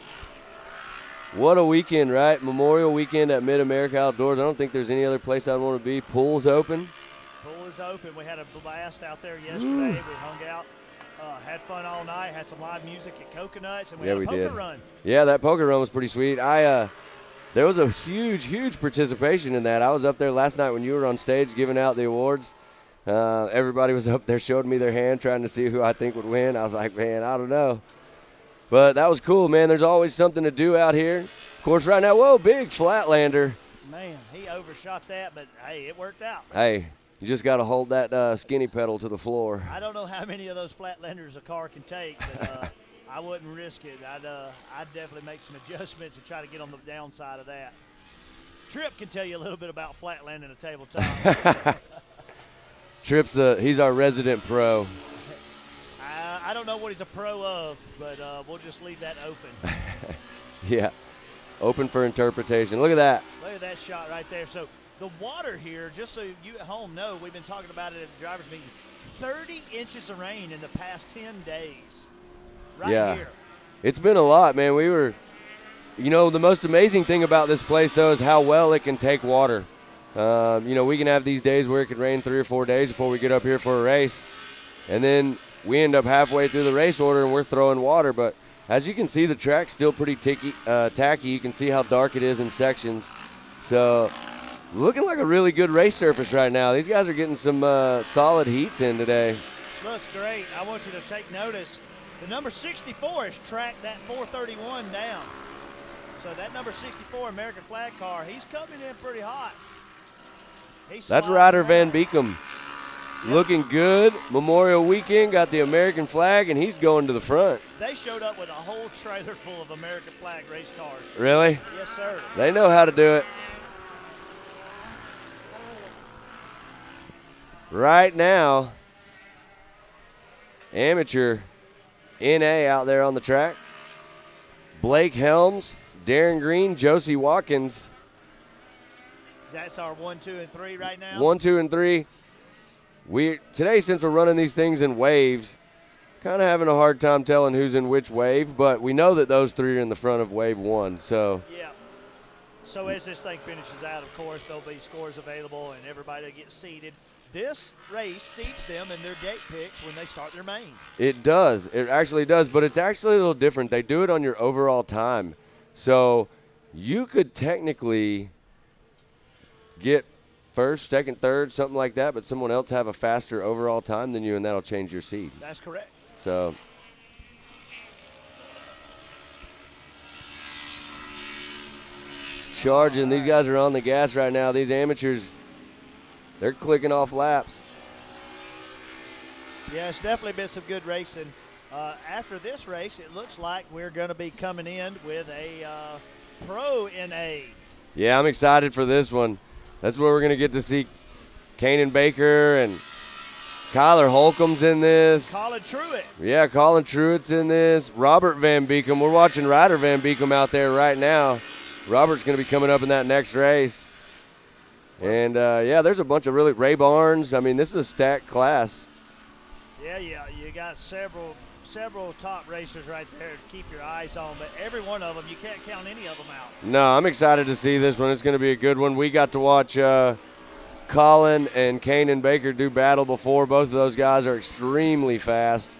What a weekend, right? Memorial weekend at Mid-America Outdoors. I don't think there's any other place I'd want to be. Pool's open. Pool is open. We had a blast out there yesterday. We hung out, had fun all night, had some live music at Coconuts, and we had a poker run. Yeah, that poker run was pretty sweet. There was a huge participation in that. I was up there last night when you were on stage giving out the awards. Everybody was up there showing me their hand, trying to see who I think would win. I was like, man, I don't know. But that was cool, man. There's always something to do out here. Of course, right now, whoa, big Flatlander. Man, he overshot that, but, hey, it worked out. Hey, you just got to hold that skinny pedal to the floor. I don't know how many of those Flatlanders a car can take, but I wouldn't risk it. I'd definitely make some adjustments and try to get on the downside of that. Tripp can tell you a little bit about Flatlanding a tabletop. Tripp's he's our resident pro. I don't know what he's a pro of, but we'll just leave that open. Yeah, open for interpretation. Look at that. Look at that shot right there. So the water here, just so you at home know, we've been talking about it at the driver's meeting, 30 inches of rain in the past 10 days. Right here. It's been a lot, man. The most amazing thing about this place, though, is how well it can take water. We can have these days where it could rain 3 or 4 days before we get up here for a race. And then we end up halfway through the race order and we're throwing water. But as you can see, the track's still pretty tacky. You can see how dark it is in sections. So looking like a really good race surface right now. These guys are getting some solid heats in today. Looks great. I want you to take notice. The number 64 has tracked that 431 down. So that number 64 American flag car, he's coming in pretty hot. That's Ryder Van Beekum. Yep. Looking good. Memorial weekend, got the American flag, and he's going to the front. They showed up with a whole trailer full of American flag race cars. Really? Yes, sir. They know how to do it. Right now, amateur NA out there on the track. Blake Helms, Darren Green, Josey Watkins. That's our 1, 2, and 3 right now? 1, 2, and 3. Today, since we're running these things in waves, kind of having a hard time telling who's in which wave, but we know that those 3 are in the front of wave 1. So yeah. So as this thing finishes out, of course, there'll be scores available and everybody will get seated. This race seats them in their gate picks when they start their main. It does. It actually does, but it's actually a little different. They do it on your overall time. So you could technically get first, second, third, something like that, but someone else have a faster overall time than you, and that'll change your seed. That's correct. So charging. These guys are on the gas right now. These amateurs, they're clicking off laps. Yeah, it's definitely been some good racing. After this race, it looks like we're going to be coming in with a Pro NA. Yeah, I'm excited for this one. That's where we're going to get to see Kanan Baker and Kyler Holcomb's in this. Colin Truitt. Yeah, Colin Truitt's in this. Robert Van Beekum. We're watching Ryder Van Beekum out there right now. Robert's going to be coming up in that next race. And, there's a bunch of really – Ray Barnes. I mean, this is a stacked class. Yeah, you got several several top racers right there to keep your eyes on, but every one of them, you can't count any of them out. No, I'm excited to see this one. It's going to be a good one. We got to watch Colin and Kanan Baker do battle before. Both of those guys are extremely fast,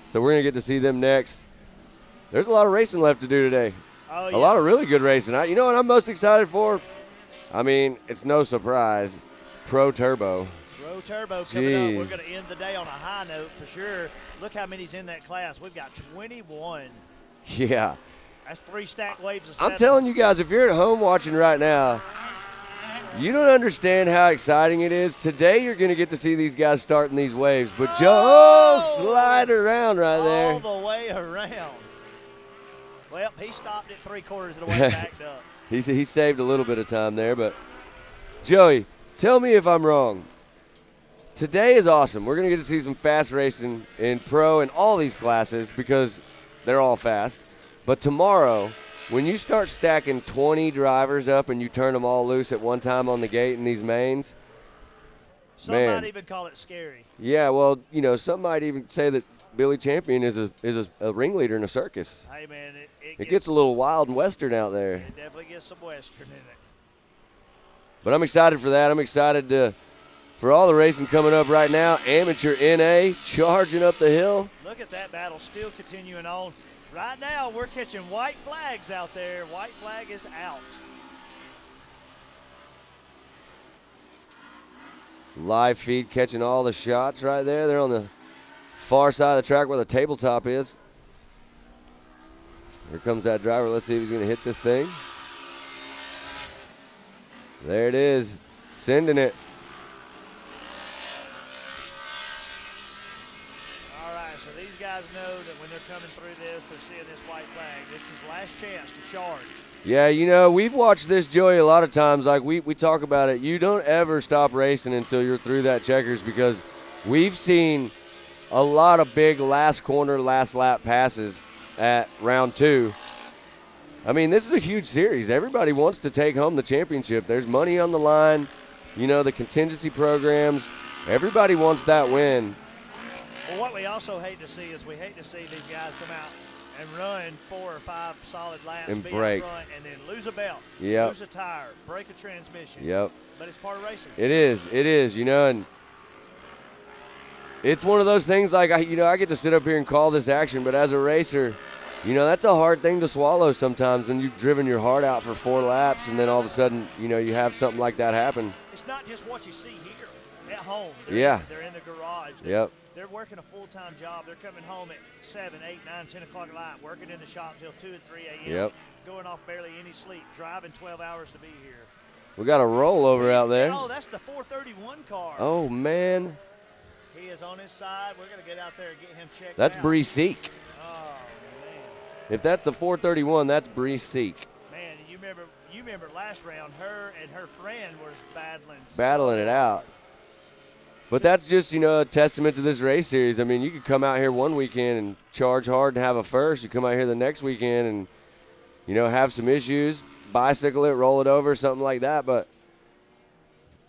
so we're going to get to see them next. There's a lot of racing left to do today. Oh, yeah. A lot of really good racing. You know what I'm most excited for? I mean, it's no surprise. Pro Turbo. Pro Turbo coming up. We're going to end the day on a high note for sure. Look how many's in that class. We've got 21. Yeah. That's 3 stacked waves of 7. I'm telling you guys, if you're at home watching right now, you don't understand how exciting it is. Today you're going to get to see these guys starting these waves. But Joe slide around right there. All the way around. Well, he stopped it 3/4 of the way backed up. He saved a little bit of time there. But, Joey, tell me if I'm wrong. Today is awesome. We're going to get to see some fast racing in pro and all these classes because they're all fast. But tomorrow, when you start stacking 20 drivers up and you turn them all loose at one time on the gate in these mains, Some might even call it scary. Yeah, well, you know, some might even say that Billy Champion is a ringleader in a circus. Hey, man, it gets a little wild and western out there. It definitely gets some western in it. But I'm excited for that. I'm excited for all the racing coming up right now. Amateur NA charging up the hill. Look at that battle still continuing on. Right now, we're catching white flags out there. White flag is out. Live feed catching all the shots right there. They're on the far side of the track where the tabletop is. Here comes that driver. Let's see if he's going to hit this thing. There it is. Sending it. All right, so these guys know that when they're coming through this, they're seeing this white flag. This is last chance to charge. Yeah, you know, we've watched this, Joey, a lot of times. Like, we talk about it. You don't ever stop racing until you're through that checkers because we've seen a lot of big last corner, last lap passes at round 2. I mean, this is a huge series. Everybody wants to take home the championship. There's money on the line. You know, the contingency programs. Everybody wants that win. Well, what we also hate to see is we hate to see these guys come out and run 4 or 5 solid laps, And be break. up front, and then lose a belt, Yep. lose a tire, break a transmission. Yep. But it's part of racing. It is, you know, and it's one of those things like, I get to sit up here and call this action, but as a racer, you know, that's a hard thing to swallow sometimes when you've driven your heart out for 4 laps and then all of a sudden, you know, you have something like that happen. It's not just what you see here at home. Yeah. They're in the garage. Yep. They're working a full-time job. They're coming home at 7, 8, 9, 10 o'clock at night, working in the shop until 2 and 3 a.m., Yep. going off barely any sleep, driving 12 hours to be here. We got a rollover out there. Oh, that's the 431 car. Oh, man. He is on his side. We're going to get out there and get him checked That's out. Bree Seek. Oh, man. If that's the 431, that's Bree Seek. Man, you remember last round, her and her friend was Battling it out. But that's just, you know, a testament to this race series. I mean, you could come out here one weekend and charge hard and have a first. You come out here the next weekend and, you know, have some issues, bicycle it, roll it over, something like that. But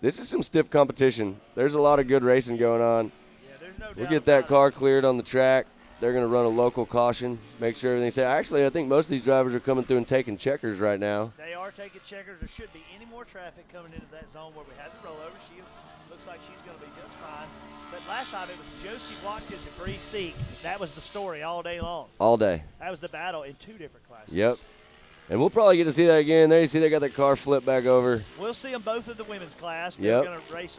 this is some stiff competition. There's a lot of good racing going on. Yeah, there's no doubt. We'll get that car cleared on the track. They're going to run a local caution, make sure everything's safe. Actually, I think most of these drivers are coming through and taking checkers right now. They are taking checkers. There shouldn't be any more traffic coming into that zone where we had the rollover. She looks like she's going to be just fine. But last time it was Josey, Watkins, and Bree Seek. That was the story all day long. All day. That was the battle in 2 different classes. Yep. And we'll probably get to see that again. There you see they got that car flipped back over. We'll see them both in the women's class. Yep. They're going to race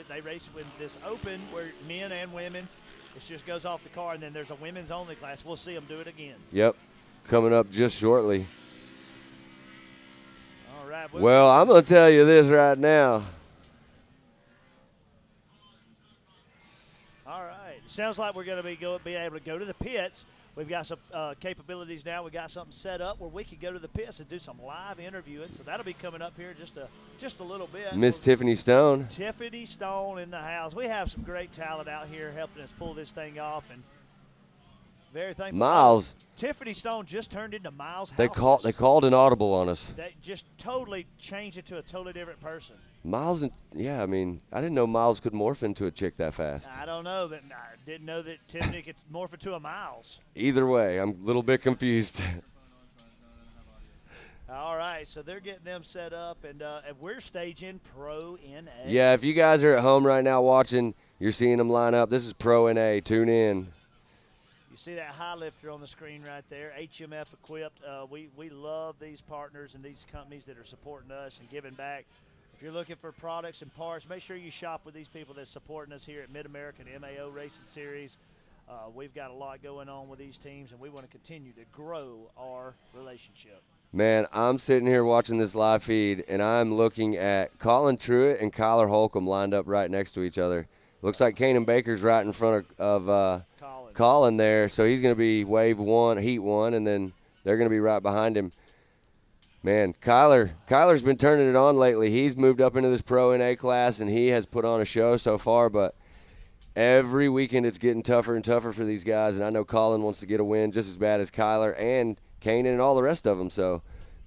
they race with this open where men and women. It just goes off the car, and then there's a women's only class. We'll see them do it again. Yep. Coming up just shortly. All right. Well, I'm going to tell you this right now. All right. Sounds like we're going to be able to go to the pits. We've got some capabilities now. We got something set up where we can go to the pits and do some live interviewing. So that'll be coming up here just a little bit. Miss Tiffany Stone. Tiffany Stone in the house. We have some great talent out here helping us pull this thing off. And Very thankful. Miles. Tiffany Stone just turned into Miles. They called an audible on us. They just totally changed it to a totally different person. Miles, yeah, I mean, I didn't know Miles could morph into a chick that fast. I don't know, but I didn't know that Tiffany could morph into a Miles. Either way, I'm a little bit confused. All right, so they're getting them set up, and we're staging Pro NA. Yeah, if you guys are at home right now watching, you're seeing them line up. This is Pro NA. Tune in. You see that high lifter on the screen right there, HMF equipped. We love these partners and these companies that are supporting us and giving back. If you're looking for products and parts, make sure you shop with these people that's supporting us here at Mid-American MAO Racing Series. We've got a lot going on with these teams, and we want to continue to grow our relationship. Man, I'm sitting here watching this live feed, and I'm looking at Colin Truitt and Kyler Holcomb lined up right next to each other. Looks like Kanan Baker's right in front of Colin there, so he's going to be wave one, heat one, and then they're going to be right behind him. Man, Kyler's been turning it on lately. He's moved up into this Pro NA class, and he has put on a show so far, but every weekend it's getting tougher and tougher for these guys, and I know Colin wants to get a win just as bad as Kyler and Kanan and all the rest of them, so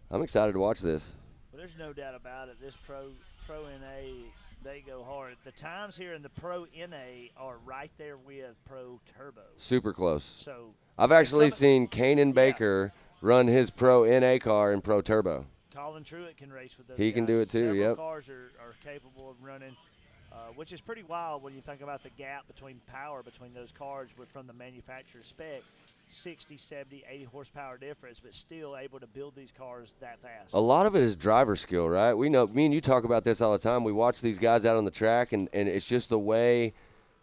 I'm excited to watch this. Well, there's no doubt about it. This Pro NA, they go hard. The times here in the Pro NA are right there with Pro Turbo. Super close. So I've actually seen Kanan Baker run his Pro NA car in Pro Turbo. Colin Truitt can race with those He guys. can do it too, Several yep. cars are capable of running, which is pretty wild when you think about the gap between power between those cars from the manufacturer's spec. 60, 70, 80 horsepower difference, but still able to build these cars that fast. A lot of it is driver skill, right? We know, me and you talk about this all the time. We watch these guys out on the track, and it's just the way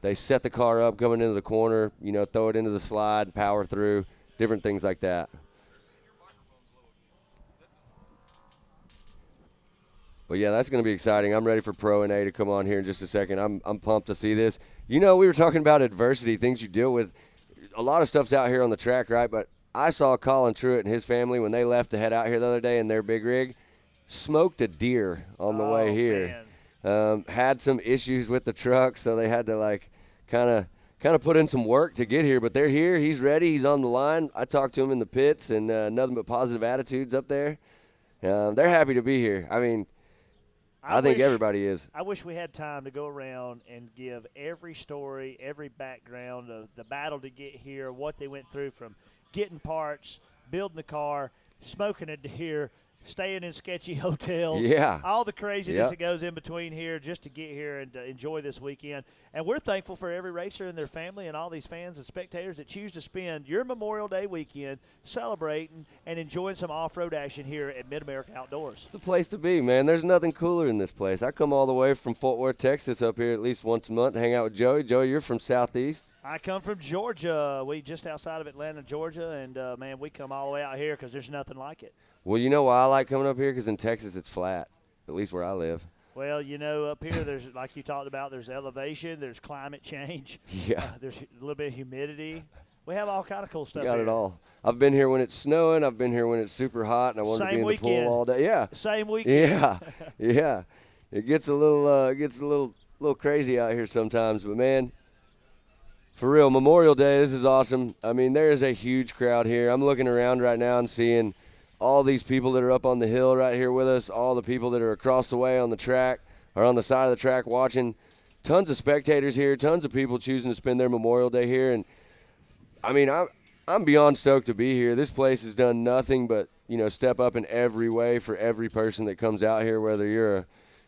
they set the car up coming into the corner, throw it into the slide, power through, different things like that. But, yeah, that's going to be exciting. I'm ready for Pro NA to come on here in just a second. I'm pumped to see this. We were talking about adversity, things you deal with. A lot of stuff's out here on the track, right? But I saw Colin Truitt and his family when they left to head out here the other day in their big rig, smoked a deer on the way here. Had some issues with the truck, so they had to kind of put in some work to get here. But they're here. He's ready. He's on the line. I talked to him in the pits, and nothing but positive attitudes up there. They're happy to be here. I mean, I think everybody is. I wish we had time to go around and give every story, every background of the battle to get here, what they went through from getting parts, building the car, smoking it here, staying in sketchy hotels, all the craziness that goes in between here just to get here and enjoy this weekend. And we're thankful for every racer and their family and all these fans and spectators that choose to spend your Memorial Day weekend celebrating and enjoying some off-road action here at Mid-America Outdoors. It's the place to be, man. There's nothing cooler in this place. I come all the way from Fort Worth, Texas up here at least once a month to hang out with Joey. Joey, you're from Southeast. I come from Georgia. We just outside of Atlanta, Georgia, and, man, we come all the way out here because there's nothing like it. Well, you know why I like coming up here? Because in Texas it's flat, at least where I live. Well, up here there's, like you talked about, there's elevation, there's climate change. Yeah. There's a little bit of humidity. We have all kind of cool stuff You got here. it all. I've been here when it's snowing. I've been here when it's super hot, and I want to be in the pool all day. Yeah. Same weekend. Yeah. Yeah. It gets a little crazy out here sometimes, but man, for real, Memorial Day, this is awesome. I mean, there is a huge crowd here. I'm looking around right now and seeing all these people that are up on the hill right here with us, all the people that are across the way on the track or on the side of the track watching. Tons of spectators here, tons of people choosing to spend their Memorial Day here. And, I mean, I'm beyond stoked to be here. This place has done nothing but, step up in every way for every person that comes out here, whether you're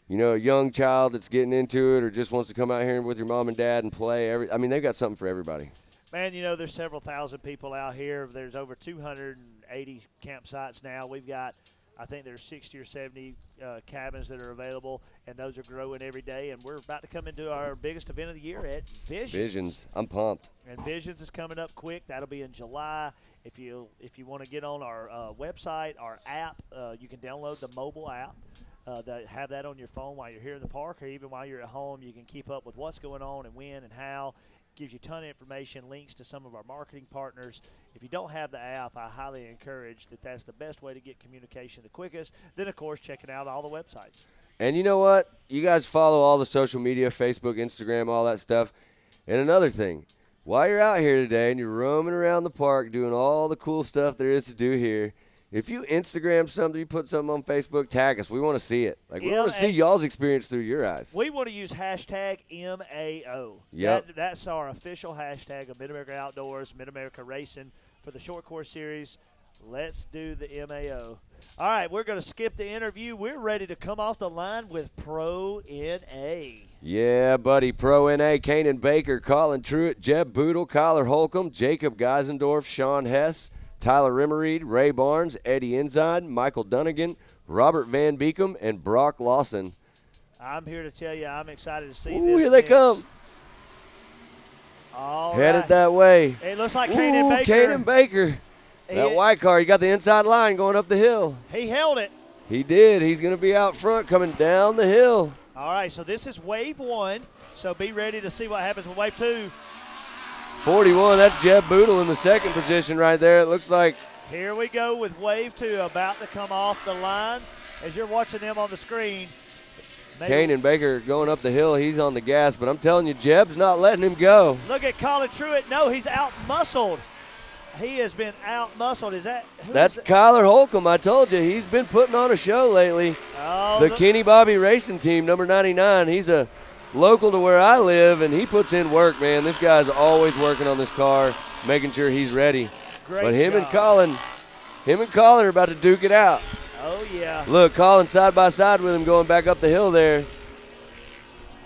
a young child that's getting into it or just wants to come out here with your mom and dad and play. They've got something for everybody. Man, there's several thousand people out here. There's over 280 campsites now. We've got, I think there's 60 or 70 cabins that are available, and those are growing every day. And we're about to come into our biggest event of the year at Visions. I'm pumped. And Visions is coming up quick. That'll be in July. If you want to get on our website, our app, you can download the mobile app. Have that on your phone while you're here in the park, or even while you're at home. You can keep up with what's going on and when and how. Gives you a ton of information, links to some of our marketing partners. If you don't have the app, I highly encourage that's the best way to get communication the quickest. Then, of course, checking out all the websites. And you know what? You guys follow all the social media, Facebook, Instagram, all that stuff. And another thing, while you're out here today and you're roaming around the park doing all the cool stuff there is to do here, if you Instagram something, you put something on Facebook, tag us. We want to see it. Like, we want to see y'all's experience through your eyes. We want to use hashtag MAO. Yep. That's our official hashtag of Mid-America Outdoors, Mid-America Racing for the short course series. Let's do the MAO. All right, we're going to skip the interview. We're ready to come off the line with Pro NA. Yeah, buddy. Pro NA, Kanan Baker, Colin Truitt, Jeb Boodle, Kyler Holcomb, Jacob Geisendorf, Sean Hess, Tyler Rimmereed, Ray Barnes, Eddie Ensign, Michael Dunnigan, Robert Van Beekum, and Brock Lawson. I'm here to tell you I'm excited to see Ooh, this here they mix. come. All Headed right. that way. It looks like Kanan Baker. Kanan Baker. That white car, he got the inside line going up the hill. He held it. He did. He's going to be out front coming down the hill. All right, so this is wave 1, so be ready to see what happens with wave 2. 41, that's Jeb Boodle in the second position right there. It looks like. Here we go with wave 2 about to come off the line. As you're watching them on the screen. Kanan Baker going up the hill. He's on the gas, but I'm telling you, Jeb's not letting him go. Look at Colin Truitt. No, he's out-muscled. He has been out-muscled. Is that? That's Kyler Holcomb. I told you, he's been putting on a show lately. Oh, the Kenny Bobby Racing Team, number 99. He's a local to where I live, and he puts in work, man. This guy's always working on this car, making sure he's ready. Great but him job. and Colin are about to duke it out. Oh, yeah. Look, Colin side by side with him going back up the hill there.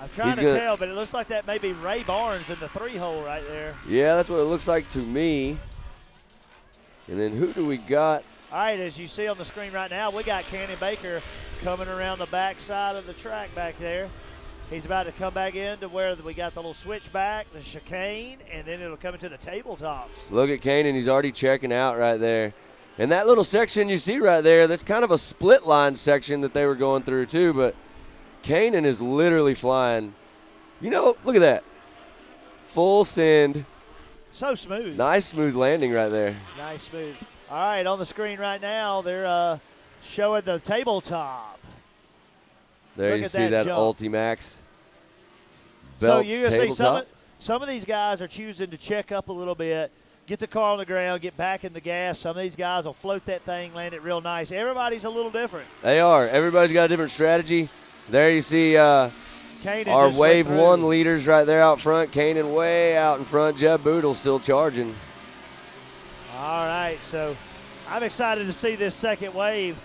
I'm trying to tell, but it looks like that may be Ray Barnes in the 3-hole right there. Yeah, that's what it looks like to me. And then who do we got? All right, as you see on the screen right now, we got Kanan Baker coming around the back side of the track back there. He's about to come back in to where we got the little switchback, the chicane, and then it'll come into the tabletops. Look at Kanan. He's already checking out right there. And that little section you see right there, that's kind of a split line section that they were going through too, but Kanan is literally flying. You know, look at that. Full send. So smooth. Nice smooth landing right there. Nice smooth. All right, on the screen right now, they're showing the tabletop. There Look you at see that jump. Ultimax. So you're going to see tabletop. some of these guys are choosing to check up a little bit, get the car on the ground, get back in the gas. Some of these guys will float that thing, land it real nice. Everybody's a little different. They are. Everybody's got a different strategy. There you see Kanan our just Wave went 1 through. leaders right there out front. Kanan way out in front. Jeb Boodle still charging. All right, so I'm excited to see this second wave.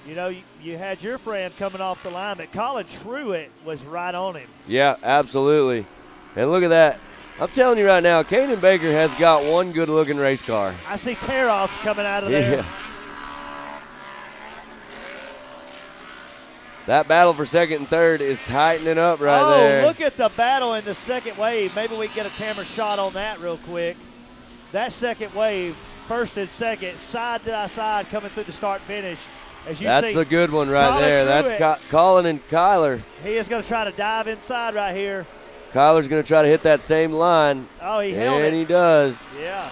You know, you had your friend coming off the line, but Colin Truitt was right on him. Yeah, absolutely. And look at that. I'm telling you right now, Kanan Baker has got one good-looking race car. I see tear-offs coming out of there. Yeah. That battle for second and third is tightening up right there. Oh, look at the battle in the second wave. Maybe we can get a camera shot on that real quick. That second wave, first and second, side by side coming through the start-finish. As you That's see, a good one right Colin there. Truitt, That's Colin and Kyler. he is going to try to dive inside right here. Kyler's going to try to hit that same line. Oh, he held it. And he does. Yeah.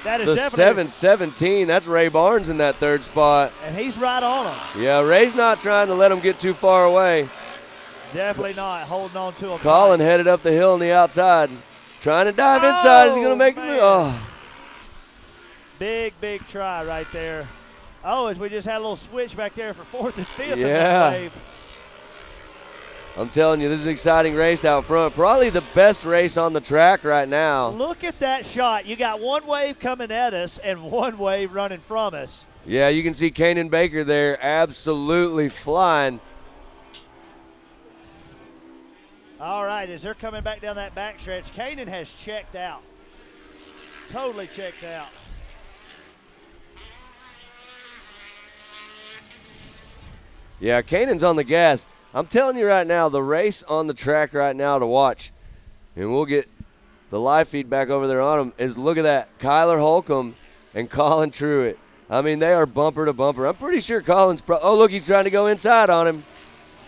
That is The definitely. 7-17, that's Ray Barnes in that third spot. And he's right on him. Yeah, Ray's not trying to let him get too far away. Definitely not holding on to him. Colin headed up the hill on the outside, trying to dive inside. Is he going to make the move? Oh. Big try right there. Oh, as we just had a little switch back there for fourth and fifth in Yeah. that wave. I'm telling you, this is an exciting race out front. Probably the best race on the track right now. Look at that shot. You got one wave coming at us and one wave running from us. Yeah, you can see Kanan Baker there absolutely flying. All right, as they're coming back down that backstretch, Kanan has checked out. Totally checked out. Yeah, Kanan's on the gas. I'm telling you right now, the race on the track right now to watch, and we'll get the live feedback over there on them, is look at that. Kyler Holcomb and Colin Truitt. I mean, they are bumper to bumper. I'm pretty sure Colin's oh, look, he's trying to go inside on him.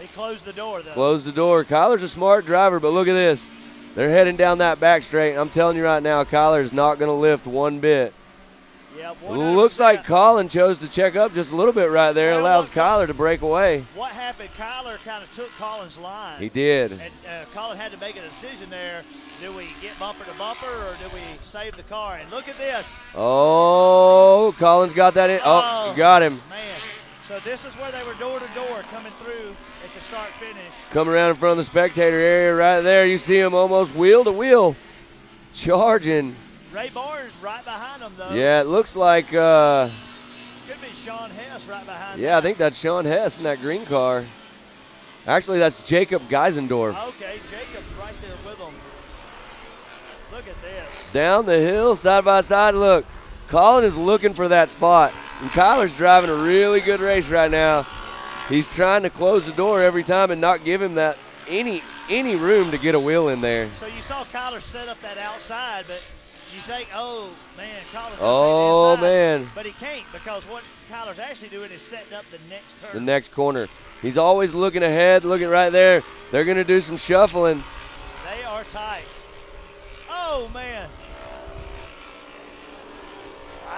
He closed the door, though. Closed the door. Kyler's a smart driver, but look at this. They're heading down that back straight. I'm telling you right now, Kyler is not going to lift one bit. Yeah, Looks like Colin chose to check up just a little bit right there. Well, allows Kyler to break away. What happened, Kyler kind of took Colin's line. He did. And Colin had to make a decision there. Do we get bumper to bumper or do we save the car? And look at this. Oh, Colin's got that in. Oh, got him. Man. So this is where they were door to door coming through at the start finish. Coming around in front of the spectator area right there. You see him almost wheel to wheel charging. Ray Barnes right behind him, though. Yeah, it looks like. Could be Sean Hess right behind Yeah, I think that's Sean Hess in that green car. Actually, that's Jacob Geisendorf. Okay, Jacob's right there with him. Look at this. Down the hill, side by side. Look, Colin is looking for that spot. And Kyler's driving a really good race right now. He's trying to close the door every time and not give him that any room to get a wheel in there. So you saw Kyler set up that outside, but you think, oh, man, Kyler's Oh, inside. man. But he can't because what Kyler's actually doing is setting up the next turn. The next corner. He's always looking ahead, looking right there. They're going to do some shuffling. They are tight. Oh, man.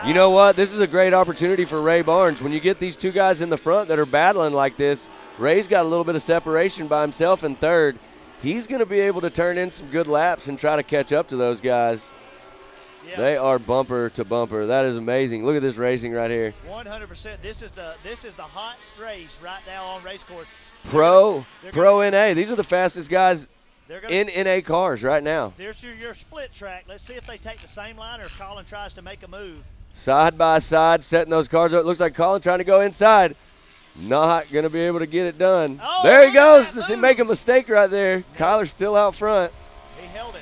You know what? This is a great opportunity for Ray Barnes. When you get these two guys in the front that are battling like this, Ray's got a little bit of separation by himself in third. He's going to be able to turn in some good laps and try to catch up to those guys. Yeah. They are bumper to bumper. That is amazing. Look at this racing right here. 100%. This is the hot race right now on race course. Pro NA. These are the fastest guys in NA cars right now. There's your split track. Let's see if they take the same line or if Colin tries to make a move. Side by side, setting those cars up. It looks like Colin trying to go inside. Not going to be able to get it done. Oh, there he goes. Does he make a mistake right there? Kyler's still out front. He held it.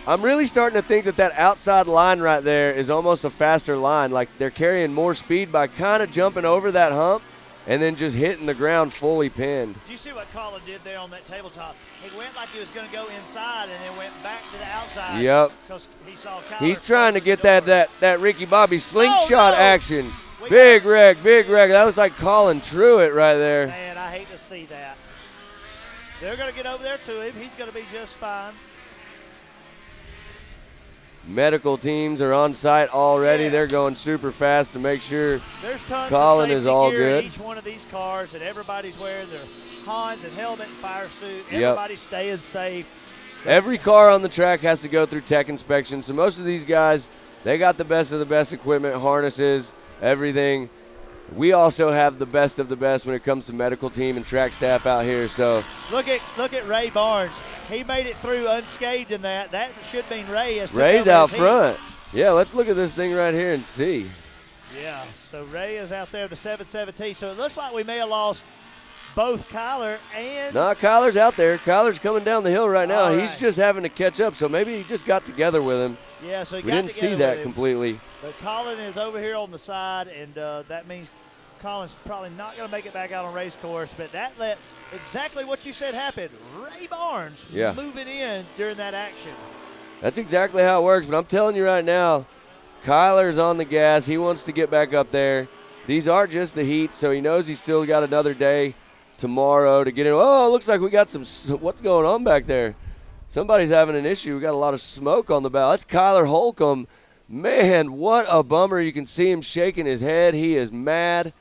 I'm really starting to think that outside line right there is almost a faster line. Like they're carrying more speed by kind of jumping over that hump and then just hitting the ground fully pinned. Did you see what Colin did there on that tabletop? He went like he was going to go inside and then went back to the outside. Yep. Because he saw Kyler. He's trying to get that Ricky Bobby slingshot action. Big wreck. That was like Colin Truitt right there. Man, I hate to see that. They're going to get over there to him. He's going to be just fine. Medical teams are on site already. Yeah. They're going super fast to make sure there's tons Colin of is all gear good. In each one of these cars, and everybody's wearing their Hans and helmet and fire suit. Everybody's staying safe. Every car on the track has to go through tech inspection. So most of these guys, they got the best of the best equipment, harnesses, everything. We also have the best of the best when it comes to medical team and track staff out here. So look at Ray Barnes. He made it through unscathed in that. That should mean Ray has. Ray's out front. Yeah, let's look at this thing right here and see. Yeah, so Ray is out there, the 717. So it looks like we may have lost both Kyler and. No, Kyler's out there. Kyler's coming down the hill right now. All He's right. just having to catch up. So maybe he just got together with him. Yeah, so we didn't see that completely. But Colin is over here on the side, and that means Colin's probably not going to make it back out on race course. But that let exactly what you said happen. Ray Barnes moving in during that action. That's exactly how it works. But I'm telling you right now, Kyler's on the gas. He wants to get back up there. These aren't just the heat, so he knows he's still got another day tomorrow to get in. Oh, it looks like we got some – what's going on back there? Somebody's having an issue. We got a lot of smoke on the bow. That's Kyler Holcomb. Man, what a bummer. You can see him shaking his head. He is mad.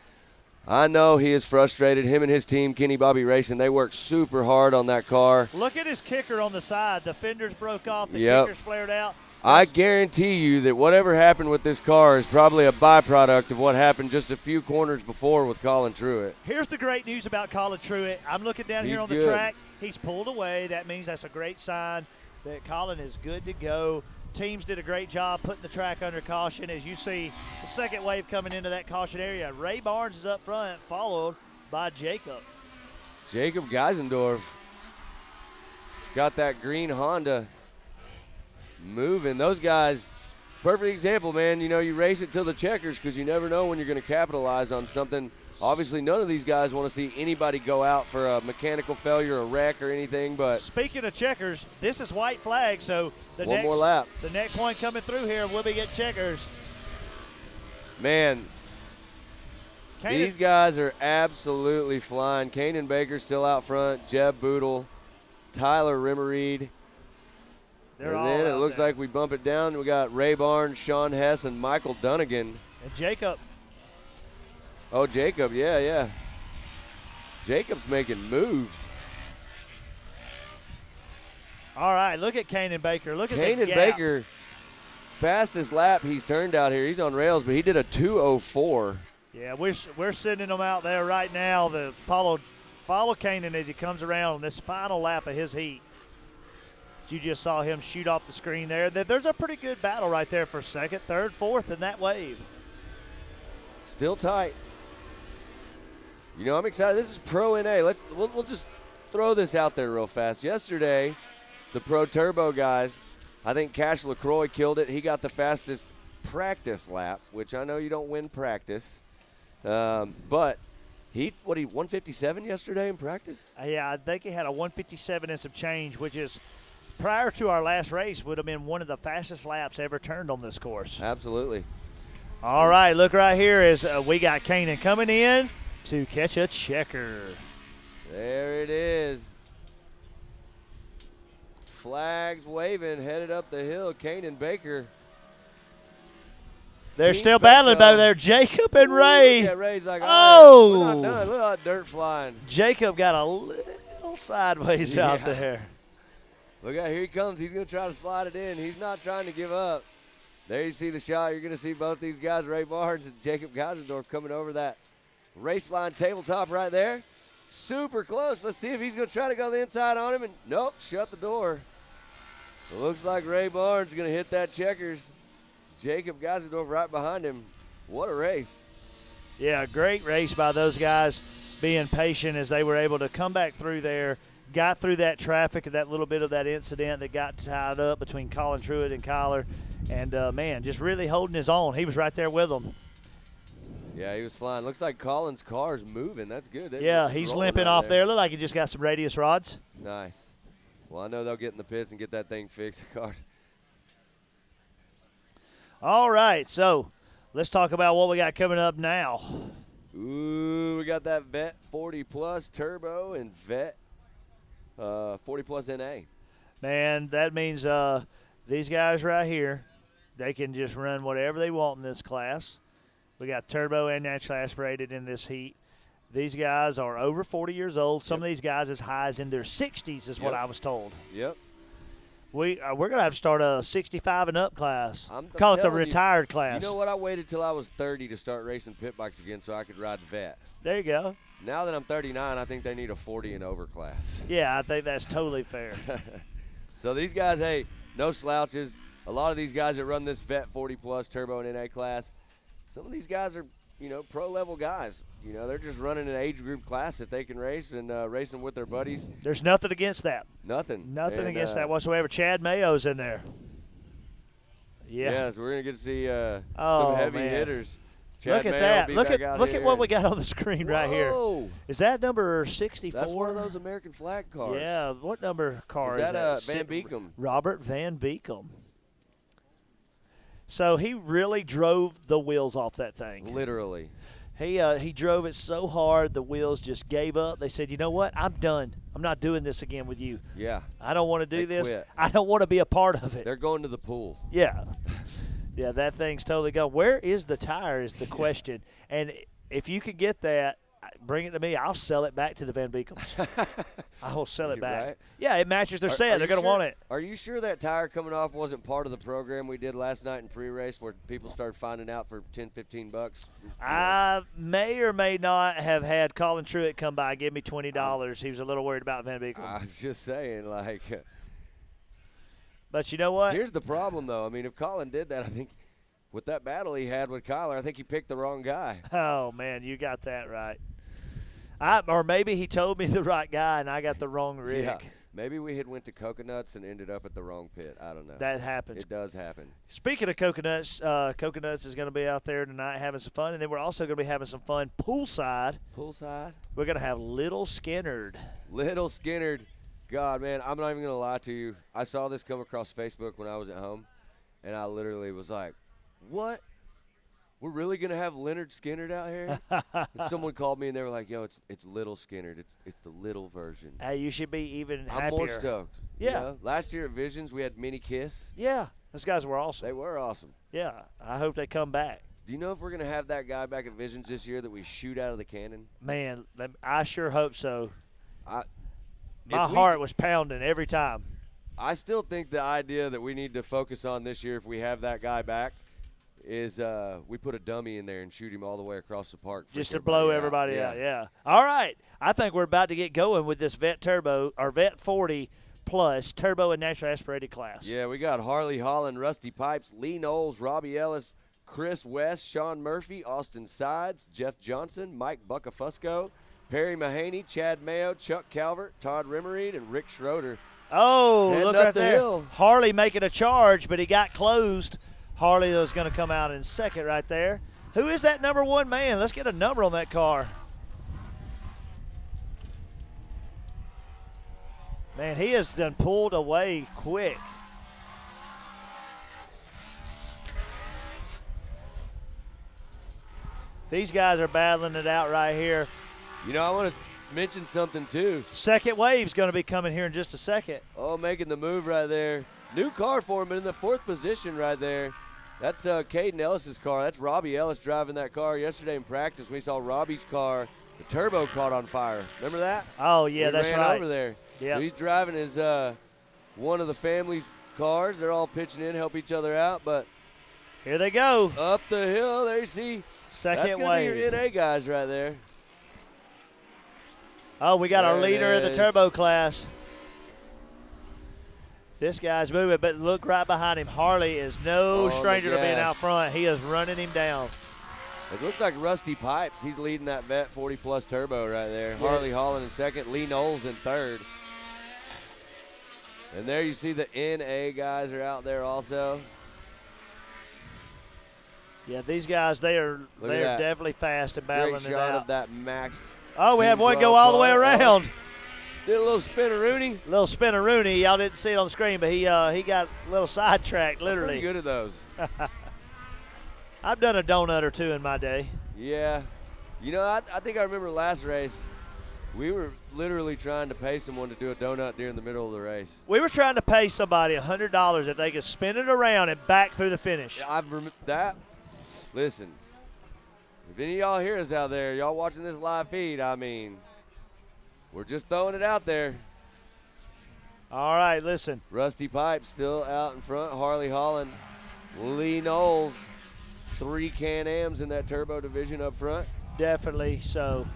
I know he is frustrated. Him and his team, Kenny Bobby Racing, they work super hard on that car. Look at his kicker on the side. The fenders broke off. The kicker's flared out. I guarantee you that whatever happened with this car is probably a byproduct of what happened just a few corners before with Colin Truitt. Here's the great news about Colin Truitt. I'm looking down here on the track. He's pulled away. That means that's a great sign that Colin is good to go. Teams did a great job putting the track under caution. As you see the second wave coming into that caution area, Ray Barnes is up front, followed by Jacob. Jacob Geisendorf got that green Honda moving. Those guys, perfect example, man. You know, you race it till the checkers because you never know when you're going to capitalize on something. Obviously, none of these guys want to see anybody go out for a mechanical failure, a wreck, or anything. But speaking of checkers, this is white flag, so the more lap. The next one coming through here will be at checkers. Man, these guys are absolutely flying. Kanan Baker still out front. Jeb Boodle, Tyler Rimmereed. They're and all then it out looks there. like we bump it down. We got Ray Barnes, Sean Hess, and Michael Dunnigan. And Jacob. Oh, Jacob, yeah. Jacob's making moves. All right, look at Kanan Baker. Look at Kanan the gap. Baker, fastest lap he's turned out here. He's on rails, but he did a 2:04. Yeah, we're sending him out there right now to follow Kanan as he comes around on this final lap of his heat. You just saw him shoot off the screen there. There's a pretty good battle right there for second, third, fourth in that wave. Still tight. You know, I'm excited. This is Pro NA. We'll just throw this out there real fast. Yesterday, the Pro Turbo guys, I think Cash LaCroix killed it. He got the fastest practice lap, which I know you don't win practice. But he 157 yesterday in practice? Yeah, I think he had a 157 and some change, which is prior to our last race would have been one of the fastest laps ever turned on this course. Absolutely. All right, look right here is we got Kanan coming in to catch a checker. There it is. Flags waving, headed up the hill. Kanan Baker. They're Team still battling Petco. over there, Jacob and Ray. Yeah, Ray's like, oh! We're not done. Look at all that dirt flying. Jacob got a little sideways out there. Look out, here he comes. He's going to try to slide it in. He's not trying to give up. There you see the shot. You're going to see both these guys, Ray Barnes and Jacob Geisendorf, coming over that race line tabletop right there. Super close. Let's see if he's going to try to go the inside on him. And nope, shut the door. It looks like Ray Barnes is going to hit that checkers. Jacob Geisendorf right behind him. What a race. Yeah, great race by those guys, being patient as they were able to come back through there, got through that traffic, that little bit of that incident that got tied up between Colin Truitt and Kyler. And, man, just really holding his own. He was right there with them. Yeah, he was flying. Looks like Colin's car's moving. That's good. Yeah, he's limping off there. Look like he just got some radius rods. Nice. Well, I know they'll get in the pits and get that thing fixed. All right, so let's talk about what we got coming up now. Ooh, we got that Vet 40 Plus Turbo and Vet 40 Plus NA. Man, that means these guys right here, they can just run whatever they want in this class. We got turbo and naturally aspirated in this heat. These guys are over 40 years old. Some of these guys as high as in their 60s is what I was told. Yep. We're going to have to start a 65 and up class. I'm Call it the telling you, retired class. You know what? I waited till I was 30 to start racing pit bikes again so I could ride Vet. There you go. Now that I'm 39, I think they need a 40 and over class. Yeah, I think that's totally fair. So these guys, hey, no slouches. A lot of these guys that run this Vet 40 Plus Turbo and NA class, some of these guys are, pro-level guys. They're just running an age group class that they can race and racing with their buddies. There's nothing against that. Nothing. Nothing against that whatsoever. Chad Mayo's in there. Yeah. Yes, we're going to get to see some heavy hitters. Chad Look at Mayo that. will be Look back at out look here. at what we got on the screen right here. Whoa. Is that number 64? That's one of those American flag cars. Yeah. What number car is that? Van Beekum. Robert Van Beekum. So he really drove the wheels off that thing. Literally. He drove it so hard the wheels just gave up. They said, you know what? I'm done. I'm not doing this again with you. Yeah. I don't want to do They this. quit. I don't want to be a part of it. They're going to the pool. Yeah. Yeah, that thing's totally gone. Where is the tire is the question. And if you could get that, bring it to me. I'll sell it back to the Van Beekums. I will sell it back. Right? Yeah, it matches their set. They're going to want it. Are you sure that tire coming off wasn't part of the program we did last night in pre-race where people started finding out for $10, $15? I may or may not have had Colin Truitt come by and give me $20. He was a little worried about Van Beekum. I'm just saying, But you know what? Here's the problem, though. I mean, if Colin did that, I think with that battle he had with Kyler, I think he picked the wrong guy. Oh, man, you got that right. Or maybe he told me the right guy and I got the wrong rig. Yeah. Maybe we had went to Coconuts and ended up at the wrong pit. I don't know. That happens. It does happen. Speaking of Coconuts, Coconuts is going to be out there tonight having some fun. And then we're also going to be having some fun poolside. Poolside? We're going to have Little Skinnerd. Little Skinnerd. God, man, I'm not even going to lie to you. I saw this come across Facebook when I was at home, and I literally was like, what we're really going to have Leonard Skinner out here? And someone called me, and they were like, yo, it's Little Skinner. It's the little version. Hey, you should be even happier. I'm more stoked. Yeah. You know? Last year at Visions, we had Mini Kiss. Yeah. Those guys were awesome. They were awesome. Yeah. I hope they come back. Do you know if we're going to have that guy back at Visions this year that we shoot out of the cannon? Man, I sure hope so. My heart was pounding every time. I still think the idea that we need to focus on this year if we have that guy back is we put a dummy in there and shoot him all the way across the park. Just to blow everybody out, yeah. All right. I think we're about to get going with this Vet Turbo, or Vet 40 Plus Turbo and Naturally Aspirated class. Yeah, we got Harley Holland, Rusty Pipes, Lee Knowles, Robbie Ellis, Chris West, Sean Murphy, Austin Sides, Jeff Johnson, Mike Buckafusco, Perry Mahaney, Chad Mayo, Chuck Calvert, Todd Rimmereed, and Rick Schroeder. Oh, Heading look up right the there. hill. Harley making a charge, but he got closed. Harley was going to come out in second right there. Who is that number 1 man? Let's get a number on that car. Man, he has done pulled away quick. These guys are battling it out right here. You know, I want to mention something, too. Second wave's going to be coming here in just a second. Oh, making the move right there. New car for him, but in the 4th position right there. That's Caden Ellis's car. That's Robbie Ellis driving that car yesterday in practice. We saw Robbie's car. The turbo caught on fire. Remember that? Oh, yeah, that's ran right. over there. Yeah. So he's driving his one of the family's cars. They're all pitching in, help each other out. But here they go. Up the hill. There you see. Second That's wave. Be your NA guys right there. Oh, we got our leader of the turbo class. This guy's moving, but look right behind him. Harley is no stranger to being out front. He is running him down. It looks like Rusty Pipes. He's leading that Vet 40 Plus Turbo right there. Yeah. Harley Holland in second. Lee Knowles in third. And there you see the NA guys are out there also. Yeah, these guys, they are definitely fast and battling Great it shot out. of that Max. Oh, we had one go all the way around. Did a little spin-a-rooney. Little spin-a-rooney. Y'all didn't see it on the screen, but he got a little sidetracked, literally. Pretty good at those. I've done a donut or two in my day. Yeah. You know, I think I remember last race, we were literally trying to pay someone to do a donut during the middle of the race. We were trying to pay somebody $100 if they could spin it around and back through the finish. I remember that. Listen, if any of y'all heroes out there, y'all watching this live feed, I mean, we're just throwing it out there. All right, listen. Rusty Pipe still out in front. Harley Holland, Lee Knowles, 3 Can-Ams in that turbo division up front. Definitely so.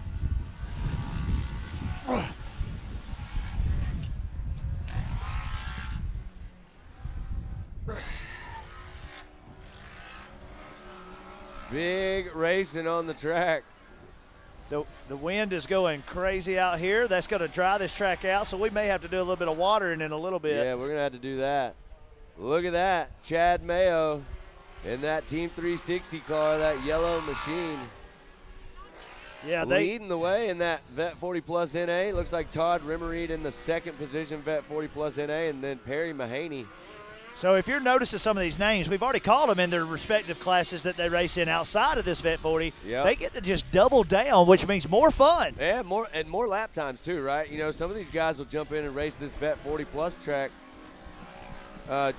Big racing on the track. The wind is going crazy out here. That's going to dry this track out, so we may have to do a little bit of watering in a little bit. Yeah, we're going to have to do that. Look at that. Chad Mayo in that Team 360 car, that yellow machine. Yeah, leading the way in that Vet 40 Plus NA. Looks like Todd Rimmereed in the 2nd position, Vet 40 Plus NA, and then Perry Mahaney. So if you're noticing some of these names, we've already called them in their respective classes that they race in outside of this Vet 40. Yep. They get to just double down, which means more fun. Yeah, more lap times too, right? You know, some of these guys will jump in and race this Vet 40 Plus track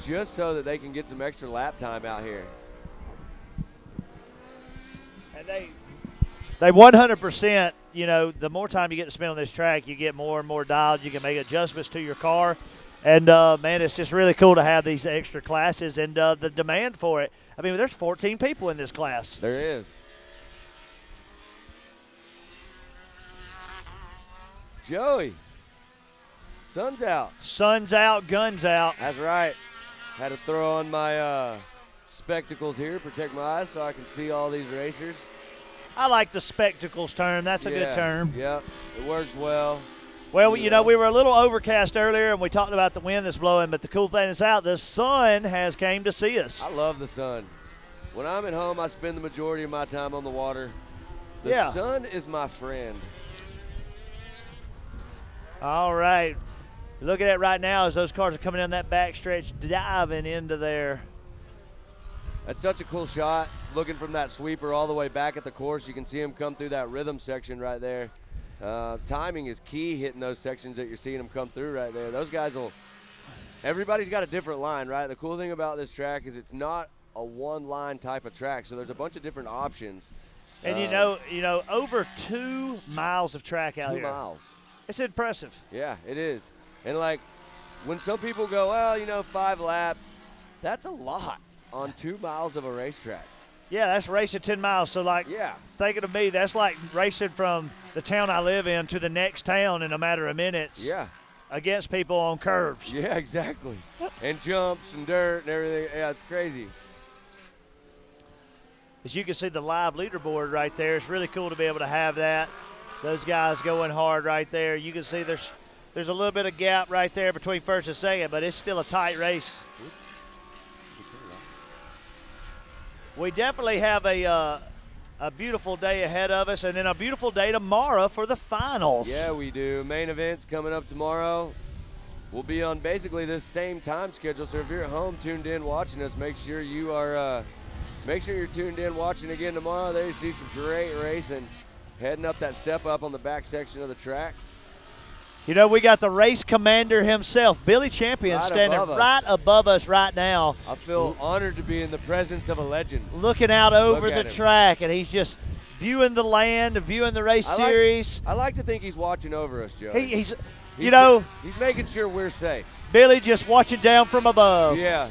just so that they can get some extra lap time out here. And they 100%, you know, the more time you get to spend on this track, you get more and more dialed. You can make adjustments to your car. And, man, it's just really cool to have these extra classes and the demand for it. I mean, there's 14 people in this class. There is. Joey, sun's out. Sun's out, guns out. That's right. Had to throw on my spectacles here, protect my eyes so I can see all these racers. I like the spectacles term. That's a good term. Yep, it works well. Well, you know, we were a little overcast earlier, and we talked about the wind that's blowing, but the cool thing is out, the sun has came to see us. I love the sun. When I'm at home, I spend the majority of my time on the water. The sun is my friend. All right. Looking at it right now as those cars are coming down that back stretch, diving into there. That's such a cool shot. Looking from that sweeper all the way back at the course, you can see him come through that rhythm section right there. Timing is key, hitting those sections that you're seeing them come through right there. Those guys will – everybody's got a different line, right? The cool thing about this track is it's not a one-line type of track, so there's a bunch of different options. And you know, over 2 miles of track out here. 2 miles. It's impressive. Yeah, it is. And, like, when some people go, well, 5 laps, that's a lot on 2 miles of a racetrack. Yeah, that's racing 10 miles. So, like, thinking of me, that's like racing from the town I live in to the next town in a matter of minutes. Yeah. Against people on curves. Yeah, exactly. And jumps and dirt and everything. Yeah, it's crazy. As you can see the live leaderboard right there, it's really cool to be able to have that. Those guys going hard right there. You can see there's a little bit of gap right there between first and second, but it's still a tight race. We definitely have a beautiful day ahead of us, and then a beautiful day tomorrow for the finals. Yeah, we do. Main event's coming up tomorrow. We'll be on basically this same time schedule, so if you're at home tuned in watching us, make sure you're tuned in watching again tomorrow. There you see some great racing heading up that step up on the back section of the track. You know, we got the race commander himself, Billy Champion, standing right above us right now. I feel honored to be in the presence of a legend. Looking out over the track, and he's just viewing the land, viewing the race series. I like to think he's watching over us, Joe. He's making sure we're safe. Billy just watching down from above. Yeah,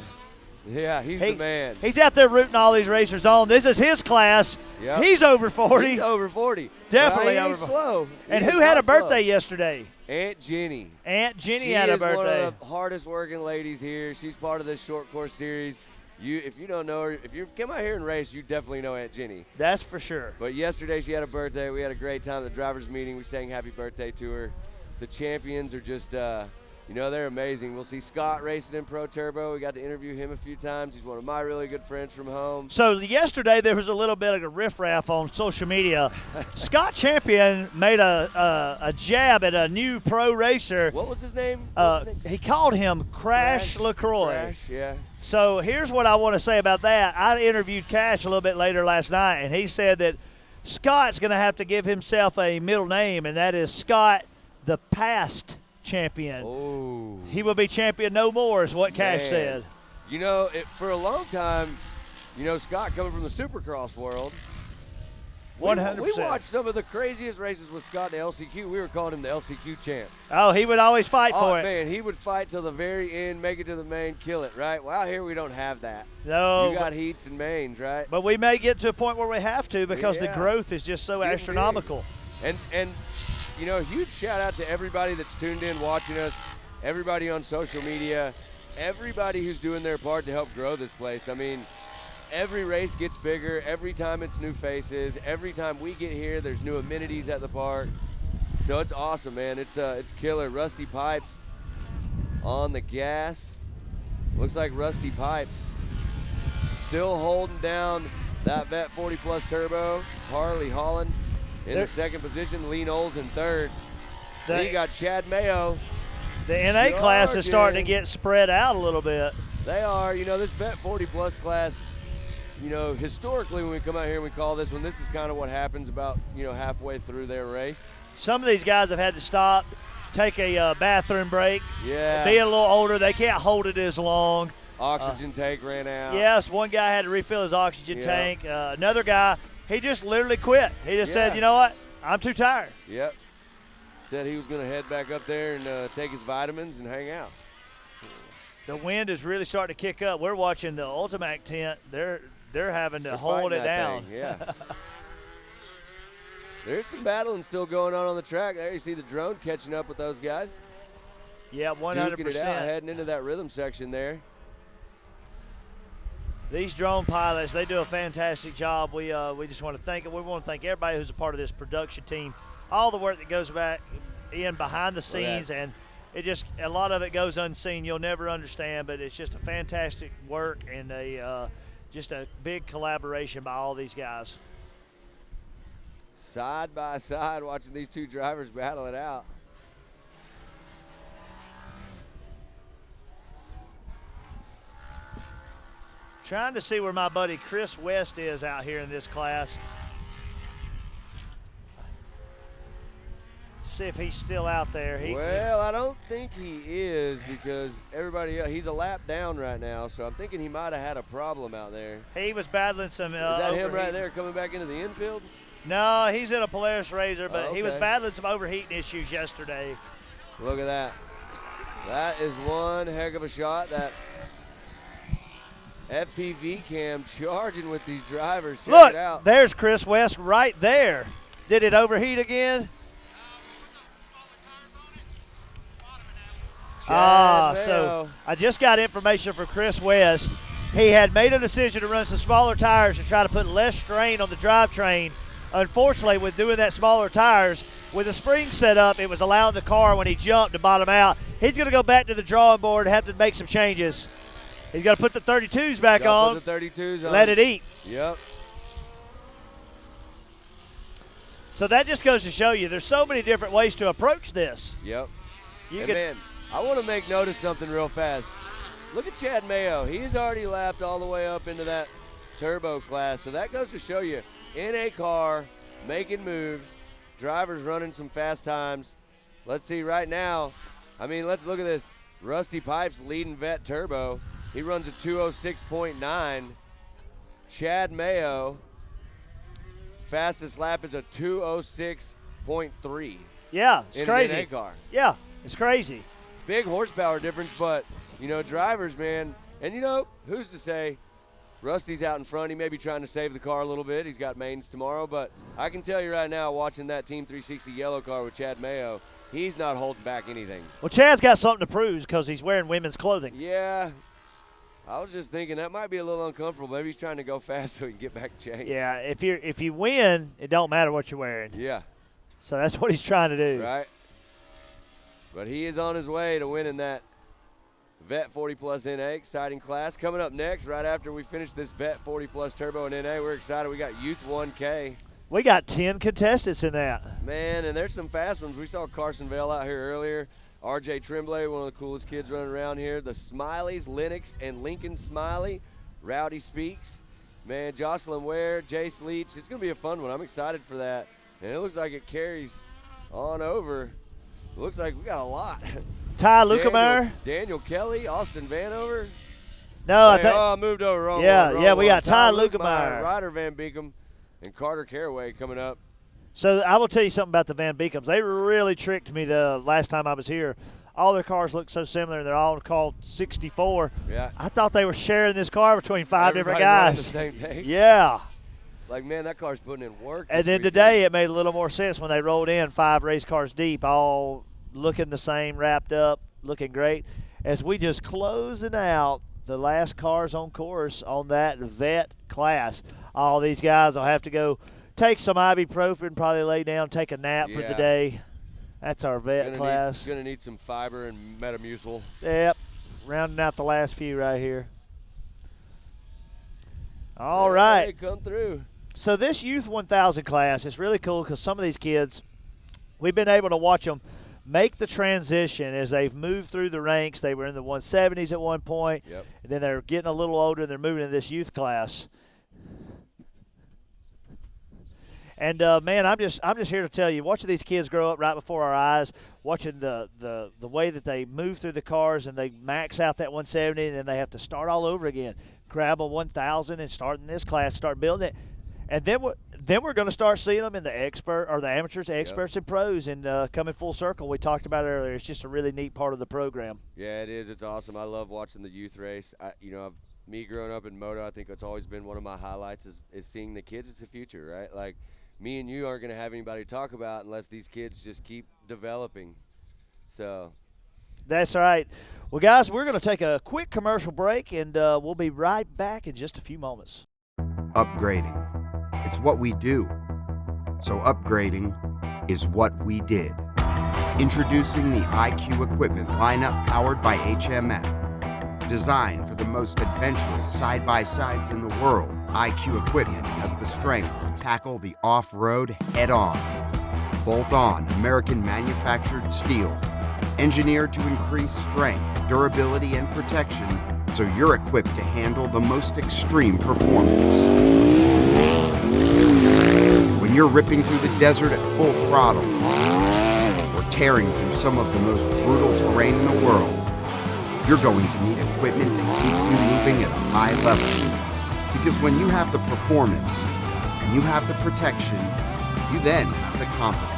he's the man. He's out there rooting all these racers on. This is his class. Yep. He's over 40. He's over 40. Definitely well, over 40. Slow. And who had a birthday yesterday? Aunt Jenny. Aunt Jenny had a birthday. She is one of the hardest working ladies here. She's part of this short course series. If you don't know her, if you come out here and race, you definitely know Aunt Jenny. That's for sure. But yesterday she had a birthday. We had a great time at the drivers' meeting. We sang happy birthday to her. The champions are just, they're amazing. We'll see Scott racing in Pro Turbo. We got to interview him a few times. He's one of my really good friends from home. So yesterday there was a little bit of a riffraff on social media. Scott Champion made a jab at a new pro racer. What was his name? He called him Crash LaCroix. Crash, yeah. So here's what I want to say about that. I interviewed Cash a little bit later last night, and he said that Scott's going to have to give himself a middle name, and that is Scott the Past Champion. Oh. He will be champion no more, is what Cash said. For a long time, Scott coming from the Supercross world, 100%. We watched some of the craziest races with Scott in the LCQ. We were calling him the LCQ champ. Oh, he would always fight for it. Man, he would fight till the very end, make it to the main, kill it, right? Well, out here we don't have that. No. You got heats and mains, right? But we may get to a point where we have to because the growth is just so astronomical. And huge shout out to everybody that's tuned in watching us, everybody on social media, everybody who's doing their part to help grow this place. I mean, every race gets bigger. Every time it's new faces. Every time we get here, there's new amenities at the park. So it's awesome, man. It's killer. Rusty Pipes on the gas. Looks like Rusty Pipes still holding down that Vet 40 Plus Turbo. Harley Holland in the second position. Lee Knowles in third. Then you got Chad Mayo. The NA class is starting to get spread out a little bit. They are. This Vet 40 Plus class, historically when we come out here and we call this one, this is kind of what happens about, halfway through their race. Some of these guys have had to stop, take a bathroom break. Yeah. Being a little older, they can't hold it as long. Oxygen tank ran out. Yes, one guy had to refill his oxygen tank. Another guy, he just literally quit. He just said, you know what, I'm too tired. Yep. Said he was going to head back up there and take his vitamins and hang out. The wind is really starting to kick up. We're watching the Ultimac tent. They're having to hold it down. Thing, yeah. There's some battling still going on the track. There you see the drone catching up with those guys. Yeah, 100%. Duking it out, heading into that rhythm section there. These drone pilots, they do a fantastic job. We just want to thank them. We want to thank everybody who's a part of this production team. All the work that goes back in behind the scenes, and a lot of it goes unseen. You'll never understand, but it's just a fantastic work and just a big collaboration by all these guys. Side by side, watching these two drivers battle it out. Trying to see where my buddy Chris West is out here in this class. See if he's still out there. Well, I don't think he is because everybody else, he's a lap down right now, so I'm thinking he might have had a problem out there. He was battling some Is that him overheat. right there coming back into the infield? No, he's in a Polaris Razor, but Oh, he was okay. battling some overheating issues yesterday. Look at that. That is one heck of a shot. That FPV cam charging with these drivers. Check Look, it out. there's Chris West right there. Did it overheat again? So I just got information from Chris West. He had made a decision to run some smaller tires to try to put less strain on the drivetrain. Unfortunately, with doing that smaller tires, with the spring set up, it was allowing the car when he jumped to bottom out. He's going to go back to the drawing board and have to make some changes. He's got to put the 32s back on. Put the 32s on. Let it eat. Yep. So that just goes to show you there's so many different ways to approach this. Yep. You And could, man, I want to make note of something real fast. Look at Chad MAO. He's already lapped all the way up into that turbo class. So that goes to show you, in a car, making moves, drivers running some fast times. Let's see right now. I mean, let's look at this. Rusty Pipes leading vet turbo. He runs a 206.9. Chad MAO, fastest lap is a 206.3. yeah, it's in crazy. an NA car. Yeah, it's crazy. Big horsepower difference, but, you know, drivers, man, and, you know, who's to say Rusty's out in front. He may be trying to save the car a little bit. He's got mains tomorrow, but I can tell you right now, watching that Team 360 yellow car with Chad MAO, he's not holding back anything. Well, Chad's got something to prove because he's wearing women's clothing. Yeah, I was just thinking that might be a little uncomfortable. Maybe he's trying to go fast so he can get back changed. Yeah, if you win, it don't matter what you're wearing. Yeah. So that's what he's trying to do. Right. But he is on his way to winning that Vet 40 Plus NA. Exciting class. Coming up next, right after we finish this Vet 40 Plus Turbo and NA, we're excited. We got Youth 1K. We got 10 contestants in that. Man, and there's some fast ones. We saw Carson Vail out here earlier. RJ Tremblay, one of the coolest kids running around here. The Smileys, Lennox and Lincoln Smiley. Rowdy Speaks. Man, Jocelyn Ware, Jace Leach. It's going to be a fun one. I'm excited for that. And it looks like it carries on over. It looks like we got a lot. Ty Lukemeyer. Daniel Kelly, Austin Vanover. No, I think. Oh, I moved over wrong. Yeah, one, yeah, we one. got Ty Lukemeyer. Ryder Van Beekem, and Carter Caraway coming up. So I will tell you something about the Van Beekums. They really tricked me the last time I was here. All their cars look so similar, and they're all called 64. Yeah. I thought they were sharing this car between five different Everybody guys. running the same thing. Yeah. Like, man, that car's putting in work. And then today it made a little more sense when they rolled in 5 race cars deep, all looking the same, wrapped up, looking great. As we just closing out the last cars on course on that vet class. All these guys will have to go take some ibuprofen, probably lay down, take a nap for the day. That's our vet class. Gonna need some fiber and Metamucil. Yep, rounding out the last few right here. All right. Hey, come through. So this Youth 1000 class is really cool because some of these kids, we've been able to watch them make the transition as they've moved through the ranks. They were in the 170s at one point, and then they're getting a little older and they're moving into this youth class. And man, I'm just here to tell you, watching these kids grow up right before our eyes, watching the way that they move through the cars and they max out that 170 and then they have to start all over again, grab a 1000 and start in this class, start building it, and then we're going to start seeing them in the amateurs, experts, and pros, and coming full circle. We talked about it earlier. It's just a really neat part of the program. Yeah, it is. It's awesome. I love watching the youth race. Me growing up in moto, I think it's always been one of my highlights is seeing the kids. It's the future, right? Like, me and you aren't going to have anybody to talk about unless these kids just keep developing. So that's right. Well, guys, we're going to take a quick commercial break, and we'll be right back in just a few moments. Upgrading. It's what we do. So upgrading is what we did. Introducing the IQ equipment lineup powered by HMF. Designed for the most adventurous side-by-sides in the world, IQ equipment has the strength to tackle the off-road head-on. Bolt-on American-manufactured steel, engineered to increase strength, durability, and protection so you're equipped to handle the most extreme performance. When you're ripping through the desert at full throttle, or tearing through some of the most brutal terrain in the world, you're going to need equipment that keeps you moving at a high level. Because when you have the performance and you have the protection, you then have the confidence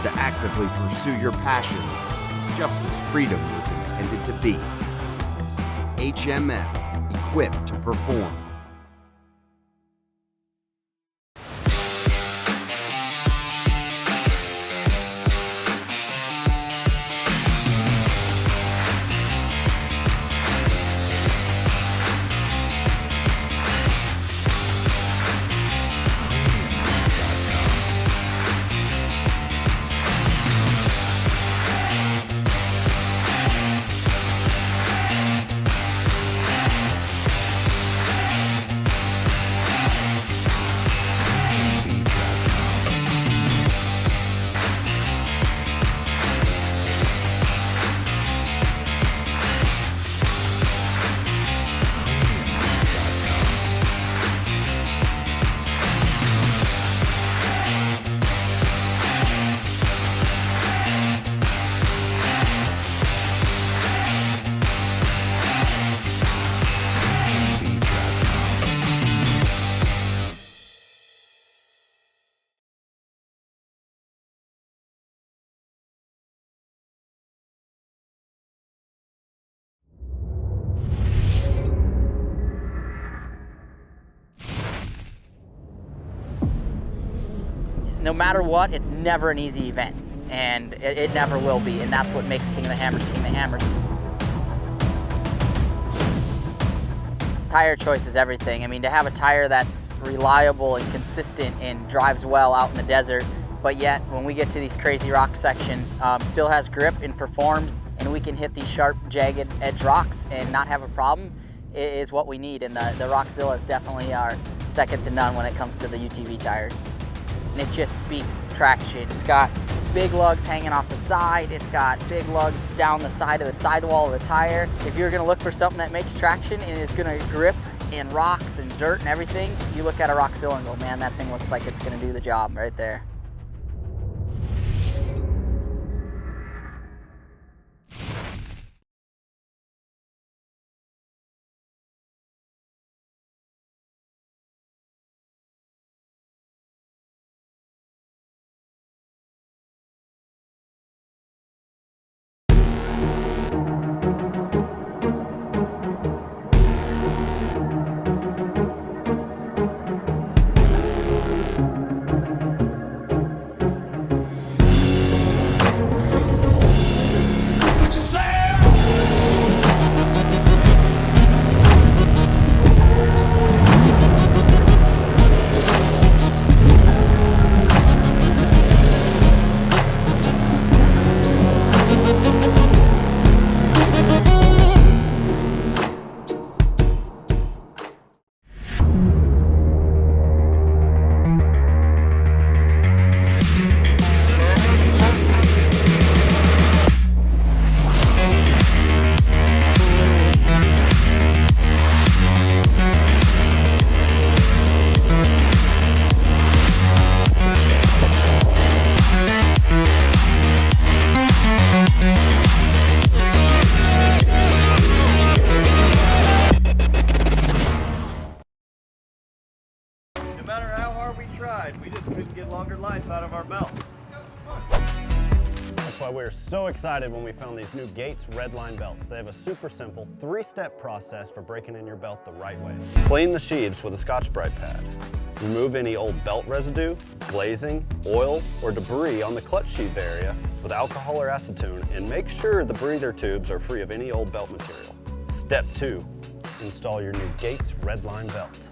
to actively pursue your passions just as freedom was intended to be. HMF, equipped to perform. No matter what, it's never an easy event, and it never will be, and that's what makes King of the Hammers King of the Hammers. Tire choice is everything. I mean, to have a tire that's reliable and consistent and drives well out in the desert, but yet when we get to these crazy rock sections, still has grip and performs, and we can hit these sharp, jagged edge rocks and not have a problem, is what we need. And the Rockzillas definitely are second to none when it comes to the UTV tires. And it just speaks traction. It's got big lugs hanging off the side. It's got big lugs down the side of the sidewall of the tire. If you're gonna look for something that makes traction and is gonna grip in rocks and dirt and everything, you look at a Rockzilla and go, man, that thing looks like it's gonna do the job right there. We just couldn't get longer life out of our belts. That's why we were so excited when we found these new Gates Redline belts. They have a super simple 3-step process for breaking in your belt the right way. Clean the sheaths with a Scotch-Brite pad. Remove any old belt residue, glazing, oil, or debris on the clutch sheath area with alcohol or acetone, and make sure the breather tubes are free of any old belt material. Step 2, install your new Gates Redline belt.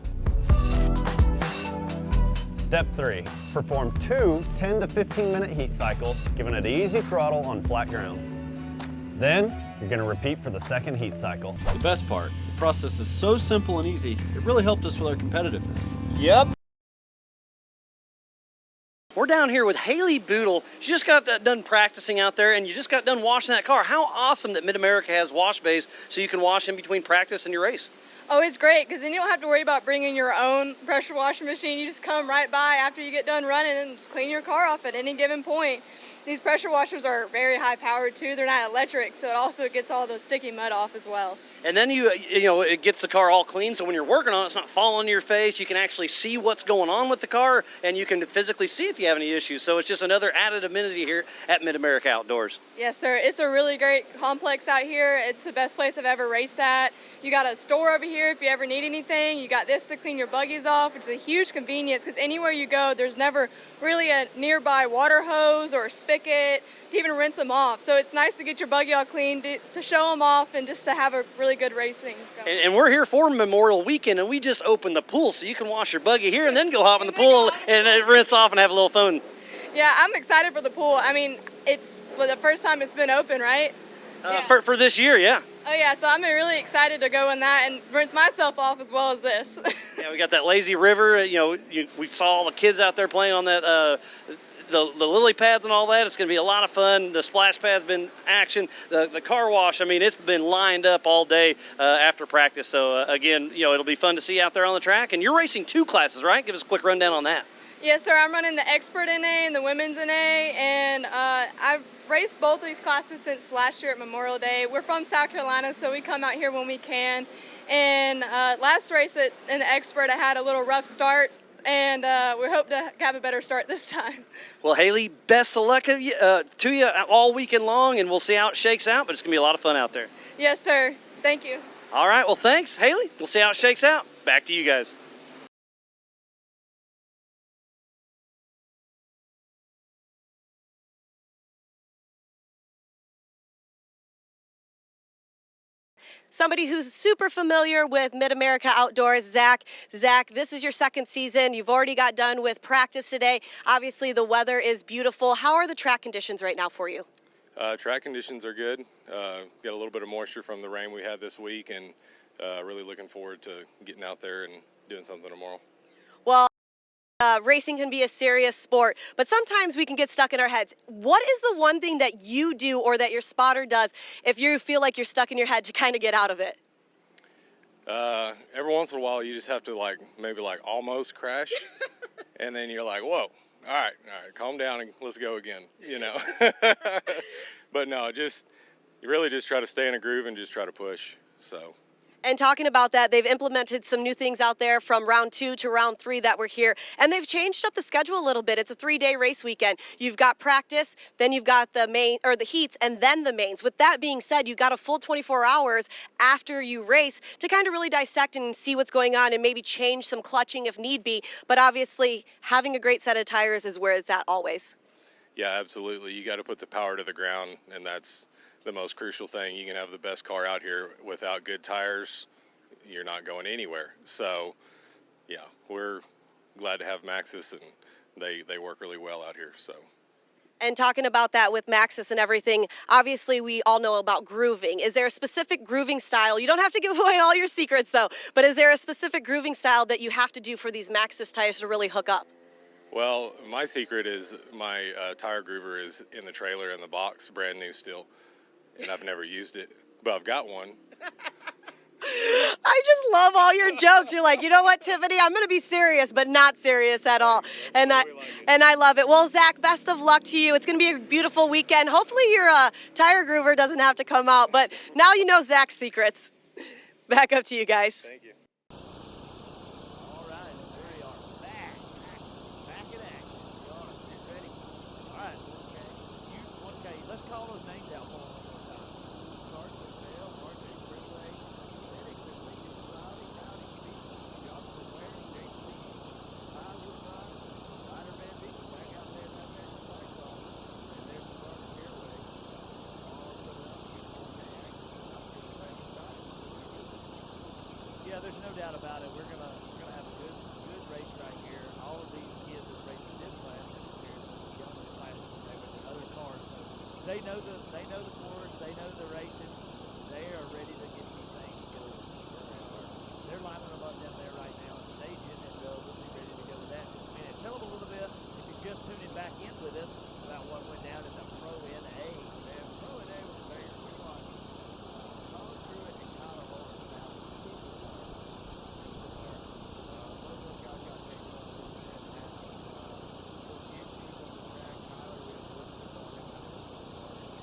Step 3, perform 2 10 to 15 minute heat cycles, giving it easy throttle on flat ground. Then, you're gonna repeat for the second heat cycle. The best part, the process is so simple and easy, it really helped us with our competitiveness. Yep. We're down here with Haley Boodle. She just got done practicing out there, and you just got done washing that car. How awesome that Mid-America has wash bays so you can wash in between practice and your race. Oh, it's great, because then you don't have to worry about bringing your own pressure washing machine. You just come right by after you get done running and just clean your car off at any given point. These pressure washers are very high powered too. They're not electric, so it also gets all the sticky mud off as well. And then you know, it gets the car all clean, so when you're working on it, it's not falling in your face. You can actually see what's going on with the car, and you can physically see if you have any issues. So it's just another added amenity here at Mid-America Outdoors. Yes, sir. It's a really great complex out here. It's the best place I've ever raced at. You got a store over here if you ever need anything. You got this to clean your buggies off, which is a huge convenience, because anywhere you go, there's never really a nearby water hose or a spigot to even rinse them off. So it's nice to get your buggy all clean, to show them off, and just to have a really good racing. And we're here for Memorial Weekend, and we just opened the pool, so you can wash your buggy here and then go hop in the pool and rinse off and have a little fun. Yeah, I'm excited for the pool. I mean, it's the first time it's been open, right? Yeah. For this year, yeah. Oh yeah, so I'm really excited to go in that and rinse myself off as well as this. Yeah, we got that lazy river. You know, we saw all the kids out there playing on that the lily pads and all that. It's going to be a lot of fun. The splash pad's been action. The car wash, I mean, it's been lined up all day after practice. So again, you know, it'll be fun to see out there on the track. And you're racing 2 classes, right? Give us a quick rundown on that. Yes, sir. I'm running the Expert NA and the Women's NA, and I've raced both of these classes since last year at Memorial Day. We're from South Carolina, so we come out here when we can. And last race in the Expert, I had a little rough start, and we hope to have a better start this time. Well, Haley, best of luck to you all weekend long, and we'll see how it shakes out, but it's going to be a lot of fun out there. Yes, sir. Thank you. All right. Well, thanks, Haley. We'll see how it shakes out. Back to you guys. Somebody who's super familiar with Mid-America Outdoors, Zach. Zach, this is your second season. You've already got done with practice today. Obviously, the weather is beautiful. How are the track conditions right now for you? Track conditions are good. Got a little bit of moisture from the rain we had this week, and really looking forward to getting out there and doing something tomorrow. Well, racing can be a serious sport, but sometimes we can get stuck in our heads. What is the one thing that you do or that your spotter does if you feel like you're stuck in your head to kind of get out of it? Every once in a while, you just have to maybe almost crash, and then you're like, whoa, all right, calm down and let's go again, you know. But no, you really just try to stay in a groove and just try to push, so. And talking about that, they've implemented some new things out there from round 2 to round 3 that were here. And they've changed up the schedule a little bit. It's a 3-day race weekend. You've got practice, then you've got the heats, and then the mains. With that being said, you've got a full 24 hours after you race to kind of really dissect and see what's going on and maybe change some clutching if need be. But obviously, having a great set of tires is where it's at always. Yeah, absolutely. You got to put the power to the ground, and that's the most crucial thing. You can have the best car out here without good tires, you're not going anywhere. So yeah, we're glad to have Maxxis, and they work really well out here. So. And talking about that with Maxxis and everything, obviously we all know about grooving. Is there a specific grooving style? You don't have to give away all your secrets though, but is there a specific grooving style that you have to do for these Maxxis tires to really hook up? Well, my secret is my tire groover is in the trailer in the box, brand new still. And I've never used it, but I've got one. I just love all your jokes. You're like, you know what, Tiffany? I'm going to be serious, but not serious at all. And I love it. Well, Zach, best of luck to you. It's going to be a beautiful weekend. Hopefully your tire groover doesn't have to come out, but now you know Zach's secrets. Back up to you guys. Thank you. All right, there we are. Back in action. Get ready. All right, okay. Let's call those names out for them one more time. Carson, Vail, Martin, Ridley, Rowdy, Johnson, Ware, Jason, Woodbine, Ryder Van Beek, back out there, and there's the flag off. And there's the front fairway. All put it up. Yeah, there's no doubt about it. We're gonna have a good race right here. All of these kids that race in this class have experienced the younger classes when they were in other cars. So they know the course, they know the racing. They are ready to get these things going. They're lining them up down there right now and staging, and we'll be ready to go with that in a minute. Tell them a little bit, if you just tuning back in with us about what went down in the Pro-NA. And Pro-NA was very pretty much Tom Pruitt and Kyle Holmes about both those guys got taken up a little bit and had some issues on the track. Kyler was looking for him out of some issues.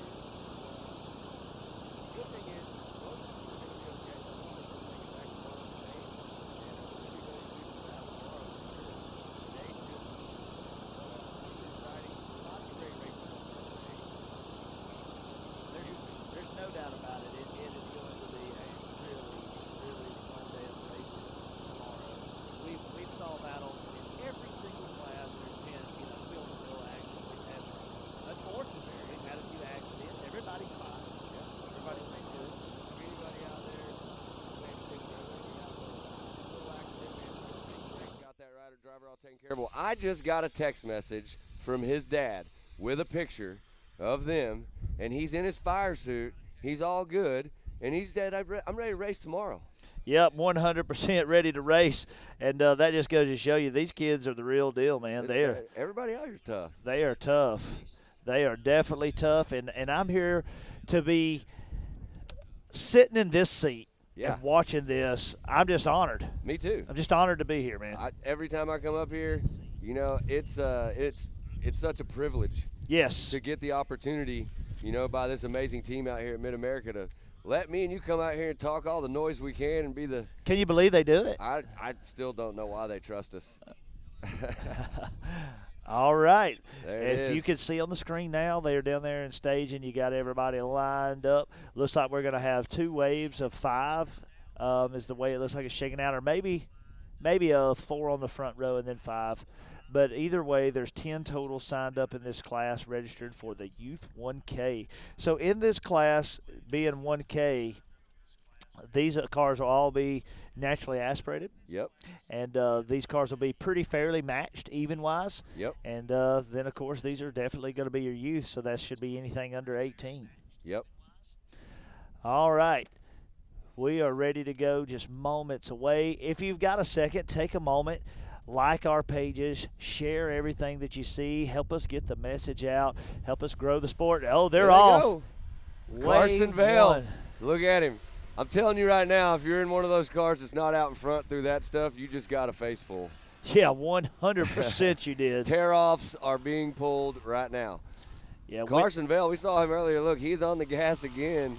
Good thing is, both of them are going to be okay. They'll probably just make it back to Pro-NA. And we'll be going to do that tomorrow. Today, just exciting. Lots of great racing on Saturday. There's no doubt about it. It is going to be a really, really fun day of racing tomorrow. We've saw battles in every single class. There's been, wheel to wheel action. We've had some, unfortunately, we've had a few accidents. Everybody's fine. Everybody's been good. Everybody out there, got that rider driver all taken care of. Well, I just got a text message from his dad with a picture of them, and he's in his fire suit. He's all good, and he's dead. I'm ready to race tomorrow. Yep, 100% ready to race, and that just goes to show you these kids are the real deal, man. Everybody out here's tough. They are tough. They are definitely tough, and I'm here to be sitting in this seat and watching this. I'm just honored. Me too. I'm just honored to be here, man. Every time I come up here, it's such a privilege. Yes. To get the opportunity, by this amazing team out here at Mid-America to let me and you come out here and talk all the noise we can and be the. Can you believe they do it? I still don't know why they trust us. All right. There it If is. you can see on the screen now, they're down there in staging. You got everybody lined up. Looks like we're going to have 2 waves of 5 is the way it looks like it's shaking out, or maybe a 4 on the front row and then 5. But either way, there's 10 total signed up in this class registered for the Youth 1K. So in this class, being 1K, these cars will all be naturally aspirated. Yep. And these cars will be pretty fairly matched, even-wise. Yep. And then, of course, these are definitely going to be your youth, so that should be anything under 18. Yep. All right. We are ready to go, just moments away. If you've got a second, take a moment. Like our pages, share everything that you see, help us get the message out, help us grow the sport. Oh, they're off. Go. Wave Carson Vail. 1. Look at him. I'm telling you right now, if you're in one of those cars that's not out in front through that stuff, you just got a face full. Yeah, 100% you did. Tear-offs are being pulled right now. Yeah, Carson Vail, we saw him earlier. Look, he's on the gas again.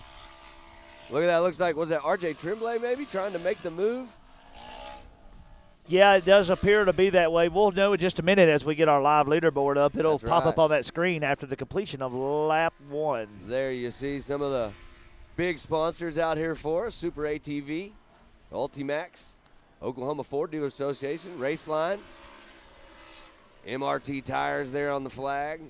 Look at that. Looks like, was that R.J. Tremblay maybe trying to make the move? Yeah, it does appear to be that way. We'll know in just a minute as we get our live leaderboard up. It'll pop up on that screen after the completion of lap 1. There you see some of the big sponsors out here for us. Super ATV, Ultimax, Oklahoma Ford Dealer Association, Raceline, MRT Tires there on the flag.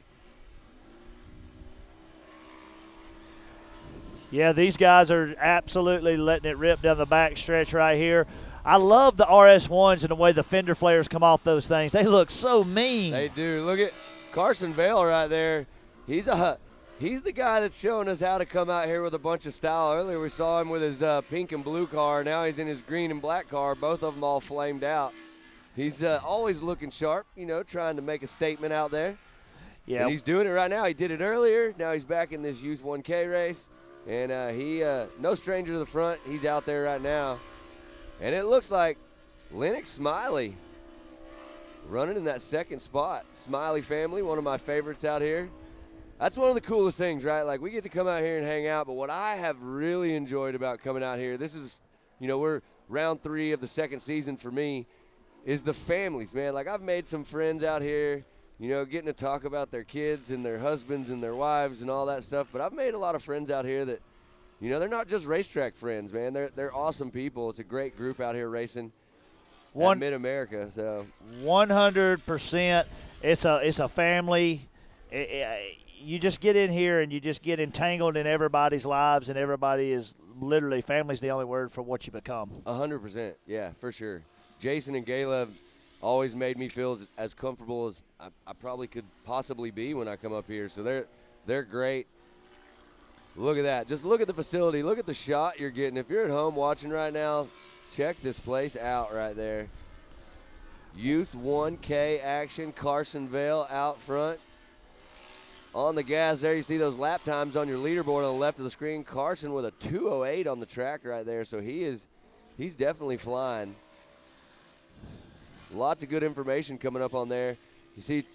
Yeah, these guys are absolutely letting it rip down the back stretch right here. I love the RS1s and the way the fender flares come off those things. They look so mean. They do. Look at Carson Vail right there. He's the guy that's showing us how to come out here with a bunch of style. Earlier we saw him with his pink and blue car. Now he's in his green and black car, both of them all flamed out. He's always looking sharp, trying to make a statement out there. Yeah. And he's doing it right now. He did it earlier. Now he's back in this Youth 1K race. And he, no stranger to the front. He's out there right now. And it looks like Lennox Smiley running in that second spot. Smiley family, one of my favorites out here. That's one of the coolest things, right? Like, we get to come out here and hang out, but what I have really enjoyed about coming out here, this is, we're round 3 of the second season for me, is the families, man. Like, I've made some friends out here, getting to talk about their kids and their husbands and their wives and all that stuff, but I've made a lot of friends out here that, they're not just racetrack friends, man. They're awesome people. It's a great group out here racing at Mid-America. So 100%. It's a family. You just get in here and you just get entangled in everybody's lives, and everybody is literally, family's the only word for what you become. 100%. Yeah, for sure. Jason and Gayla have always made me feel as comfortable as I probably could possibly be when I come up here. So they're great. Look at that. Just look at the facility. Look at the shot you're getting. If you're at home watching right now, check this place out right there. Youth 1K action. Carson Vail out front. On the gas there, you see those lap times on your leaderboard on the left of the screen. Carson with a 2:08 on the track right there, so he's definitely flying. Lots of good information coming up on there. You see,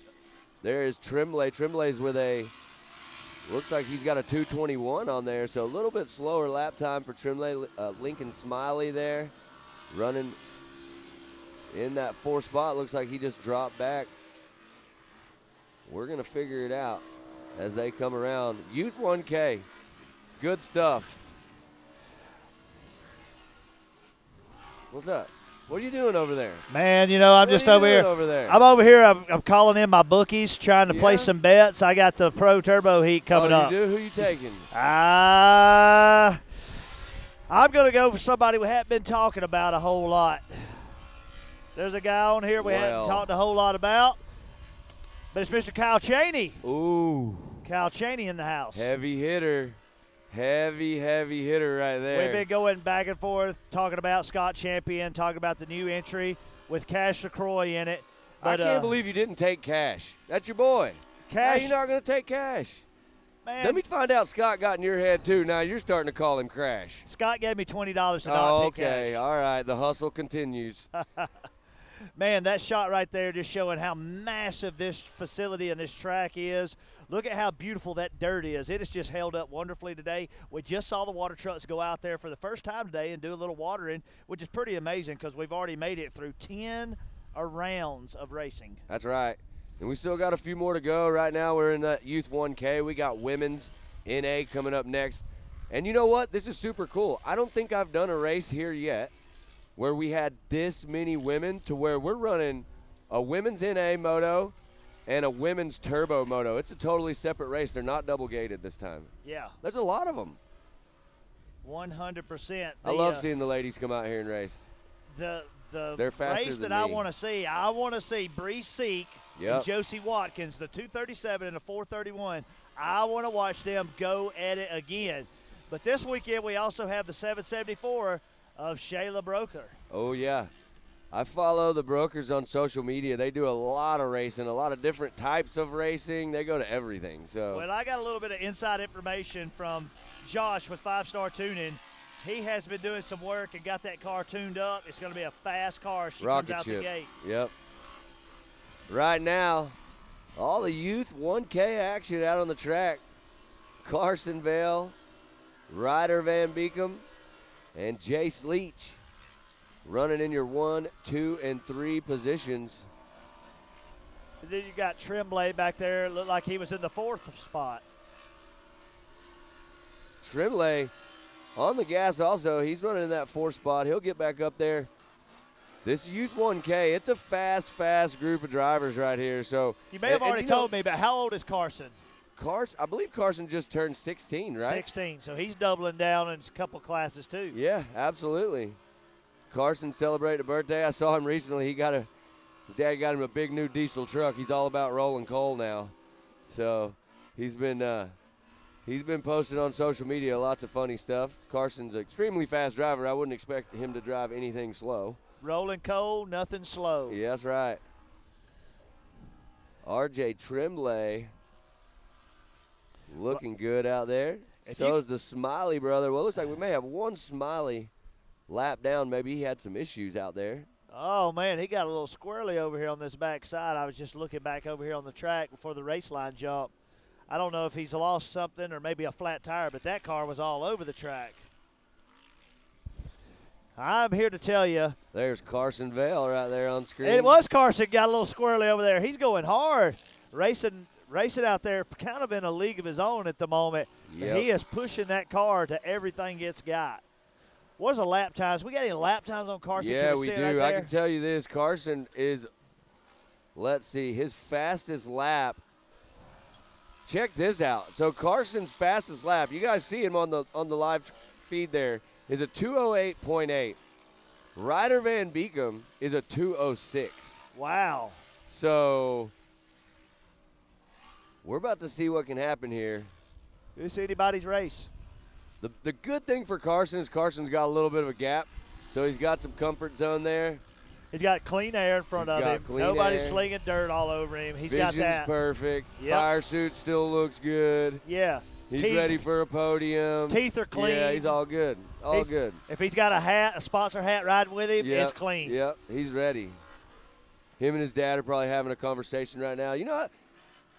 there is Tremblay. Tremblay's with looks like he's got a 2:21 on there, so a little bit slower lap time for Tremblay. Lincoln Smiley there, running in that 4th spot. Looks like he just dropped back. We're going to figure it out as they come around. Youth 1K, good stuff. What's up? What are you doing over there? Man, you know, I'm just over here. I'm over here. I'm calling in my bookies, trying to play some bets. I got the Pro Turbo Heat coming up. You do? Who you taking? I'm going to go for somebody we haven't been talking about a whole lot. There's a guy on here we haven't talked a whole lot about. But it's Mr. Kyle Cheney. Ooh. Kyle Cheney in the house. Heavy hitter. Heavy hitter right there. We've been going back and forth, talking about Scott Champion, talking about the new entry with Cash LaCroix in it. But, I can't believe you didn't take Cash. That's your boy. Cash. How you not going to take Cash? Man. Let me find out Scott got in your head, too. Now you're starting to call him Crash. Scott gave me $20 to not take Cash. Okay. All right. The hustle continues. Man, that shot right there just showing how massive this facility and this track is. Look at how beautiful that dirt is. It has just held up wonderfully today. We just saw the water trucks go out there for the first time today and do a little watering, which is pretty amazing because we've already made it through 10 rounds of racing. That's right. And we still got a few more to go. Right now we're in that Youth 1K. We got Women's NA coming up next. And you know what? This is super cool. I don't think I've done a race here yet where we had this many women to where we're running a women's NA moto and a women's turbo moto. It's a totally separate race. They're not double gated this time. Yeah. There's a lot of them. 100%. I love seeing the ladies come out here and race. The They're faster race than that I me. want to see Bree Seek and Josey Watkins, the 237 and the 431. I want to watch them go at it again. But this weekend we also have the 774 of Shayla Broker. Oh, yeah. I follow the Brokers on social media. They do a lot of racing, a lot of different types of racing. They go to everything. So. Well, I got a little bit of inside information from Josh with 5-Star Tuning. He has been doing some work and got that car tuned up. It's going to be a fast car as she comes out the gate. Yep. Right now, all the Youth 1K action out on the track. Carson Vail, Ryder Van Beekum, and Jace Leach running in your 1, 2, and 3 positions. And then you got Tremblay back there. Looked like he was in the 4th spot. Tremblay on the gas also. He's running in that 4th spot. He'll get back up there. This Youth 1K, it's a fast group of drivers right here. So you may have already told me, but how old is Carson? I believe Carson just turned 16, right? 16, so he's doubling down in a couple classes too. Yeah, absolutely. Carson celebrated a birthday. I saw him recently. His dad got him a big new diesel truck. He's all about rolling coal now. So he's been posting on social media lots of funny stuff. Carson's an extremely fast driver. I wouldn't expect him to drive anything slow. Rolling coal, nothing slow. Yeah, that's right. RJ Tremblay looking good out there. So is the Smiley brother. Well, it looks like we may have one Smiley lap down. Maybe he had some issues out there. Oh, man, he got a little squirrely over here on this back side. I was just looking back over here on the track before the race line jump. I don't know if he's lost something or maybe a flat tire, but that car was all over the track. I'm here to tell you. There's Carson Vail right there on screen. It was Carson got a little squirrely over there. He's going hard, racing out there kind of in a league of his own at the moment. Yep. He is pushing that car to everything it's got. What's the lap times? We got any lap times on Carson? Yeah, we do. Right I can tell you this. Carson is, let's see, his fastest lap. Check this out. So Carson's fastest lap, you guys see him on the live feed there, is a 2:08.8. Ryder Van Beekum is a 2:06. Wow. So we're about to see what can happen here. It's anybody's race. The good thing for Carson is Carson's got a little bit of a gap, so he's got some comfort zone there. He's got clean air in front of him. Nobody's air. slinging dirt all over him. He's Vision's got that. perfect. Yep. Fire suit still looks good. Yeah. He's ready for a podium. Teeth are clean. Yeah, he's all good. All good. If he's got a sponsor hat riding with him, it's clean. Yep, he's ready. Him and his dad are probably having a conversation right now. You know what?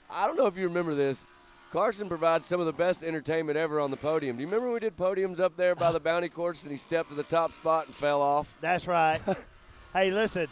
I don't know if you remember this. Carson provides some of the best entertainment ever on the podium. Do you remember when we did podiums up there by the bounty course and he stepped to the top spot and fell off? That's right. Hey, listen,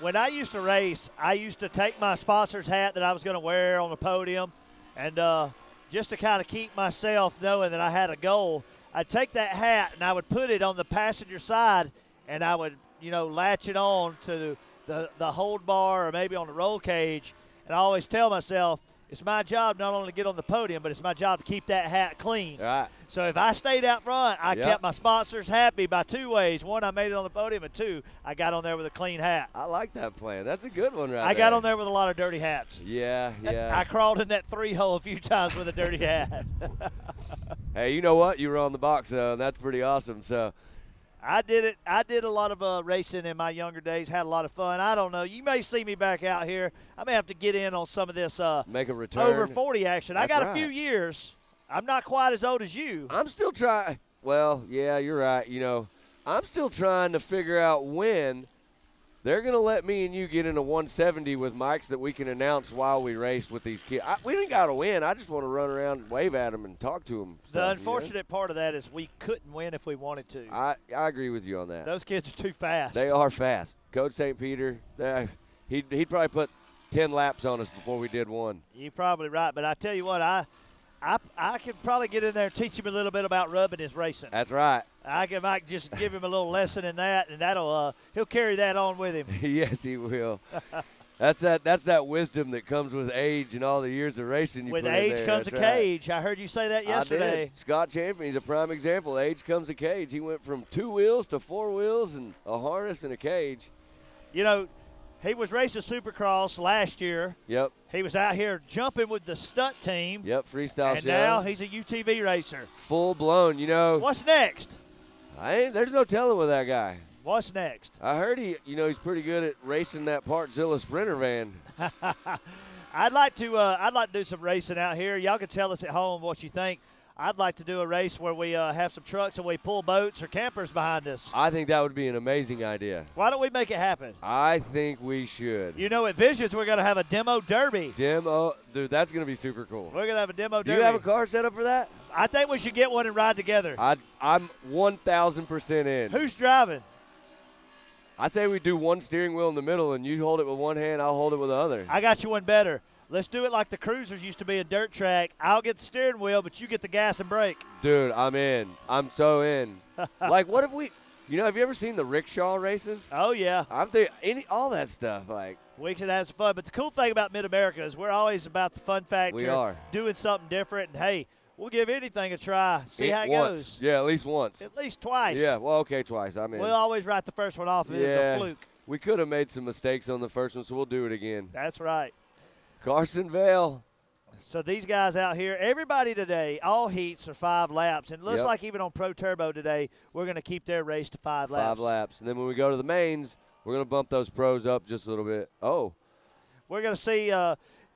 when I used to race, I used to take my sponsor's hat that I was going to wear on the podium, and just to kind of keep myself knowing that I had a goal, I'd take that hat and I would put it on the passenger side, and I would, latch it on to the hold bar or maybe on the roll cage, and I always tell myself, it's my job not only to get on the podium, but it's my job to keep that hat clean. Right. So if I stayed out front, I kept my sponsors happy by two ways. One, I made it on the podium, and two, I got on there with a clean hat. I like that plan. That's a good one right I got on there with a lot of dirty hats. Yeah. I crawled in that 3-hole a few times with a dirty hat. Hey, you know what? You were on the box, though, and that's pretty awesome. So I did it. I did a lot of racing in my younger days. Had a lot of fun. I don't know. You may see me back out here. I may have to get in on some of this make a return over 40 action. That's I got right. a few years. I'm not quite as old as you. I'm still trying. Well, yeah, you're right. I'm still trying to figure out when they're going to let me and you get in a 170 with mics that we can announce while we race with these kids. We didn't got to win. I just want to run around and wave at them and talk to them. The unfortunate part of that is we couldn't win if we wanted to. I agree with you on that. Those kids are too fast. They are fast. Coach St. Peter, he'd probably put 10 laps on us before we did one. You're probably right. But I tell you what, I could probably get in there and teach him a little bit about rubbing his racing. That's right. I might just give him a little lesson in that, and he'll carry that on with him. Yes, he will. That's that wisdom that comes with age and all the years of racing. With age comes a cage. I heard you say that yesterday. I did. Scott Champion, he's a prime example. Age comes a cage. He went from 2 wheels to 4 wheels and a harness and a cage. He was racing Supercross last year. Yep. He was out here jumping with the stunt team. Yep, freestyle and show. Now he's a UTV racer. Full blown, What's next? There's no telling with that guy. What's next? I heard he's pretty good at racing that Partzilla Sprinter van. I'd like to do some racing out here. Y'all can tell us at home what you think. I'd like to do a race where we have some trucks and we pull boats or campers behind us. I think that would be an amazing idea. Why don't we make it happen? I think we should. At Visions, we're going to have a demo derby. Dude, that's going to be super cool. We're going to have a demo derby. Do you have a car set up for that? I think we should get one and ride together. I'm 1,000% in. Who's driving? I say we do one steering wheel in the middle, and you hold it with one hand, I'll hold it with the other. I got you one better. Let's do it like the cruisers used to be in dirt track. I'll get the steering wheel, but you get the gas and brake. Dude, I'm in. I'm so in. Like, what if we – have you ever seen the rickshaw races? Oh, yeah. All that stuff. Like, we should have some fun. But the cool thing about Mid-America is we're always about the fun factor. We are. Doing something different. And, hey, we'll give anything a try. See how it goes. Yeah, at least once. At least twice. Yeah, well, okay, twice. I'm in. We'll always write the first one off. It was a fluke. We could have made some mistakes on the first one, so we'll do it again. That's right. Carson, Vail. So these guys out here, everybody today, all heats are 5 laps. And it looks like even on Pro Turbo today, we're going to keep their race to 5 laps. 5 laps. And then when we go to the mains, we're going to bump those pros up just a little bit. Oh. We're going to see,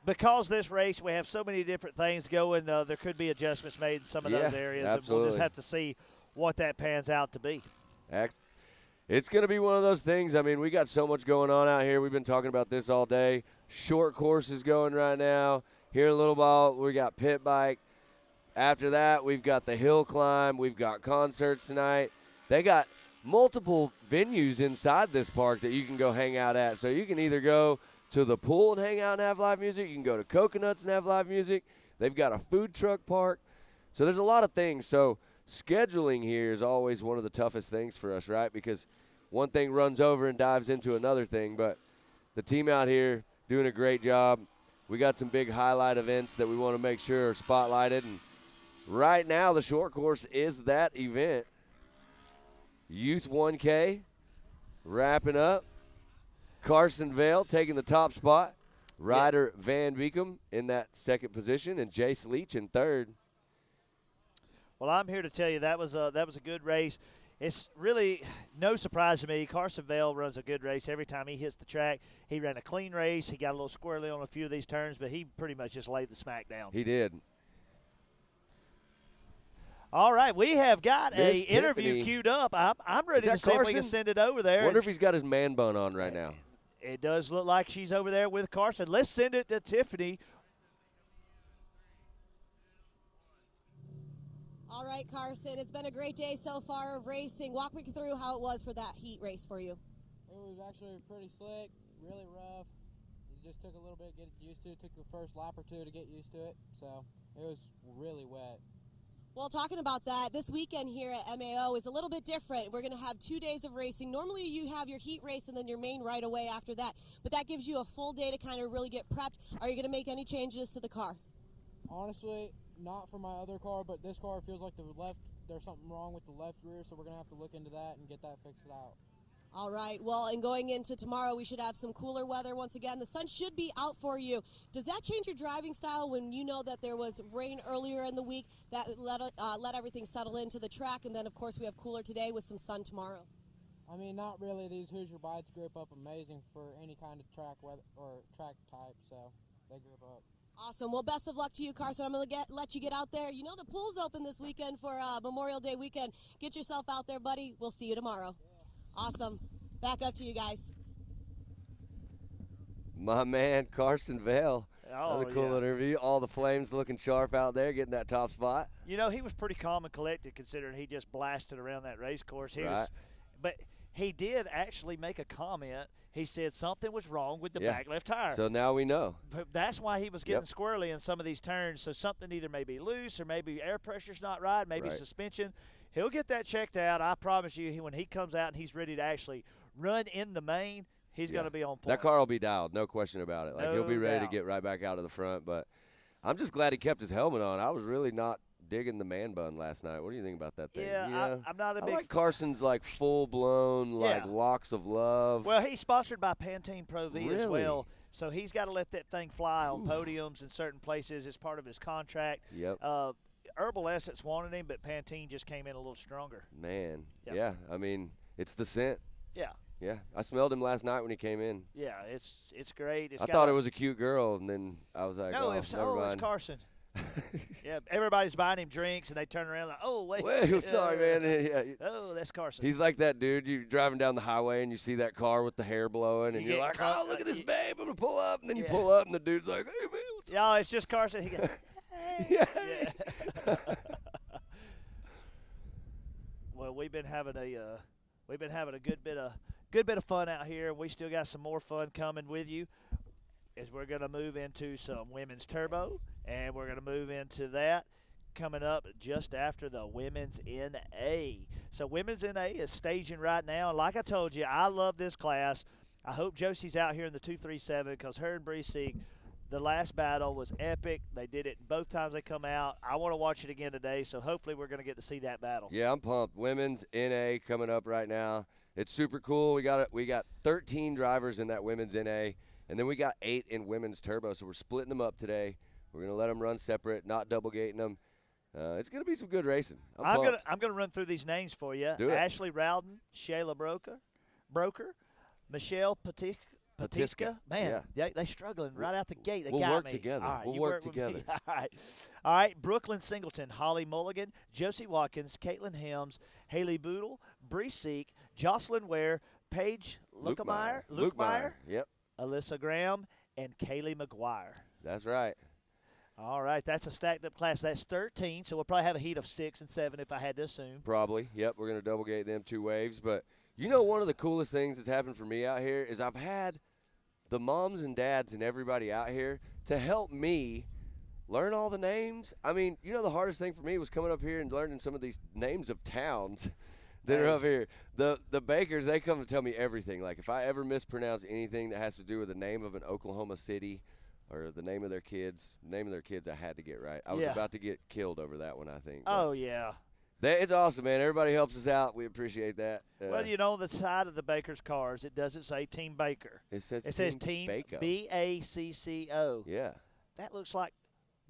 because this race, we have so many different things going, there could be adjustments made in some of those areas. Absolutely. And we'll just have to see what that pans out to be. It's going to be one of those things. I mean, we got so much going on out here. We've been talking about this all day. Short course is going right now. Here in a little while, we got pit bike. After that, we've got the hill climb. We've got concerts tonight. They got multiple venues inside this park that you can go hang out at. So you can either go to the pool and hang out and have live music. You can go to Coconuts and have live music. They've got a food truck park. So there's a lot of things. So scheduling here is always one of the toughest things for us, right? Because one thing runs over and dives into another thing. But the team out here doing a great job. We got some big highlight events that we want to make sure are spotlighted. And right now, the short course is that event. Youth 1K wrapping up. Carson Vail taking the top spot. Ryder Van Beekum in that second position, and Jace Leach in third. Well, I'm here to tell you that was a good race. it's really no surprise to me. Carson Vail runs a good race every time he hits the track. He ran a clean race. He got a little squirrely on a few of these turns, but he pretty much just laid the smack down. He did. All right, we have got Miss a interview queued up. I'm ready to see if we can send it over there. Wonder if he's got his man bun on right now. It does look like she's over there with Carson. Let's send it to Tiffany. All right, Carson, it's been a great day so far of racing. Walk me through how it was for that heat race for you. It was actually pretty slick, really rough. It just took a little bit to get used to it. It took the first lap or two to get used to it, so it was really wet. Well, talking about that, this weekend here at MAO is a little bit different. We're going to have 2 days of racing. Normally you have your heat race and then your main right away after that, but that gives you a full day to kind of really get prepped. Are you going to make any changes to the car? Honestly, not for my other car, but this car feels like there's something wrong with the left rear, so we're going to have to look into that and get that fixed out. All right, well, and going into tomorrow, we should have some cooler weather once again. The sun should be out for you. Does that change your driving style when you know that there was rain earlier in the week that let everything settle into the track, and then, of course, we have cooler today with some sun tomorrow? I mean, not really. These Hoosier Bites grip up amazing for any kind of track weather or track type, so they grip up. Awesome. Well, best of luck to you, Carson. I'm going to let you get out there. You know the pool's open this weekend for Memorial Day weekend. Get yourself out there, buddy. We'll see you tomorrow. Awesome. Back up to you guys. My man, Carson Vail. Oh, another cool interview. All the flames looking sharp out there, getting that top spot. You know, he was pretty calm and collected considering he just blasted around that race course. But he did actually make a comment. He said something was wrong with the back left tire. So now we know. But that's why he was getting squirrely in some of these turns. So something either may be loose or maybe air pressure's not right, maybe suspension. He'll get that checked out. I promise you, when he comes out and he's ready to actually run in the main, he's going to be on point. That car will be dialed, no question about it. Like he'll be ready doubt. to get right back out of the front. But I'm just glad he kept his helmet on. I was really not digging the man bun last night. What do you think about that thing? Yeah, I'm not a big. I like Carson's like full blown locks of love. Well, he's sponsored by Pantene Pro V as well, so he's got to let that thing fly on podiums in certain places as part of his contract. Yep. Herbal Essence wanted him, but Pantene just came in a little stronger. Man, yeah. I mean, it's the scent. Yeah. Yeah, I smelled him last night when he came in. Yeah, it's great. I thought it was a cute girl, and then I was like, no, never mind. It's Carson. Yeah, everybody's buying him drinks, and they turn around like, oh, wait. Sorry, man. Oh, that's Carson. He's like that dude. You're driving down the highway, and you see that car with the hair blowing, and you're like, oh, look at this babe. I'm going to pull up. And then you pull up, and the dude's like, hey, man, what's up? Yeah, it's just Carson. He goes, hey. Well, we've been having a good bit of fun out here. We still got some more fun coming with you as we're going to move into some women's turbo, and we're going to move into that coming up just after the women's NA. So women's NA is staging right now, and like I told you, I love this class. I hope Josey's out here in the 237 because her and Breesig, the last battle was epic. They did it both times they come out. I want to watch it again today, so hopefully we're going to get to see that battle. Yeah, I'm pumped. Women's NA coming up right now. It's super cool. We got 13 drivers in that women's NA, and then we got 8 in women's turbo. So we're splitting them up today. We're going to let them run separate, not double gating them. It's going to be some good racing. I'm going to run through these names for you. Do it. Ashley Rowden, Shayla Broker, Michelle Patiska. Man, they struggling right out the gate. They we'll got work me. together. All right, we'll work together. All right. Brooklyn Singleton, Holly Mulligan, Josey Watkins, Caitlin Helms, Haley Boodle, Bree Seek, Jocelyn Ware, Paige Luke Meyer, yep, Alyssa Graham, and Kaylee McGuire. That's right. All right, that's a stacked-up class. That's 13, so we'll probably have a heat of 6 and 7 if I had to assume. Probably, yep. We're going to double gate them 2 waves. But you know, one of the coolest things that's happened for me out here is I've had the moms and dads and everybody out here to help me learn all the names. I mean, you know, the hardest thing for me was coming up here and learning some of these names of towns that are up here. The Bakers, they come and tell me everything. Like if I ever mispronounce anything that has to do with the name of an Oklahoma city or the name of their kids, I had to get right. I was about to get killed over that one, I think. Oh, yeah. It's awesome, man. Everybody helps us out. We appreciate that. Well, you know, the side of the Baker's cars, it doesn't say Team Baker. It says Team Bacco. Bacco. Yeah. That looks like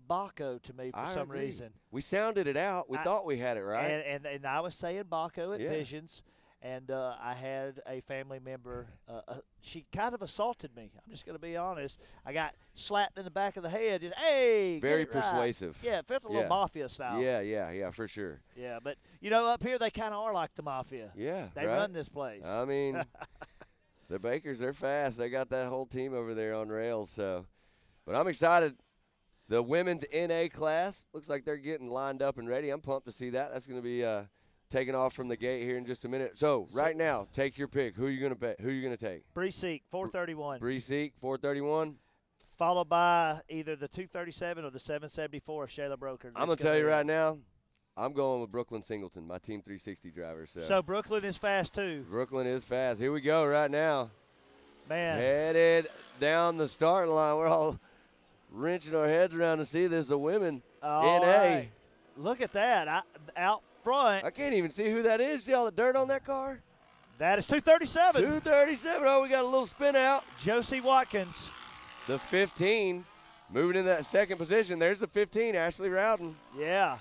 Baco to me for I some agree. reason. We sounded it out. We thought we had it right. And I was saying Baco at Yeah. Visions, and I had a family member. She kind of assaulted me. I'm just going to be honest. I got slapped in the back of the head. Just, hey, Very get it right. persuasive. Yeah, it felt a little mafia style. Yeah, for sure. Yeah, but, you know, up here they kind of are like the mafia. Yeah, They run this place. I mean, the Bakers, they're fast. They got that whole team over there on rails. So, but I'm excited. The women's NA class looks like they're getting lined up and ready. I'm pumped to see that. That's going to be taking off from the gate here in just a minute. So right now, take your pick. Who are you going to bet? Who are you going to take? Breeseek, 431. Breeseek, 431. Followed by either the 237 or the 774 of Shayla Broker. I'm going to tell you right now, I'm going with Brooklyn Singleton, my Team 360 driver. So Brooklyn is fast too. Brooklyn is fast. Here we go right now. Man. Headed down the starting line. We're all wrenching our heads around to see this. The women All NA. right. Look at that. Out front. I can't even see who that is. See all the dirt on that car? That is 237. 237. Oh, we got a little spin out. Josey Watkins. The 15 moving in that second position. There's the 15, Ashley Rowden. Yeah.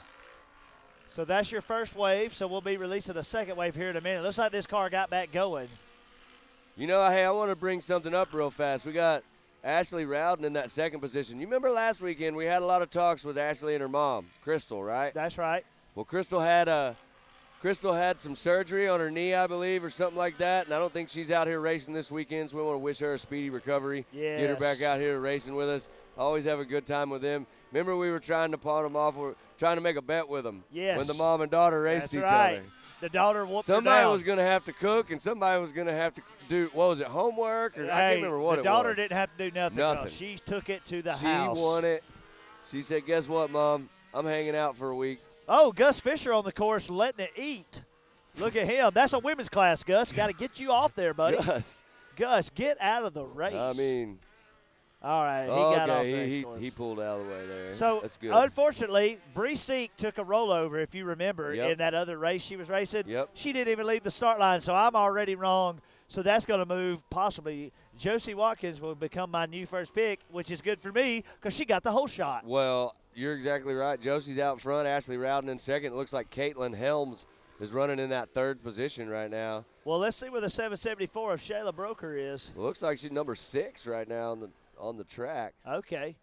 So that's your first wave. So we'll be releasing a second wave here in a minute. Looks like this car got back going. You know, hey, I want to bring something up real fast. We got Ashley Rowden in that second position. You remember last weekend we had a lot of talks with Ashley and her mom, Crystal, right? That's right. Well, Crystal had some surgery on her knee, I believe, or something like that, and I don't think she's out here racing this weekend, so we want to wish her a speedy recovery. Yes. Get her back out here racing with us. Always have a good time with them. Remember we were trying to pawn them off. We were trying to make a bet with them. Yes. When the mom and daughter raced That's each right. other. The daughter whooped her Somebody down. was going to have to cook, and somebody was going to have to do, what was it, homework? Or I can't remember what it was. The daughter didn't have to do nothing. Nothing. No, she took it to the She house. won it. She said, guess what, Mom? I'm hanging out for a week. Oh, Gus Fisher on the course letting it eat. Look at him. That's a women's class, Gus. Got to get you off there, buddy. Gus, get out of the race. I mean. All right, he got off the race course. He pulled out of the way there. So, that's good. unfortunately, Breeseek took a rollover, if you remember, Yep. in that other race she was racing. Yep. She didn't even leave the start line, so I'm already wrong. So that's going to move possibly. Josey Watkins will become my new first pick, which is good for me because she got the whole shot. Well, you're exactly right. Josie's out front. Ashley Rowden in second. It looks like Caitlin Helms is running in that third position right now. Well, let's see where the 774 of Shayla Broker is. It looks like she's number 6 right now on the track. Okay.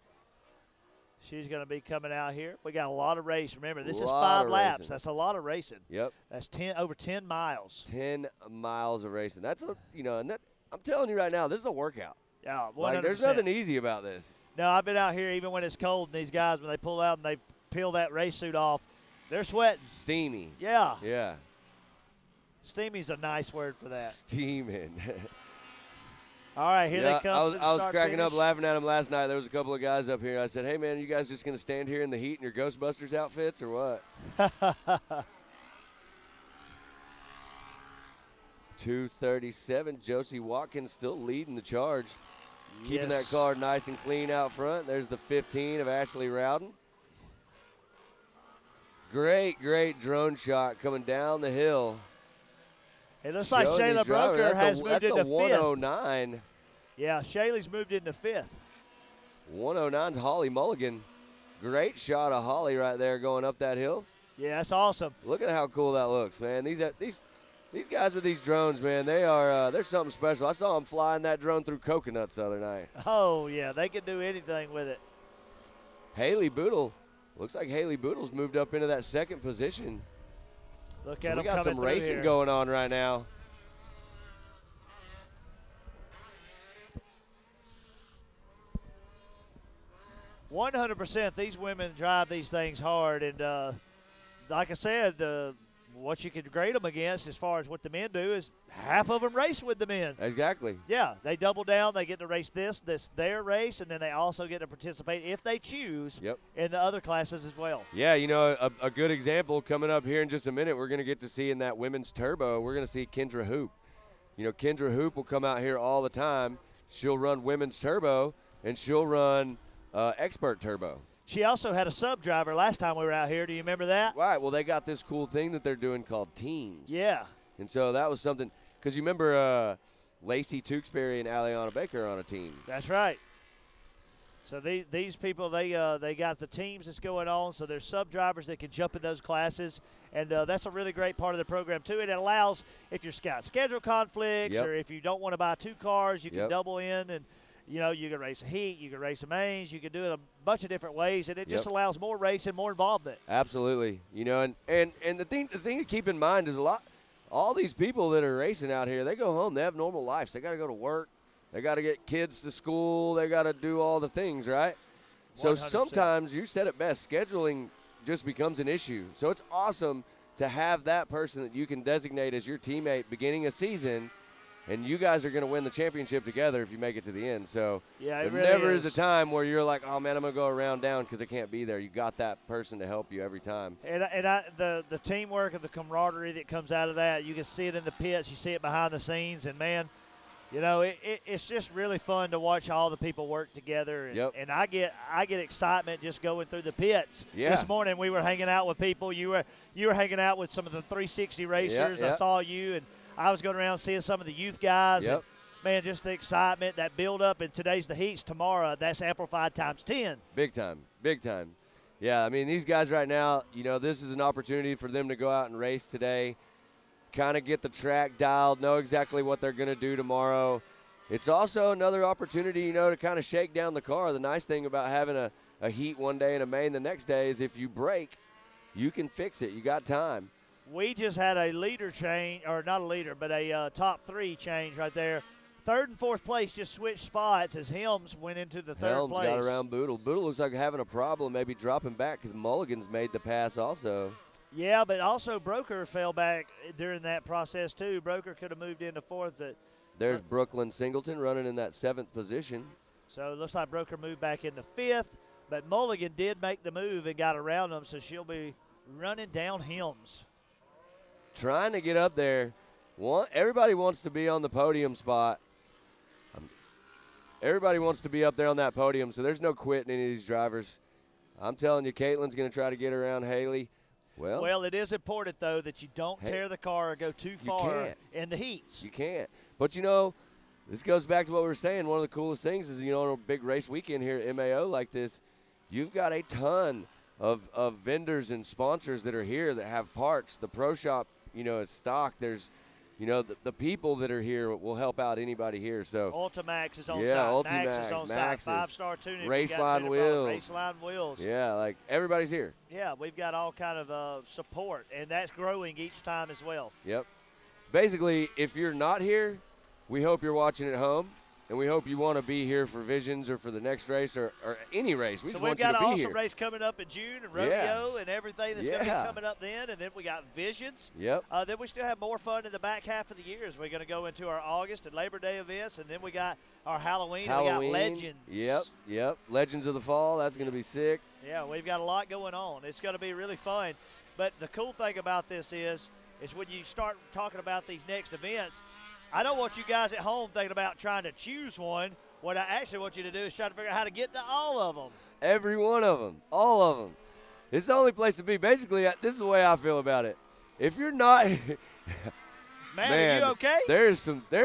She's going to be coming out here. We got a lot of race. Remember, this is Lot 5 of laps. racing. That's a lot of racing. Yep. That's over 10 miles. 10 miles of racing. That's and that I'm telling you right now, this is a workout. Yeah, 100%. Like, there's nothing easy about this. No, I've been out here even when it's cold, and these guys, when they pull out and they peel that race suit off, they're sweating. Steamy. Yeah. Yeah. Steamy's a nice word for that. Steaming. All right, here they come. I was cracking up laughing at them last night. There was a couple of guys up here. I said, hey, man, you guys just going to stand here in the heat in your Ghostbusters outfits or what? 237. Josey Watkins still leading the charge. Keeping that car nice and clean out front. There's the 15 of Ashley Rowden. Great, great drone shot coming down the hill. It looks like Shayla Broker has moved into 5th. 109. Yeah, Shayla's moved into 5th. 109's Holly Mulligan. Great shot of Holly right there going up that hill. Yeah, that's awesome. Look at how cool that looks, man. These guys with these drones, man, they're something special. I saw them flying that drone through coconuts the other night. Oh, yeah, they can do anything with it. Haley Boodle. Looks like Haley Boodle's moved up into that second position. Look at them we got coming some through racing here. going on right now. %. These women drive these things hard, and like I said, what you could grade them against as far as what the men do is half of them race with the men. Exactly. Yeah, they double down. They get to race this their race, and then they also get to participate if they choose in the other classes as well. Yeah, a good example coming up here in just a minute, we're going to get to see in that women's turbo, we're going to see Kendra Hoop. Kendra Hoop will come out here all the time. She'll run women's turbo, and she'll run expert turbo. She also had a sub driver last time we were out here. Do you remember that? Right. Well, they got this cool thing that they're doing called teams. Yeah. And so that was something, because you remember Lacey Tewksbury and Aliana Baker are on a team. That's right. So these people, they got the teams that's going on, so there's sub-drivers that can jump in those classes, and that's a really great part of the program, too. And it allows, if you're got schedule conflicts or if you don't want to buy 2 cars, you can double in, and, you know, you can race a heat, you can race a mains, you can do it a bunch of different ways, and it just allows more racing, more involvement. Absolutely. You know, and the thing to keep in mind is all these people that are racing out here, they go home, they have normal lives. They got to go to work. They got to get kids to school. They got to do all the things, right? 100%. So sometimes, you said it best, scheduling just becomes an issue. So it's awesome to have that person that you can designate as your teammate beginning a season, and you guys are going to win the championship together if you make it to the end. So there really never is a time where you're like, oh, man, I'm going to go around down because I can't be there. You got that person to help you every time. And the teamwork and the camaraderie that comes out of that, you can see it in the pits. You see it behind the scenes, and, man, you know, it's just really fun to watch all the people work together, and I get excitement just going through the pits. Yeah. This morning we were hanging out with people. You were hanging out with some of the 360 racers. I saw you, and I was going around seeing some of the youth guys. And, man, just the excitement, that build up. And today's the heats. Tomorrow, that's amplified times 10. Big time, big time. Yeah, I mean, these guys right now, you know, this is an opportunity for them to go out and race today. Kind of get the track dialed, know exactly what they're going to do tomorrow. It's also another opportunity, you know, to kind of shake down the car. The nice thing about having a heat one day and a main the next day is if you break, you can fix it. You got time. We just had a leader change, or not a leader, but a top 3 change right there. 3rd and 4th place just switched spots as Helms went into the 3rd place. Helms got around Boodle. Boodle looks like having a problem, maybe dropping back because Mulligan's made the pass also. Yeah, but also Broker fell back during that process, too. Broker could have moved into 4th. There's Brooklyn Singleton running in that 7th position. So it looks like Broker moved back into 5th, but Mulligan did make the move and got around them, so she'll be running down Helms. Trying to get up there. Everybody wants to be on the podium spot. Everybody wants to be up there on that podium, so there's no quitting any of these drivers. I'm telling you, Caitlin's going to try to get around Haley. Well, it is important, though, that you don't tear the car or go too far in the heats. You can't. But, you know, this goes back to what we were saying. One of the coolest things is, you know, on a big race weekend here at MAO like this, you've got a ton of vendors and sponsors that are here that have parts. The Pro Shop, you know, is stock. There's, you know, the people that are here will help out anybody here. So Ultimax is on site. Ultimax, Max is on site. 5-star tuning. Raceline wheels. Raceline wheels. Yeah, like everybody's here. Yeah, we've got all kind of support, and that's growing each time as well. Yep. Basically, if you're not here, we hope you're watching at home, and we hope you want to be here for Visions or for the next race or any race. We just want you to be here. So we've got an awesome race coming up in June, and rodeo and everything that's going to be coming up then, and then we got Visions. Yep. Then we still have more fun in the back half of the year as we're going to go into our August and Labor Day events, and then we got our Halloween. And we got Legends. Yep. Legends of the Fall. That's going to be sick. Yeah, we've got a lot going on. It's going to be really fun. But the cool thing about this is when you start talking about these next events, I don't want you guys at home thinking about trying to choose one. What I actually want you to do is try to figure out how to get to all of them. Every one of them. All of them. It's the only place to be. Basically, this is the way I feel about it. If you're not Man, are you okay? There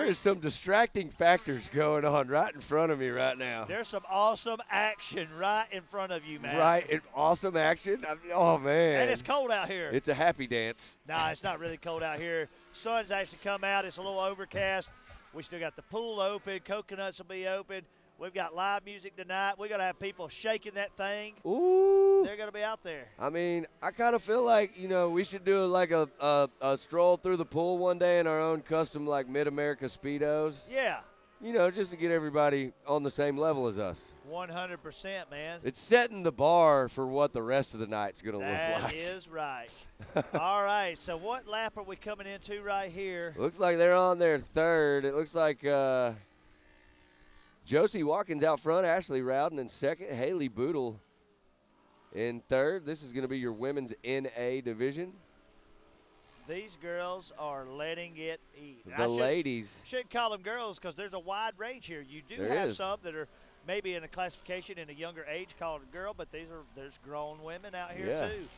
is some distracting factors going on right in front of me right now. There's some awesome action right in front of you, man. Right, awesome action. Oh man. And it's cold out here. It's a happy dance. Nah, it's not really cold out here. Sun's actually come out. It's a little overcast. We still got the pool open. Coconuts will be open. We've got live music tonight. We're going to have people shaking that thing. Ooh. They're going to be out there. I mean, I kind of feel like, you know, we should do like a stroll through the pool one day in our own custom, like, Mid-America Speedos. Yeah. You know, just to get everybody on the same level as us. 100%, man. It's setting the bar for what the rest of the night's going to look like. That is right. All right, so what lap are we coming into right here? Looks like they're on their third. It looks like Josey Watkins out front, Ashley Rowden in second, Haley Boodle in third. This is going to be your women's NA division. These girls are letting it eat. The ladies. Shouldn't call them girls because there's a wide range here. You do there have is. some that are maybe in a classification in a younger age called a girl, but there's grown women out here too.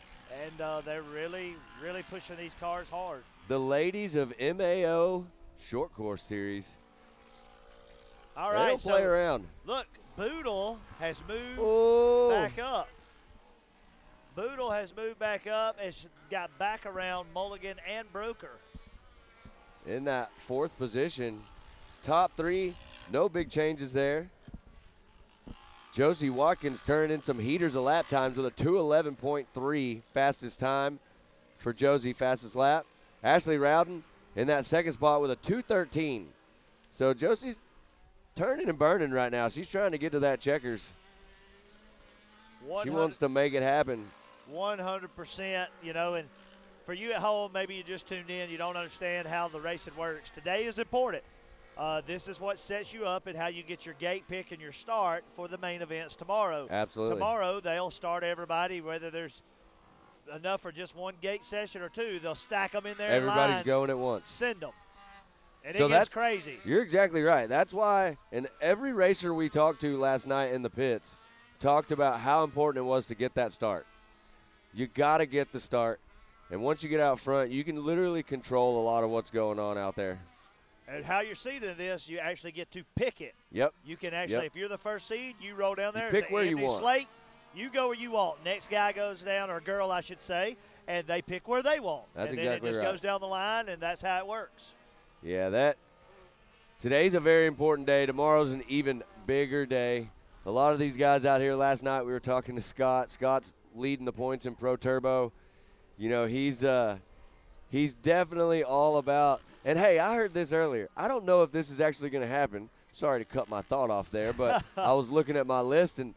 And they're really, really pushing these cars hard. The ladies of MAO Short Course Series. All right, they don't play around. Look, Boodle has moved Oh. back up. Boodle has moved back up and got back around Mulligan and Broker. In that 4th position. Top 3, no big changes there. Josey Watkins turned in some heaters of lap times with a 2:11.3 fastest time for Josey, fastest lap. Ashley Rowden in that 2nd spot with a 2:13. So Josey's turning and burning right now. She's trying to get to that checkers. She wants to make it happen. 100%, and for you at home, maybe you just tuned in, you don't understand how the racing works. Today is important. This is what sets you up and how you get your gate pick and your start for the main events tomorrow. Absolutely. Tomorrow, they'll start everybody, whether there's enough for just one gate session or 2, they'll stack them in there. Everybody's lines, going at once. Send them. And So it gets that's crazy. You're exactly right. That's why, and every racer we talked to last night in the pits talked about how important it was to get that start. You got to get the start. And once you get out front, you can literally control a lot of what's going on out there. And how you're seeded in this, you actually get to pick it. Yep. You can actually, if you're the first seed, you roll down there. pick it's where an you empty want. slate. You go where you want. Next guy goes down, or girl, I should say, and they pick where they want. That's and exactly then it just right. goes down the line, and that's how it works. Yeah, today's a very important day. Tomorrow's an even bigger day. A lot of these guys out here last night, we were talking to Scott. Scott's leading the points in Pro Turbo. He's definitely all about. And hey, I heard this earlier. I don't know if this is actually going to happen. Sorry to cut my thought off there, but I was looking at my list, and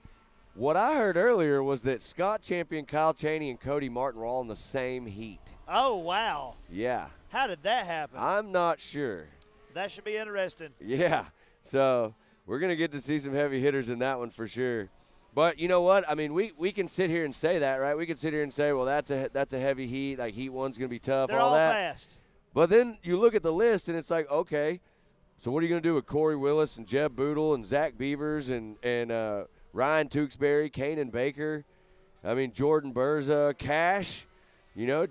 what I heard earlier was that Scott champion Kyle Chaney and Cody Martin were all in the same heat. Oh, wow. Yeah. How did that happen? I'm not sure. That should be interesting. Yeah. So we're going to get to see some heavy hitters in that one for sure. But you know what? I mean, we can sit here and say that, right? We can sit here and say, well, that's a heavy heat. Like, heat one's going to be tough, They're all all that. fast. But then you look at the list, and it's like, okay, so what are you going to do with Corey Willis and Jeb Boodle and Zach Beavers and Ryan Tewksbury, Kanan Baker, I mean, Jordan Berza, Cash,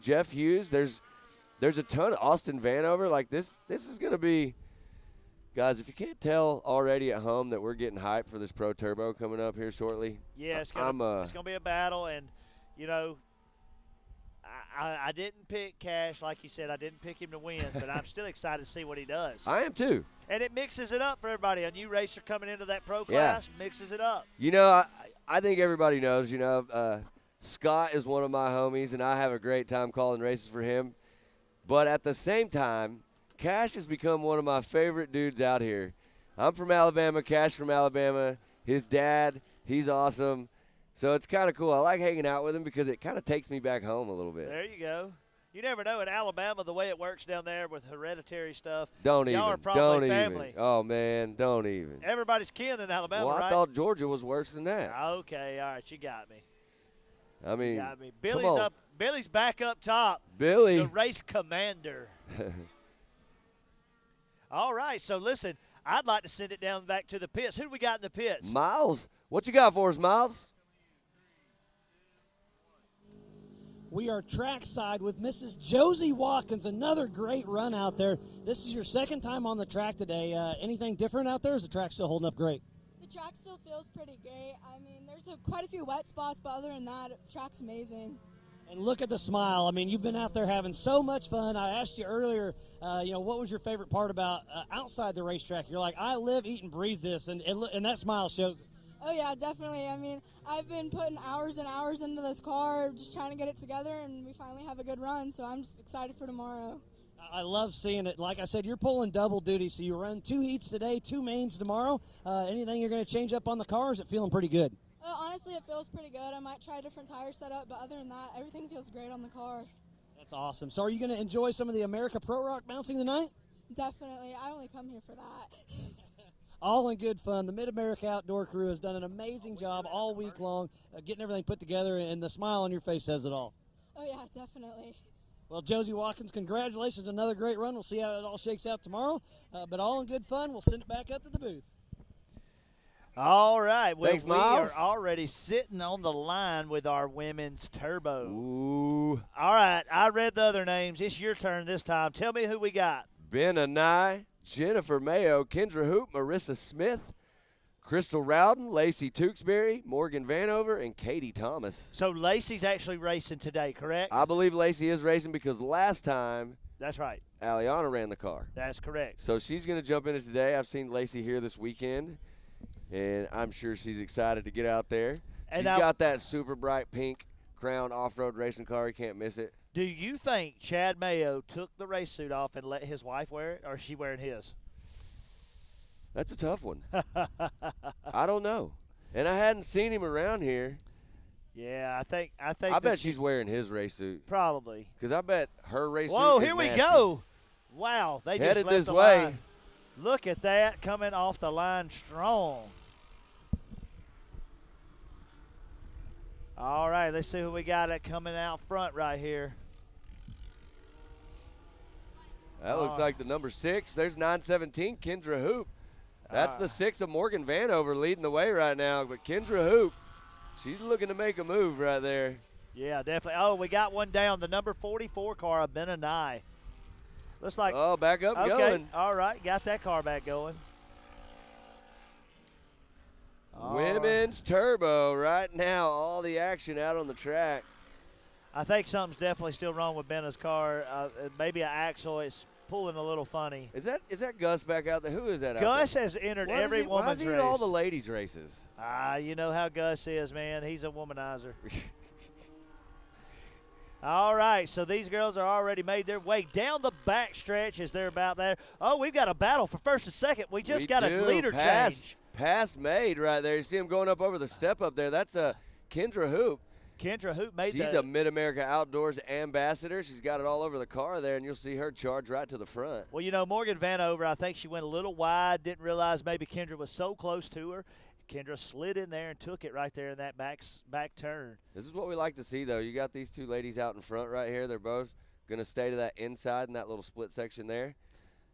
Jeff Hughes. There's a ton of Austin Vanover. Like, this is going to be – guys, if you can't tell already at home that we're getting hyped for this Pro Turbo coming up here shortly. Yeah, it's going to be a battle, and, I didn't pick Cash, like you said. I didn't pick him to win, but I'm still excited to see what he does. I am too. And it mixes it up for everybody. A new racer coming into that pro class mixes it up. I think everybody knows, Scott is one of my homies, and I have a great time calling races for him. But at the same time, Cash has become one of my favorite dudes out here. I'm from Alabama, Cash from Alabama. His dad, he's awesome. So it's kind of cool. I like hanging out with him because it kind of takes me back home a little bit. There you go. You never know in Alabama the way it works down there with hereditary stuff. Don't Y'all even. are probably Don't family. even. Oh, man, don't even. Everybody's kin in Alabama, Well, right? I thought Georgia was worse than that. Okay, all right, you got me. I mean, You got me. come on. Billy's back up top. Billy. The race commander. All right, so listen, I'd like to send it down back to the pits. Who do we got in the pits? Miles, what you got for us, Miles? We are trackside with Mrs. Josey Watkins. Another great run out there. This is your second time on the track today. Anything different out there? Or is the track still holding up great? The track still feels pretty great. I mean, there's quite a few wet spots, but other than that, the track's amazing. And look at the smile. I mean, you've been out there having so much fun. I asked you earlier, what was your favorite part about outside the racetrack? You're like, I live, eat, and breathe this, and that smile shows it. Oh, yeah, definitely. I mean, I've been putting hours and hours into this car, just trying to get it together, and we finally have a good run, so I'm just excited for tomorrow. I love seeing it. Like I said, you're pulling double duty, so you run 2 heats today, 2 mains tomorrow. Anything you're going to change up on the car, or is it feeling pretty good? Honestly, it feels pretty good. I might try a different tire setup, but other than that, everything feels great on the car. That's awesome. So are you going to enjoy some of the America Pro Rock bouncing tonight? Definitely. I only come here for that. All in good fun. The Mid-America Outdoor crew has done an amazing job all week long getting everything put together, and the smile on your face says it all. Oh, yeah, definitely. Well, Josey Watkins, congratulations. Another great run. We'll see how it all shakes out tomorrow. But all in good fun. We'll send it back up to the booth. All right. Well, Thanks, we Miles. are already sitting on the line with our women's turbo. Ooh. All right. I read the other names. It's your turn this time. Tell me who we got. Ben Anai, Jennifer MAO, Kendra Hoop, Marissa Smith, Crystal Rowden, Lacey Tewksbury, Morgan Vanover, and Katie Thomas. So Lacey's actually racing today, correct? I believe Lacey is racing because last time That's right. Aliana ran the car. That's correct. So she's going to jump in it today. I've seen Lacey here this weekend, and I'm sure she's excited to get out there. And She's got that super bright pink Crown off-road racing car. You can't miss it. Do you think Chad Mayo took the race suit off and let his wife wear it, or is she wearing his? That's a tough one. I don't know. And I hadn't seen him around here. Yeah, I think. I bet she's wearing his race suit. Probably. Because I bet her race suit Whoa, is here we nasty. go. Wow, they Headed just left this the way. line. Look at that, coming off the line strong. All right, let's see who we got coming out front right here. That looks like the number 6. There's 917, Kendra Hoop. That's the 6 of Morgan Vanover leading the way right now. But Kendra Hoop, she's looking to make a move right there. Yeah, definitely. Oh, we got one down. The number 44 car, Benani. Looks like. Oh, back up okay, going. All right, got that car back going. Women's Turbo right now. All the action out on the track. I think something's definitely still wrong with Benna's car. Maybe an axle is pulling a little funny. Is that Gus back out there? Who is that? Gus out there? has entered Why every is he, woman's why is he race. in all the ladies' races? You know how Gus is, man. He's a womanizer. All right, so these girls are already made their way down the back stretch as they're about there. Oh, we've got a battle for first and second. We just got a leader change. Pass made right there. You see him going up over the step up there. That's Kendra Hoop. Kendra Hoop made She's a Mid-America Outdoors ambassador. She's got it all over the car there, and you'll see her charge right to the front. Well, you know, Morgan Vanover, I think she went a little wide, didn't realize maybe Kendra was so close to her. Kendra slid in there and took it right there in that back turn. This is what we like to see, though. You got these two ladies out in front right here. They're both going to stay to that inside in that little split section there.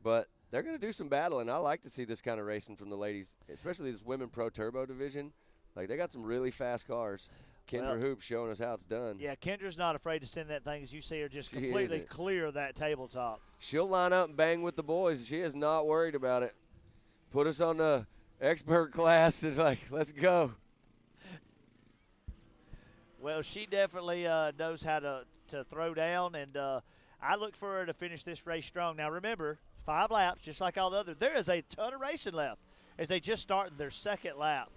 But they're going to do some battling. I like to see this kind of racing from the ladies, especially this Women Pro Turbo division. Like, they got some really fast cars. Kendra Hoop showing us how it's done. Yeah, Kendra's not afraid to send that thing, as you see her just completely clear that tabletop. She'll line up and bang with the boys. She is not worried about it. Put us on the expert class and, like, let's go. Well, she definitely knows how to throw down, and I look for her to finish this race strong. Now, remember, 5 laps, just like all the others. There is a ton of racing left as they just start their second lap.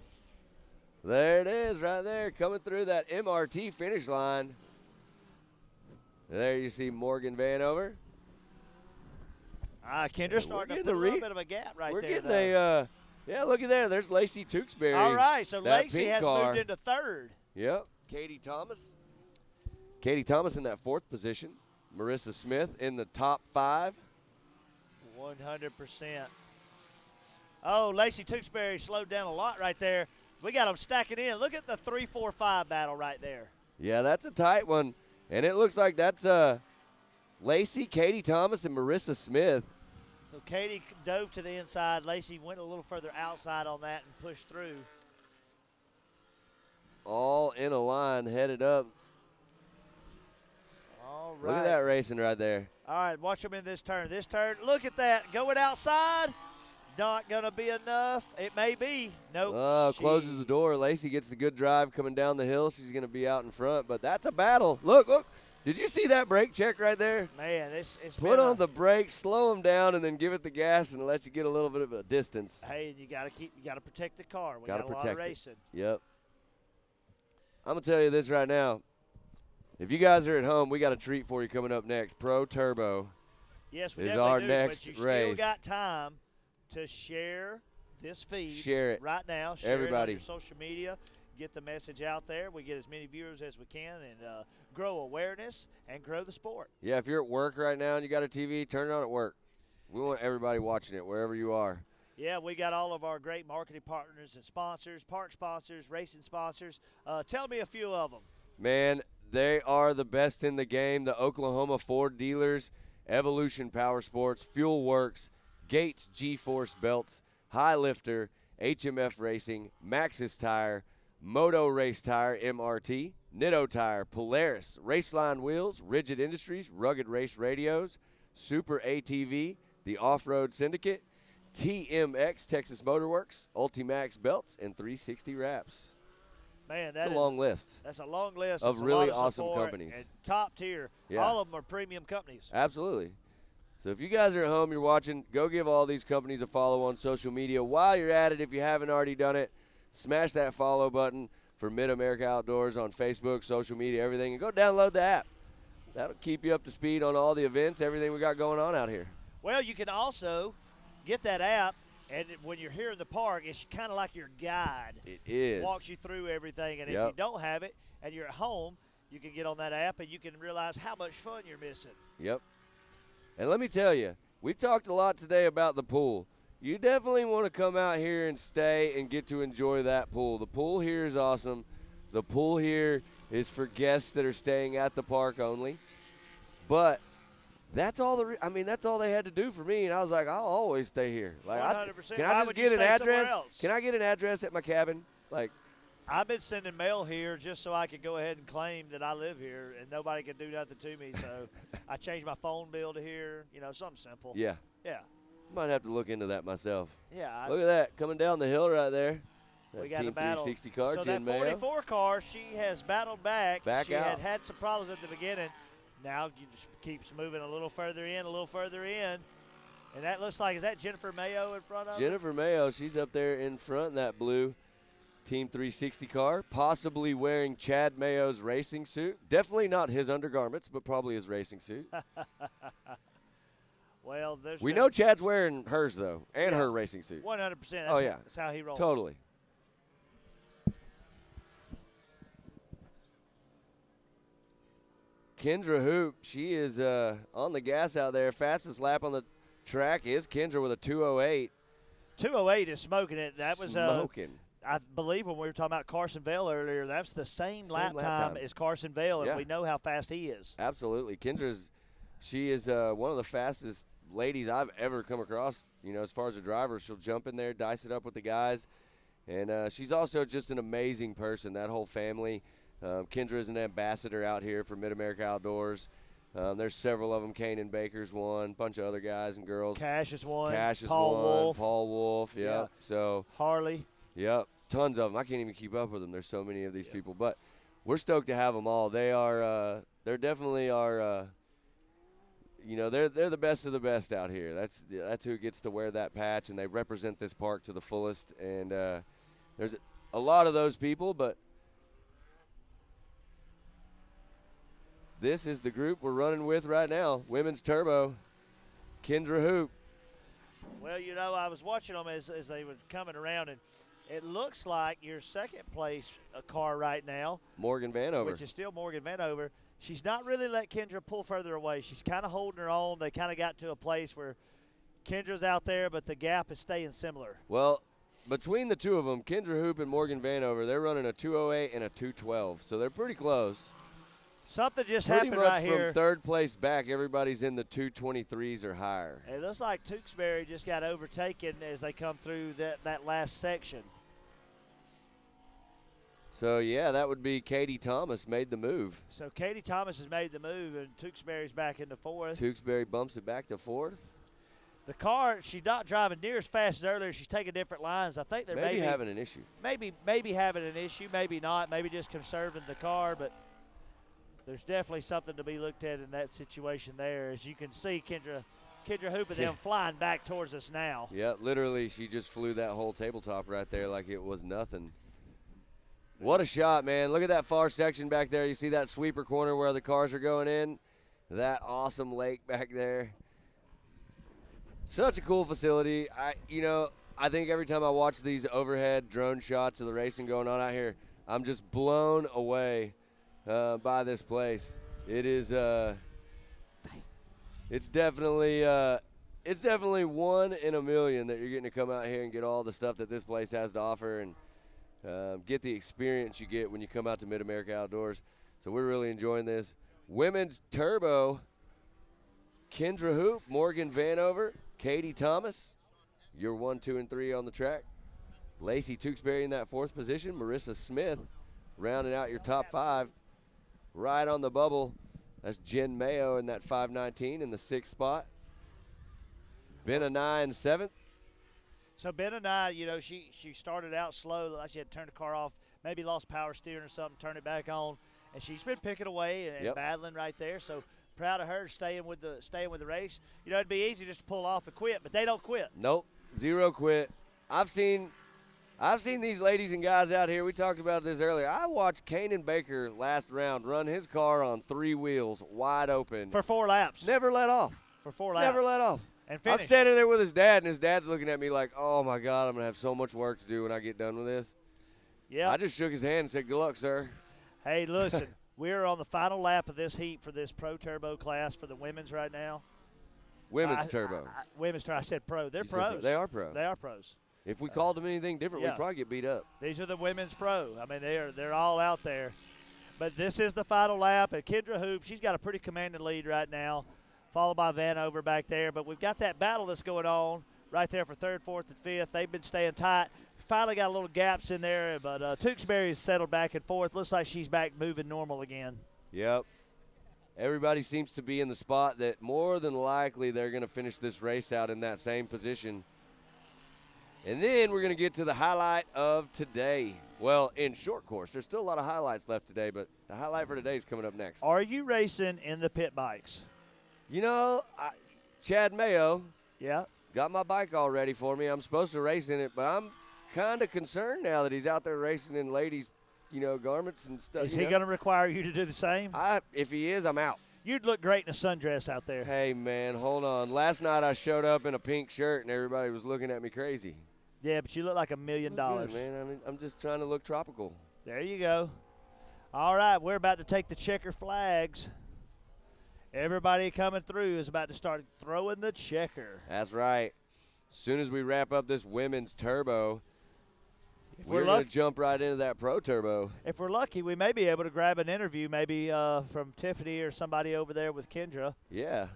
There it is right there, coming through that MRT finish line. There you see Morgan Vanover. Kendra's starting to put a little bit of a gap right there. We're getting yeah, look at there. There's Lacey Tewksbury. All right, so Lacey has moved into third. Yep. Katie Thomas. Katie Thomas in that 4th position. Marissa Smith in the top 5. 100%. Oh, Lacey Tewksbury slowed down a lot right there. We got them stacking in. Look at the 3-4-5 battle right there. Yeah, that's a tight one. And it looks like that's Lacey, Katie Thomas, and Marissa Smith. So Katie dove to the inside. Lacey went a little further outside on that and pushed through. All in a line, headed up. All right. Look at that racing right there. All right, watch them in this turn. This turn, look at that. Going outside. Not going to be enough. It may be. Nope. Oh, closes the door. Lacey gets the good drive coming down the hill. She's going to be out in front, but that's a battle. Look. Did you see that brake check right there? Man, it's put on the brakes, slow them down, and then give it the gas and let you get a little bit of a distance. Hey, you got to protect the car. We Gotta got a lot protect of racing. Yep. I'm going to tell you this right now. If you guys are at home, we got a treat for you coming up next. Pro Turbo. Yes, we is definitely our do, next but you race. Still got time to share this feed. Share it. Right now. Share Everybody. it on your social media. Get the message out there. We get as many viewers as we can and grow awareness and grow the sport. Yeah, if you're at work right now and you got a TV, turn it on at work. We want everybody watching it wherever you are. Yeah, we got all of our great marketing partners and sponsors, park sponsors, racing sponsors. Tell me a few of them. Man, they are the best in the game. The Oklahoma Ford dealers, Evolution Power Sports, Fuel Works, Gates G-Force Belts, High Lifter, HMF Racing, Maxxis Tire, Moto Race Tire MRT, Nitto Tire, Polaris, Raceline Wheels, Rigid Industries, Rugged Race Radios, Super ATV, the Off-Road Syndicate, TMX, Texas Motor Works, Ultimax belts, and 360 wraps. Man, that's a long list. That's a long list of It's a really lot of awesome support companies. And top tier. Yeah. All of them are premium companies. Absolutely. So if you guys are at home, you're watching, go give all these companies a follow on social media. While you're at it, if you haven't already done it, smash that follow button for Mid-America Outdoors on Facebook, social media, everything, and go download the app. That'll keep you up to speed on all the events, everything we got going on out here. Well, you can also get that app, and when you're here in the park, it's kind of like your guide. It is. Walks you through everything, and if Yep. you don't have it and you're at home, you can get on that app and you can realize how much fun you're missing. Yep. And let me tell you, we talked a lot today about the pool. You definitely want to come out here and stay and get to enjoy that pool. The pool here is awesome. The pool here is for guests that are staying at the park only. But that's all that's all they had to do for me, and I was like, I'll always stay here. Like, 100%. Can Why I just would you get an stay somewhere address? else? Can I get an address at my cabin? Like, I've been sending mail here just so I could go ahead and claim that I live here, and nobody could do nothing to me. So I changed my phone bill to here. Something simple. yeah. Yeah. Might have to look into that myself. Yeah. Look at that, coming down the hill right there. That We got Team a battle. 360 car, So Jen that Mayo. 44 car, she has battled back. Back she out. had some problems at the beginning. Now you just keeps moving a little further in, and that looks like, is that Jennifer Mayo in front of her? Jennifer Mayo, she's up there in front in that blue Team 360 car, possibly wearing Chad Mayo's racing suit. Definitely not his undergarments, but probably his racing suit. Well, We know Chad's wearing hers, though, and her racing suit. 100%. Oh, yeah. That's how he rolls. Totally. Kendra Hoop, she is on the gas out there. Fastest lap on the track is Kendra with a 2:08. 2:08 is smoking it. That was Smoking. I believe when we were talking about Carson Vail earlier, that's the same lap time as Carson Vail, and Yeah. we know how fast he is. Absolutely. She is one of the fastest ladies I've ever come across. As far as a driver, she'll jump in there, dice it up with the guys. And she's also just an amazing person, that whole family. Kendra is an ambassador out here for Mid-America Outdoors. There's several of them. Kanan Baker's one, a bunch of other guys and girls. Cash is one. Cash is Paul one. Wolf. Paul Wolf, yep. Yeah. So Harley. Yep, tons of them. I can't even keep up with them. There's so many of these people. But we're stoked to have them all. They're definitely our they're the best of the best out here. That's who gets to wear that patch, and they represent this park to the fullest. And there's a lot of those people, but this is the group we're running with right now. Women's Turbo, Kendra Hoop. Well, I was watching them as they were coming around, and it looks like your second place car right now, Morgan Vanover. which is still Morgan Vanover. She's not really let Kendra pull further away. She's kind of holding her own. They kind of got to a place where Kendra's out there, but the gap is staying similar. Well, between the two of them, Kendra Hoop and Morgan Vanover, they're running a 2:08 and a 2:12, so they're pretty close. Something just Pretty happened much right from here. third place back, everybody's in the 2:23s or higher. It looks like Tewksbury just got overtaken as they come through that last section. So, yeah, that would be Katie Thomas made the move. So Katie Thomas has made the move, and Tewksbury's back into fourth. Tewksbury bumps it back to fourth. The car, she's not driving near as fast as earlier. She's taking different lines. I think they're Maybe having an issue. Maybe having an issue, maybe not. Maybe just conserving the car, but there's definitely something to be looked at in that situation there. As you can see, Kendra Hoop and them flying back towards us now. Yeah, literally, she just flew that whole tabletop right there like it was nothing. What a shot, man. Look at that far section back there. You see that sweeper corner where the cars are going in? That awesome lake back there. Such a cool facility. I think every time I watch these overhead drone shots of the racing going on out here, I'm just blown away by this place. It is it's definitely one in a million that you're getting to come out here and get all the stuff that this place has to offer and get the experience you get when you come out to Mid-America Outdoors. So we're really enjoying this. Women's Turbo, Kendra Hoop, Morgan Vanover, Katie Thomas, you're 1, 2, and 3 on the track. Lacey Tewksbury in that fourth position. Marissa Smith rounding out your top 5. Right on the bubble, that's Jen Mayo in that 519 in the 6th spot. Ben Anai in 7th. So Ben and I, she started out slow. Like she had to turn the car off, maybe lost power steering or something, turn it back on, and she's been picking away and battling right there. So proud of her staying with the race. It'd be easy just to pull off and quit, but they don't quit. Nope, zero quit. I've seen these ladies and guys out here. We talked about this earlier. I watched Kanan Baker last round run his car on 3 wheels wide open for 4 laps. Never let off. For 4 laps. Never let off. And I'm standing there with his dad, and his dad's looking at me like, oh, my God, I'm going to have so much work to do when I get done with this. Yeah. I just shook his hand and said, good luck, sir. Hey, listen, we're on the final lap of this heat for this Pro Turbo class for the women's right now. Women's turbo. Women's turbo. I said pro. They're pros. They are pro. They are pros. If we called them anything different, we'd probably get beat up. These are the women's pro. I mean, they're all out there. But this is the final lap. And Kendra Hoop, she's got a pretty commanding lead right now, followed by Vanover back there. But we've got that battle that's going on right there for 3rd, 4th, and 5th. They've been staying tight. Finally got a little gaps in there, but Tewksbury's settled back and forth. Looks like she's back moving normal again. Yep. Everybody seems to be in the spot that more than likely they're going to finish this race out in that same position. And then we're going to get to the highlight of today. Well, in short course, there's still a lot of highlights left today, but the highlight for today is coming up next. Are you racing in the pit bikes? Chad MAO. Yeah. Got my bike all ready for me. I'm supposed to race in it, but I'm kind of concerned now that he's out there racing in ladies' garments and stuff. Is he going to require you to do the same? If he is, I'm out. You'd look great in a sundress out there. Hey, man, hold on. Last night I showed up in a pink shirt, and everybody was looking at me crazy. Yeah, but you look like $1 million. Good, man. I'm just trying to look tropical. There you go. All right, we're about to take the checker flags. Everybody coming through is about to start throwing the checker. That's right. As soon as we wrap up this women's turbo, we're lucky, going to jump right into that pro turbo. If we're lucky, we may be able to grab an interview maybe from Tiffany or somebody over there with Kendra. Yeah.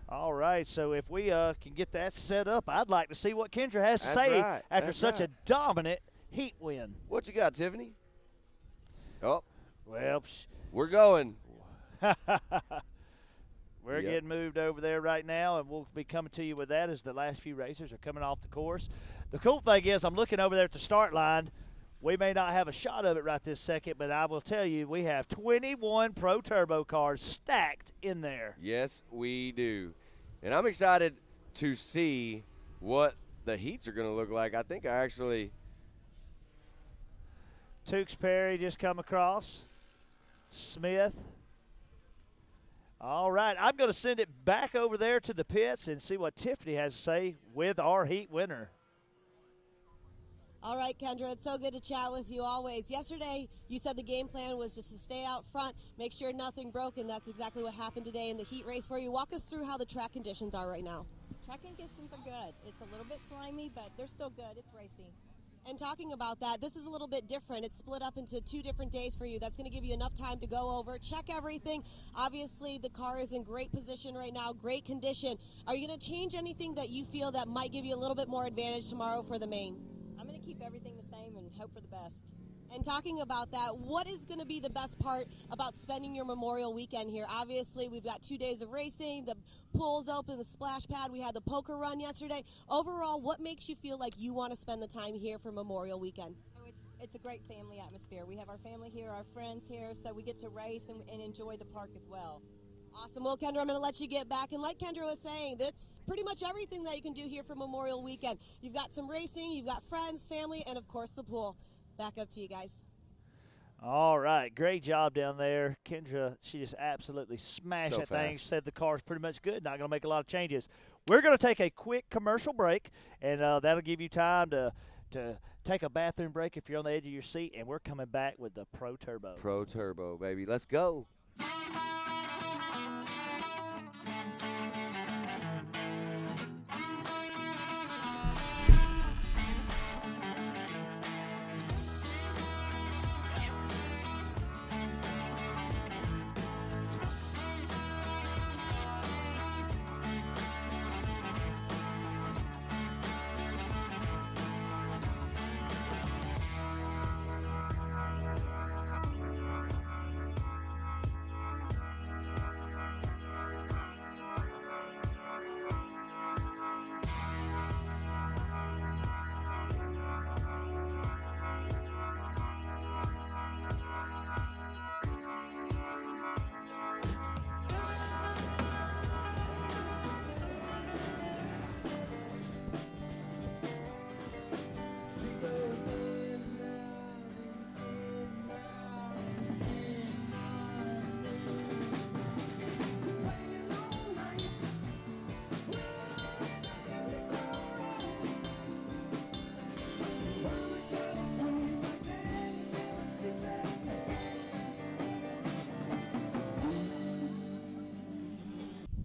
All right, so if we can get that set up, I'd like to see what Kendra has to say after such a dominant heat win. What you got, Tiffany? Oh. Well, we're going. We're getting moved over there right now, and we'll be coming to you with that as the last few racers are coming off the course. The cool thing is I'm looking over there at the start line. We may not have a shot of it right this second, but I will tell you we have 21 Pro Turbo cars stacked in there. Yes, we do. And I'm excited to see what the heats are going to look like. I think Tewksbury just come across. Smith. All right, I'm going to send it back over there to the pits and see what Tiffany has to say with our heat winner. All right, Kendra, it's so good to chat with you always. Yesterday, you said the game plan was just to stay out front, make sure nothing broke, and that's exactly what happened today in the heat race for you. Walk us through how the track conditions are right now. Track conditions are good. It's a little bit slimy, but they're still good. It's racy. And talking about that, this is a little bit different. It's split up into 2 different days for you. That's going to give you enough time to go over, check everything. Obviously, the car is in great position right now, great condition. Are you going to change anything that you feel that might give you a little bit more advantage tomorrow for the main? I'm going to keep everything the same and hope for the best. And talking about that, what is going to be the best part about spending your Memorial Weekend here? Obviously, we've got 2 days of racing, the pool's open, the splash pad, we had the poker run yesterday. Overall, what makes you feel like you want to spend the time here for Memorial Weekend? Oh, it's a great family atmosphere. We have our family here, our friends here, so we get to race and enjoy the park as well. Awesome. Well, Kendra, I'm going to let you get back. And like Kendra was saying, that's pretty much everything that you can do here for Memorial Weekend. You've got some racing, you've got friends, family, and, of course, the pool. Back up to you guys. All right. Great job down there. Kendra, she just absolutely smashed that thing. She said the car's pretty much good. Not going to make a lot of changes. We're going to take a quick commercial break, and that'll give you time to take a bathroom break if you're on the edge of your seat, and we're coming back with the Pro Turbo. Pro Turbo, baby. Let's go.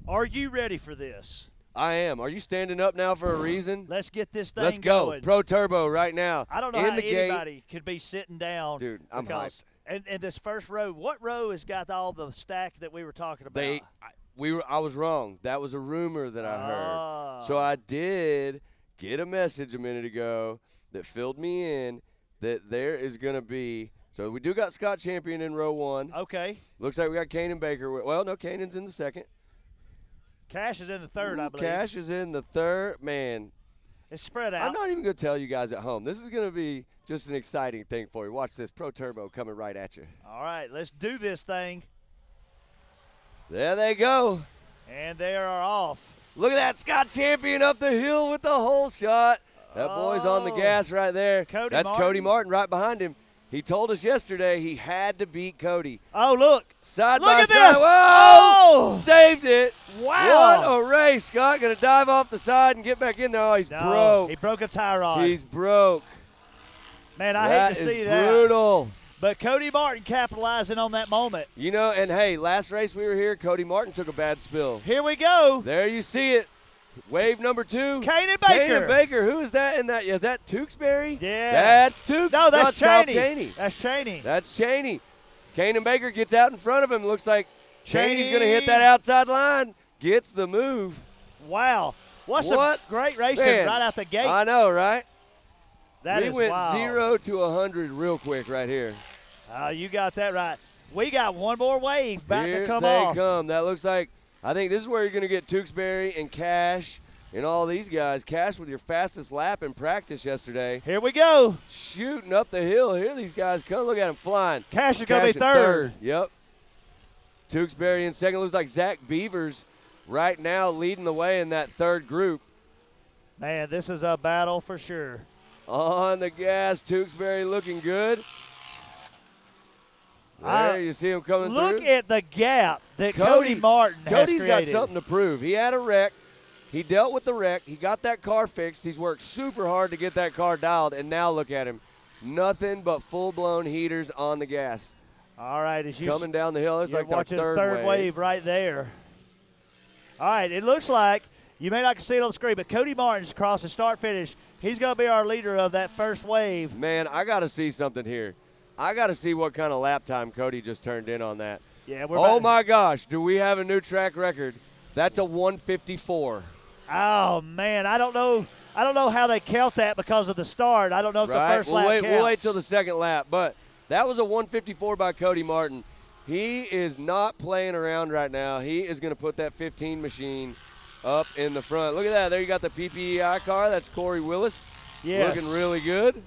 Are you ready for this? I am. Are you standing up now for a reason? Let's get this thing Let's go. going. Pro Turbo right now. I don't know in how the anybody gate. could be sitting down. Dude, I'm hyped. And this first row, what row has got all the stack that we were talking about? I was wrong. That was a rumor that I heard. So I did get a message a minute ago that filled me in that there is going to be. So we do got Scott Champion in row 1. Okay. Looks like we got Kanan Baker. Well, no, Kanan's in the second. Cash is in the third, I believe. Cash is in the third. Man. It's spread out. I'm not even going to tell you guys at home. This is going to be just an exciting thing for you. Watch this. Pro Turbo coming right at you. All right, let's do this thing. There they go. And they are off. Look at that. Scott Champion up the hill with the hole shot. That boy's on the gas right there. That's Cody Martin right behind him. He told us yesterday he had to beat Cody. Oh, look. Side look by at side. this. Whoa! Oh! Saved it. Wow. What a race. Scott going to dive off the side and get back in there. Oh, he's broke. He broke a tie rod. He's broke. Man, I hate to see that. Brutal. But Cody Martin capitalizing on that moment. You know, and hey, last race we were here, Cody Martin took a bad spill. Here we go. There you see it. Wave number 2. Kanan Baker. Kanan Baker. Who is that in that? Is that Tewksbury? Yeah. That's Tewks. No, that's Cheney. That's Cheney. That's Cheney. Kanan Baker gets out in front of him. Looks like Cheney's going to hit that outside line. Gets the move. Wow. What great racing right out the gate. I know, right? We went wild. 0 to 100 real quick right here. You got that right. We got one more wave about Here to come they off. come. That looks like, I think this is where you're going to get Tewksbury and Cash and all these guys. Cash with your fastest lap in practice yesterday. Here we go. Shooting up the hill. Here these guys come. Look at them flying. Cash is going to be in third. Yep. Tewksbury in second. Looks like Zach Beavers right now leading the way in that third group. Man, this is a battle for sure. On the gas, Tewksbury looking good. There, you see him coming through. Look at the gap that Cody Martin has created. Cody's got something to prove. He had a wreck. He dealt with the wreck. He got that car fixed. He's worked super hard to get that car dialed, and now look at him. Nothing but full-blown heaters on the gas. All right, as you coming down the hill, it's like our watching third wave right there. All right, it looks like you may not see it on the screen, but Cody Martin's crossing start-finish. He's going to be our leader of that first wave. Man, I got to see something here. I got to see what kind of lap time Cody just turned in on that. Yeah, we're oh, my gosh, do we have a new track record? That's a 154. Oh, man, I don't know how they count that because of the start. I don't know if the first lap counts. We'll wait till the second lap, but that was a 154 by Cody Martin. He is not playing around right now. He is going to put that 15 machine up in the front. Look at that. There you got the PPEI car. That's Corey Willis. Yes. Looking really good.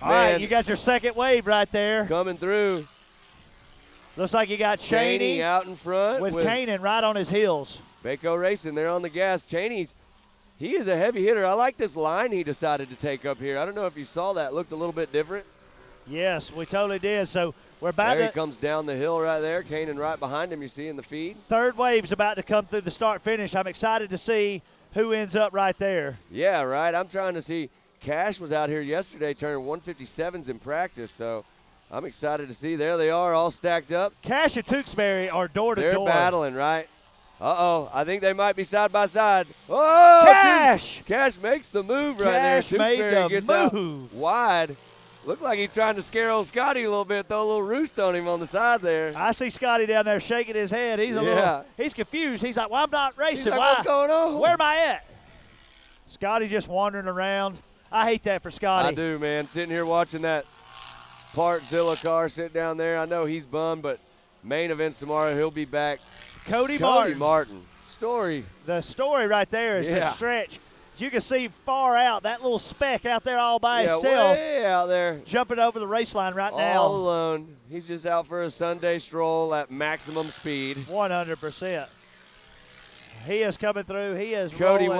All right, you got your second wave right there. Coming through. Looks like you got Cheney out in front. With Kanan right on his heels. Baco Racing, they're on the gas. He is a heavy hitter. I like this line he decided to take up here. I don't know if you saw that. It looked a little bit different. Yes, we totally did. So we're about there he comes down the hill right there. Kanan right behind him, you see in the feed. Third wave's about to come through the start-finish. I'm excited to see who ends up right there. Yeah, right. I'm trying to see. Cash was out here yesterday turning 157s in practice, so I'm excited to see. There they are, all stacked up. Cash and Tewksbury are door-to-door. They're battling, right? Uh-oh, I think they might be side by side. Oh, Cash! Cash makes the move right there. Cash made the gets move. Out wide. Looked like he's trying to scare old Scotty a little bit, throw a little roost on him on the side there. I see Scotty down there shaking his head. He's he's confused. He's like, well, I'm not racing. He's like, why? What's going on? Where am I at? Scotty's just wandering around. I hate that for Scotty. I do, man. Sitting here watching that Partzilla car sit down there. I know he's bummed, but main events tomorrow, he'll be back. Cody Martin. Story. The story right there is the stretch. As you can see far out, that little speck out there all by itself. Way out there. Jumping over the race line right now. All alone. He's just out for a Sunday stroll at maximum speed. 100%. He is coming through. He is Cody, rolling.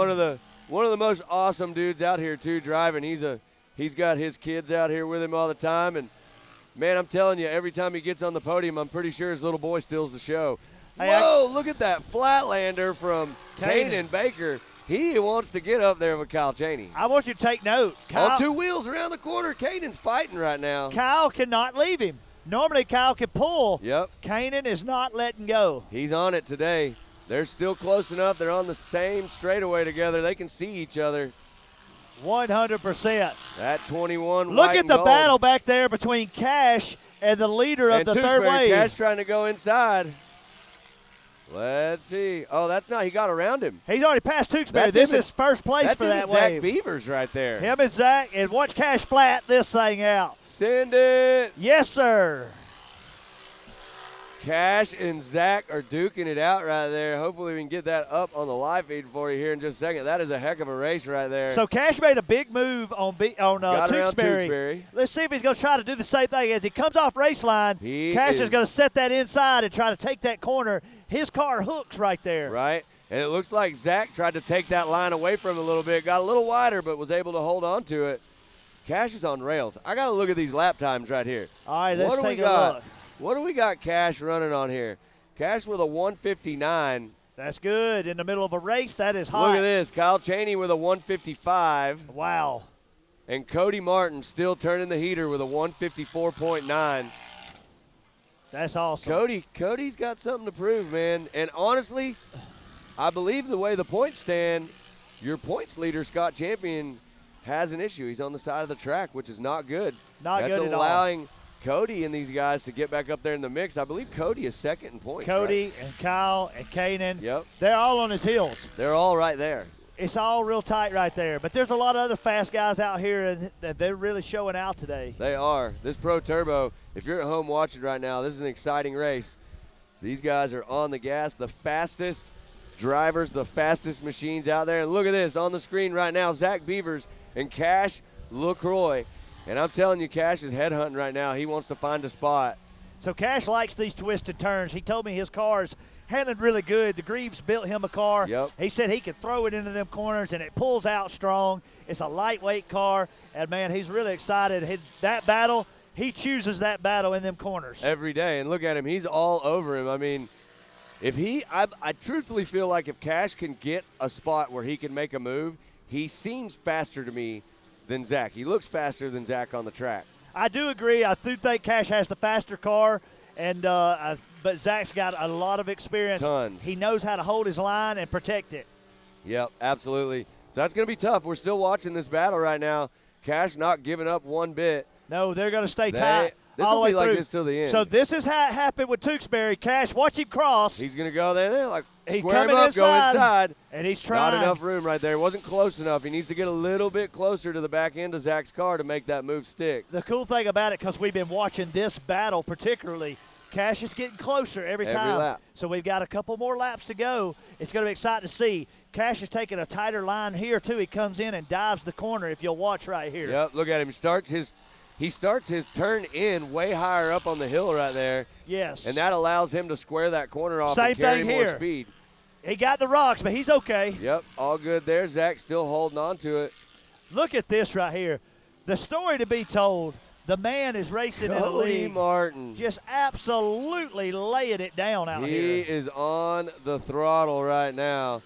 one of the most awesome dudes out here too, driving. He's got his kids out here with him all the time, and man, I'm telling you, every time he gets on the podium, I'm pretty sure his little boy steals the show. Whoa, look at that Flatlander from Kanan Baker. He wants to get up there with Kyle Cheney. I want you to take note. On two wheels around the corner, Kanan's fighting right now. Kyle cannot leave him. Normally Kyle can pull. Yep. Kanan is not letting go. He's on it today. They're still close enough. They're on the same straightaway together. They can see each other. 100%. That 21 Look white at and the gold. battle back there between Cash and the leader of And the third Tewksbury, wave. Cash trying to go inside. Let's see. Oh, that's not. He got around him. He's already passed Tewksbury. That's This him is and- first place that's for him that and Zach wave. Beavers right there. Him and Zach, and watch Cash flat this thing out. Send it. Yes, sir. Cash and Zach are duking it out right there. Hopefully we can get that up on the live feed for you here in just a second. That is a heck of a race right there. So Cash made a big move on Got around Tewksbury. Tewksbury. Let's see if he's going to try to do the same thing. As he comes off race line, Cash is going to set that inside and try to take that corner. His car hooks right there. Right. And it looks like Zach tried to take that line away from him a little bit. Got a little wider, but was able to hold on to it. Cash is on rails. I got to look at these lap times right here. All right, let's What do we take a got? look. What do we got Cash running on here? Cash with a 159. That's good. In the middle of a race, that is hot. Look at this. Kyle Chaney with a 155. Wow. And Cody Martin still turning the heater with a 154.9. That's awesome. Cody's got something to prove, man. And honestly, I believe the way the points stand, your points leader, Scott Champion, has an issue. He's on the side of the track, which is not good. Not That's good at all. allowing Cody and these guys to get back up there in the mix. I believe Cody is second in points. Cody right? and Kyle and Kanan. Yep. They're all on his heels. They're all right there. It's all real tight right there. But there's a lot of other fast guys out here and that they're really showing out today. They are. This Pro Turbo, if you're at home watching right now, this is an exciting race. These guys are on the gas, the fastest drivers, the fastest machines out there. And look at this on the screen right now, Zach Beavers and Cash LaCroix. And I'm telling you, Cash is headhunting right now. He wants to find a spot. So Cash likes these twisted turns. He told me his car's handling really good. The Greaves built him a car. Yep. He said he could throw it into them corners, and it pulls out strong. It's a lightweight car, and, man, he's really excited. That battle, he chooses that battle in them corners. Every day. And look at him. He's all over him. I mean, I truthfully feel like if Cash can get a spot where he can make a move, he seems faster to me than Zach. He looks faster than Zach on the track. I do agree. I do think Cash has the faster car, and but Zach's got a lot of experience. Tons. He knows how to hold his line and protect it. Yep, absolutely. So that's going to be tough. We're still watching this battle right now. Cash not giving up one bit. No, they're going to stay tight. This all the will way be like through. this till the end. So this is how it happened with Tewksbury. Cash, watch him cross. He's going to go there, like He square him coming up, go inside. And he's trying. Not enough room right there. Wasn't close enough. He needs to get a little bit closer to the back end of Zach's car to make that move stick. The cool thing about it, because we've been watching this battle particularly, Cash is getting closer every time. lap. So we've got a couple more laps to go. It's going to be exciting to see. Cash is taking a tighter line here, too. He comes in and dives the corner, if you'll watch right here. Yep, look at him. He starts his turn in way higher up on the hill right there. Yes. And that allows him to square that corner off Same and carry thing more here. speed. He got the rocks, but he's okay. Yep, all good there. Zach still holding on to it. Look at this right here. The story to be told, the man is racing in the Cody league. Martin. Just absolutely laying it down out He here. is on the throttle right now.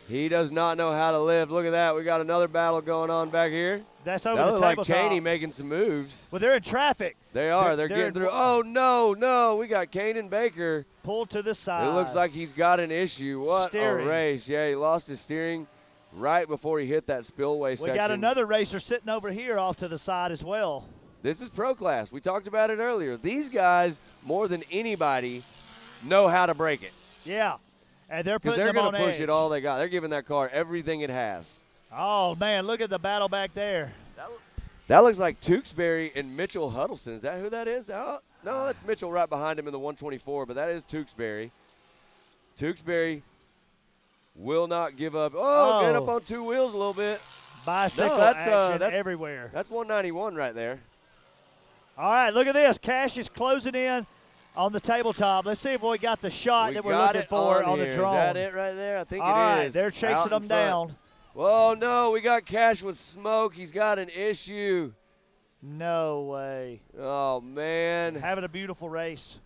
He does not know how to live. Look at that. We got another battle going on back here. That's over that the looks like tabletop. Cheney making some moves. Well, they're in traffic. They are. They're getting through. Oh, no. We got Kanan Baker. Pulled to the side. It looks like he's got an issue. What Steering. a race. Yeah, he lost his steering right before he hit that spillway section. We got another racer sitting over here off to the side as well. This is pro class. We talked about it earlier. These guys, more than anybody, know how to break it. Yeah. And they're Because putting they're them going on to push edge. it all they got. They're giving that car everything it has. Oh, man, look at the battle back there. That looks like Tewksbury and Mitchell Huddleston. Is that who that is? Oh, no, that's Mitchell right behind him in the 124, but that is Tewksbury. Tewksbury will not give up. Oh, get up on two wheels a little bit. Bicycle that's action everywhere. That's 191 right there. All right, look at this. Cash is closing in on the tabletop. Let's see if we got the shot that we're looking for on the drone. Is that it right there? I think All it right, is. they're chasing Out in them front. down. Whoa, no, we got Cash with smoke. He's got an issue. No way. Oh, man. Having a beautiful race.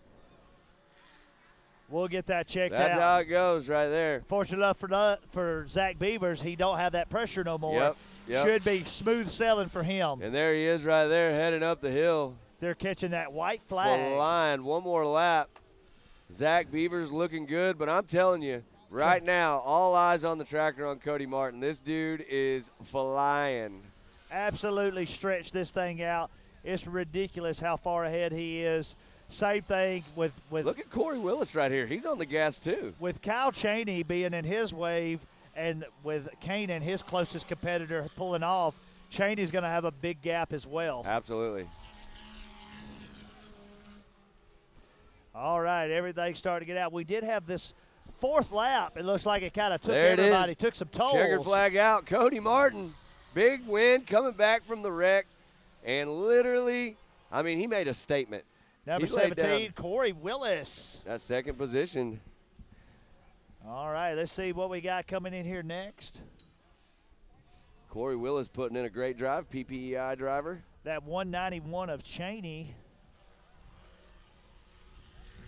We'll get that checked That's out. how it goes right there. Fortunate enough for Zach Beavers, he don't have that pressure no more. Yep. Should be smooth sailing for him. And there he is right there heading up the hill. They're catching that white flag. Flying. One more lap. Zach Beaver's looking good, but I'm telling you, right now, all eyes on the tracker on Cody Martin. This dude is flying. Absolutely stretched this thing out. It's ridiculous how far ahead he is. Same thing with look at Corey Willis right here. He's on the gas too. With Kyle Chaney being in his wave and with Kanan, his closest competitor, pulling off, Chaney's going to have a big gap as well. Absolutely. All right, everything's starting to get out. We did have this fourth lap. It looks like it kind of took there everybody, took some tolls. Checkered flag out. Cody Martin, big win, coming back from the wreck. And literally, I mean, he made a statement. Number 17, Corey Willis. That second position. All right, let's see what we got coming in here next. Corey Willis putting in a great drive, PPEI driver. That 191 of Chaney.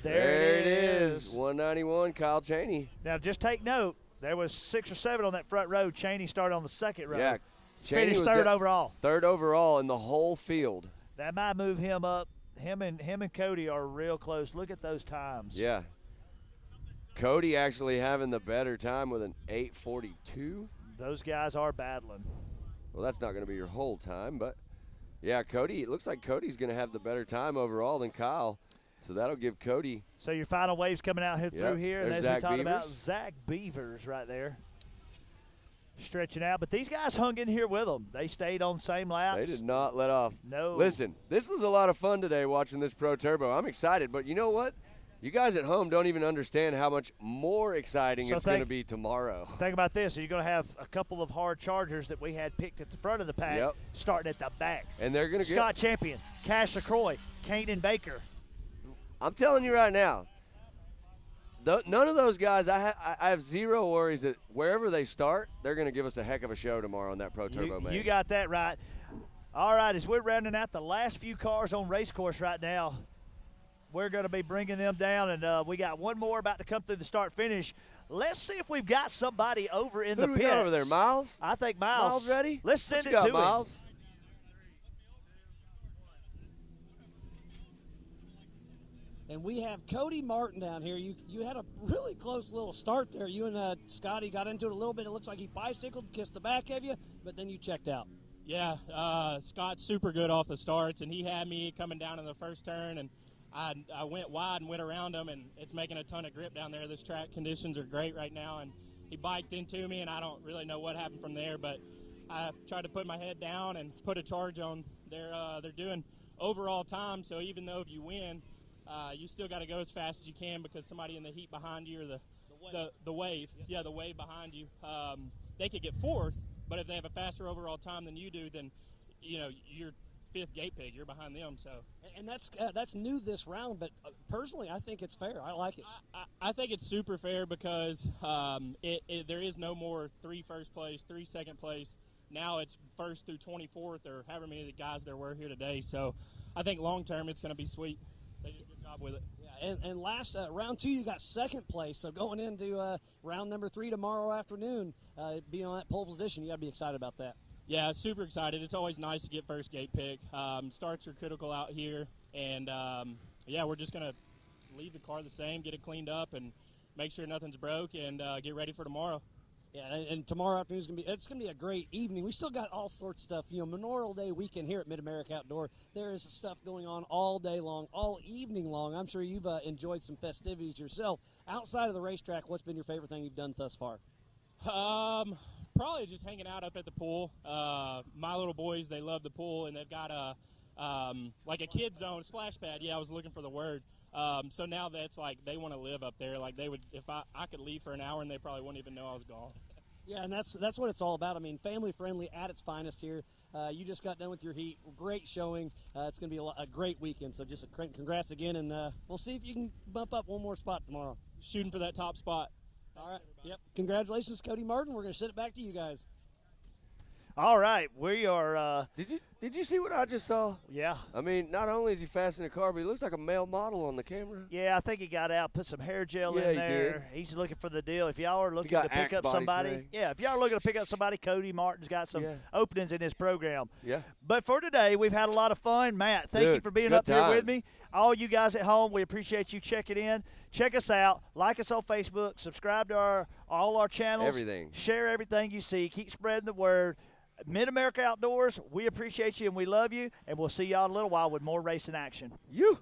There it is. 191, Kyle Chaney. Now, just take note. There was 6 or 7 on that front row. Chaney started on the second row. Yeah. Finished third overall. Third overall in the whole field. That might move him up. Him and Cody are real close. Look at those times. Yeah. Cody actually having the better time with an 8:42. Those guys are battling. Well, that's not going to be your whole time, but yeah, Cody. It looks like Cody's going to have the better time overall than Kyle. So that'll give Cody. So your final wave's coming out through here, and as we talked about, Zach Beavers right there, stretching out. But these guys hung in here with them. They stayed on same laps. They did not let off. No. Listen, this was a lot of fun today watching this Pro Turbo. I'm excited, but you know what? You guys at home don't even understand how much more exciting it's going to be tomorrow. Think about this. You're going to have a couple of hard chargers that we had picked at the front of the pack, starting at the back. And they're going to Scott Champion, Cash LaCroix, Kanan Baker. I'm telling you right now, none of those guys, I have zero worries that wherever they start, they're going to give us a heck of a show tomorrow on that Pro Turbo, man. You got that right. All right, as we're rounding out the last few cars on race course right now, we're going to be bringing them down, and we got one more about to come through the start-finish. Let's see if we've got somebody over in the pits. Who do we got over there, Miles? I think Miles. Miles ready? Let's send it to Miles? him. And we have Cody Martin down here. You had a really close little start there. You and Scotty got into it a little bit. It looks like he bicycled, kissed the back of you, but then you checked out. Yeah, Scott's super good off the starts, and he had me coming down in the first turn, and I went wide and went around him, and it's making a ton of grip down there. This track conditions are great right now, and he biked into me, and I don't really know what happened from there, but I tried to put my head down and put a charge on. They're doing overall time, so even though if you win, you still got to go as fast as you can because somebody in the heat behind you or the wave, the wave behind you, they could get fourth, but if they have a faster overall time than you do, then you're fifth gate pig. You're behind them. So, and that's new this round, but personally, I think it's fair. I like it. I think it's super fair because there is no more 3 first place, 3 second place. Now it's first through 24th or however many of the guys there were here today. So, I think long term it's going to be sweet. They did a good job with it. Yeah, and last round 2, you got second place. So going into round number 3 tomorrow afternoon, being on that pole position, you got to be excited about that. Yeah, super excited. It's always nice to get first gate pick. Starts are critical out here, and we're just gonna leave the car the same, get it cleaned up, and make sure nothing's broke, and get ready for tomorrow. Yeah, and tomorrow afternoon it's gonna be a great evening. We still got all sorts of stuff. Memorial Day weekend here at Mid-America Outdoor. There is stuff going on all day long, all evening long. I'm sure you've enjoyed some festivities yourself. Outside of the racetrack, what's been your favorite thing you've done thus far? Probably just hanging out up at the pool. My little boys, they love the pool, and they've got like a kid zone, splash pad. Yeah, I was looking for the word. So now that's like they want to live up there. Like they would, if I could leave for an hour, and they probably wouldn't even know I was gone. Yeah, and that's what it's all about. I mean, family friendly at its finest here. You just got done with your heat. Great showing. It's going to be a great weekend. So just congrats again, and we'll see if you can bump up one more spot tomorrow. Shooting for that top spot. All right. Yep. Congratulations, Cody Martin. We're going to send it back to you guys. All right, we are. Did you see what I just saw? Yeah. I mean, not only is he fast in the car, but he looks like a male model on the camera. Yeah, I think he got out, put some hair gel Yeah, in he there. did. He's looking for the deal. If y'all are looking got to pick Axe up body somebody, spray. yeah, if y'all are looking to pick up somebody, Cody Martin's got some openings in his program. Yeah. But for today, we've had a lot of fun. Matt, thank you Dude, for being good up here with times. me. All you guys at home, we appreciate you checking in. Check us out. Like us on Facebook. Subscribe to all our channels. Everything. Share everything you see. Keep spreading the word. Mid-America Outdoors, we appreciate you and we love you, and we'll see y'all in a little while with more racing action. You.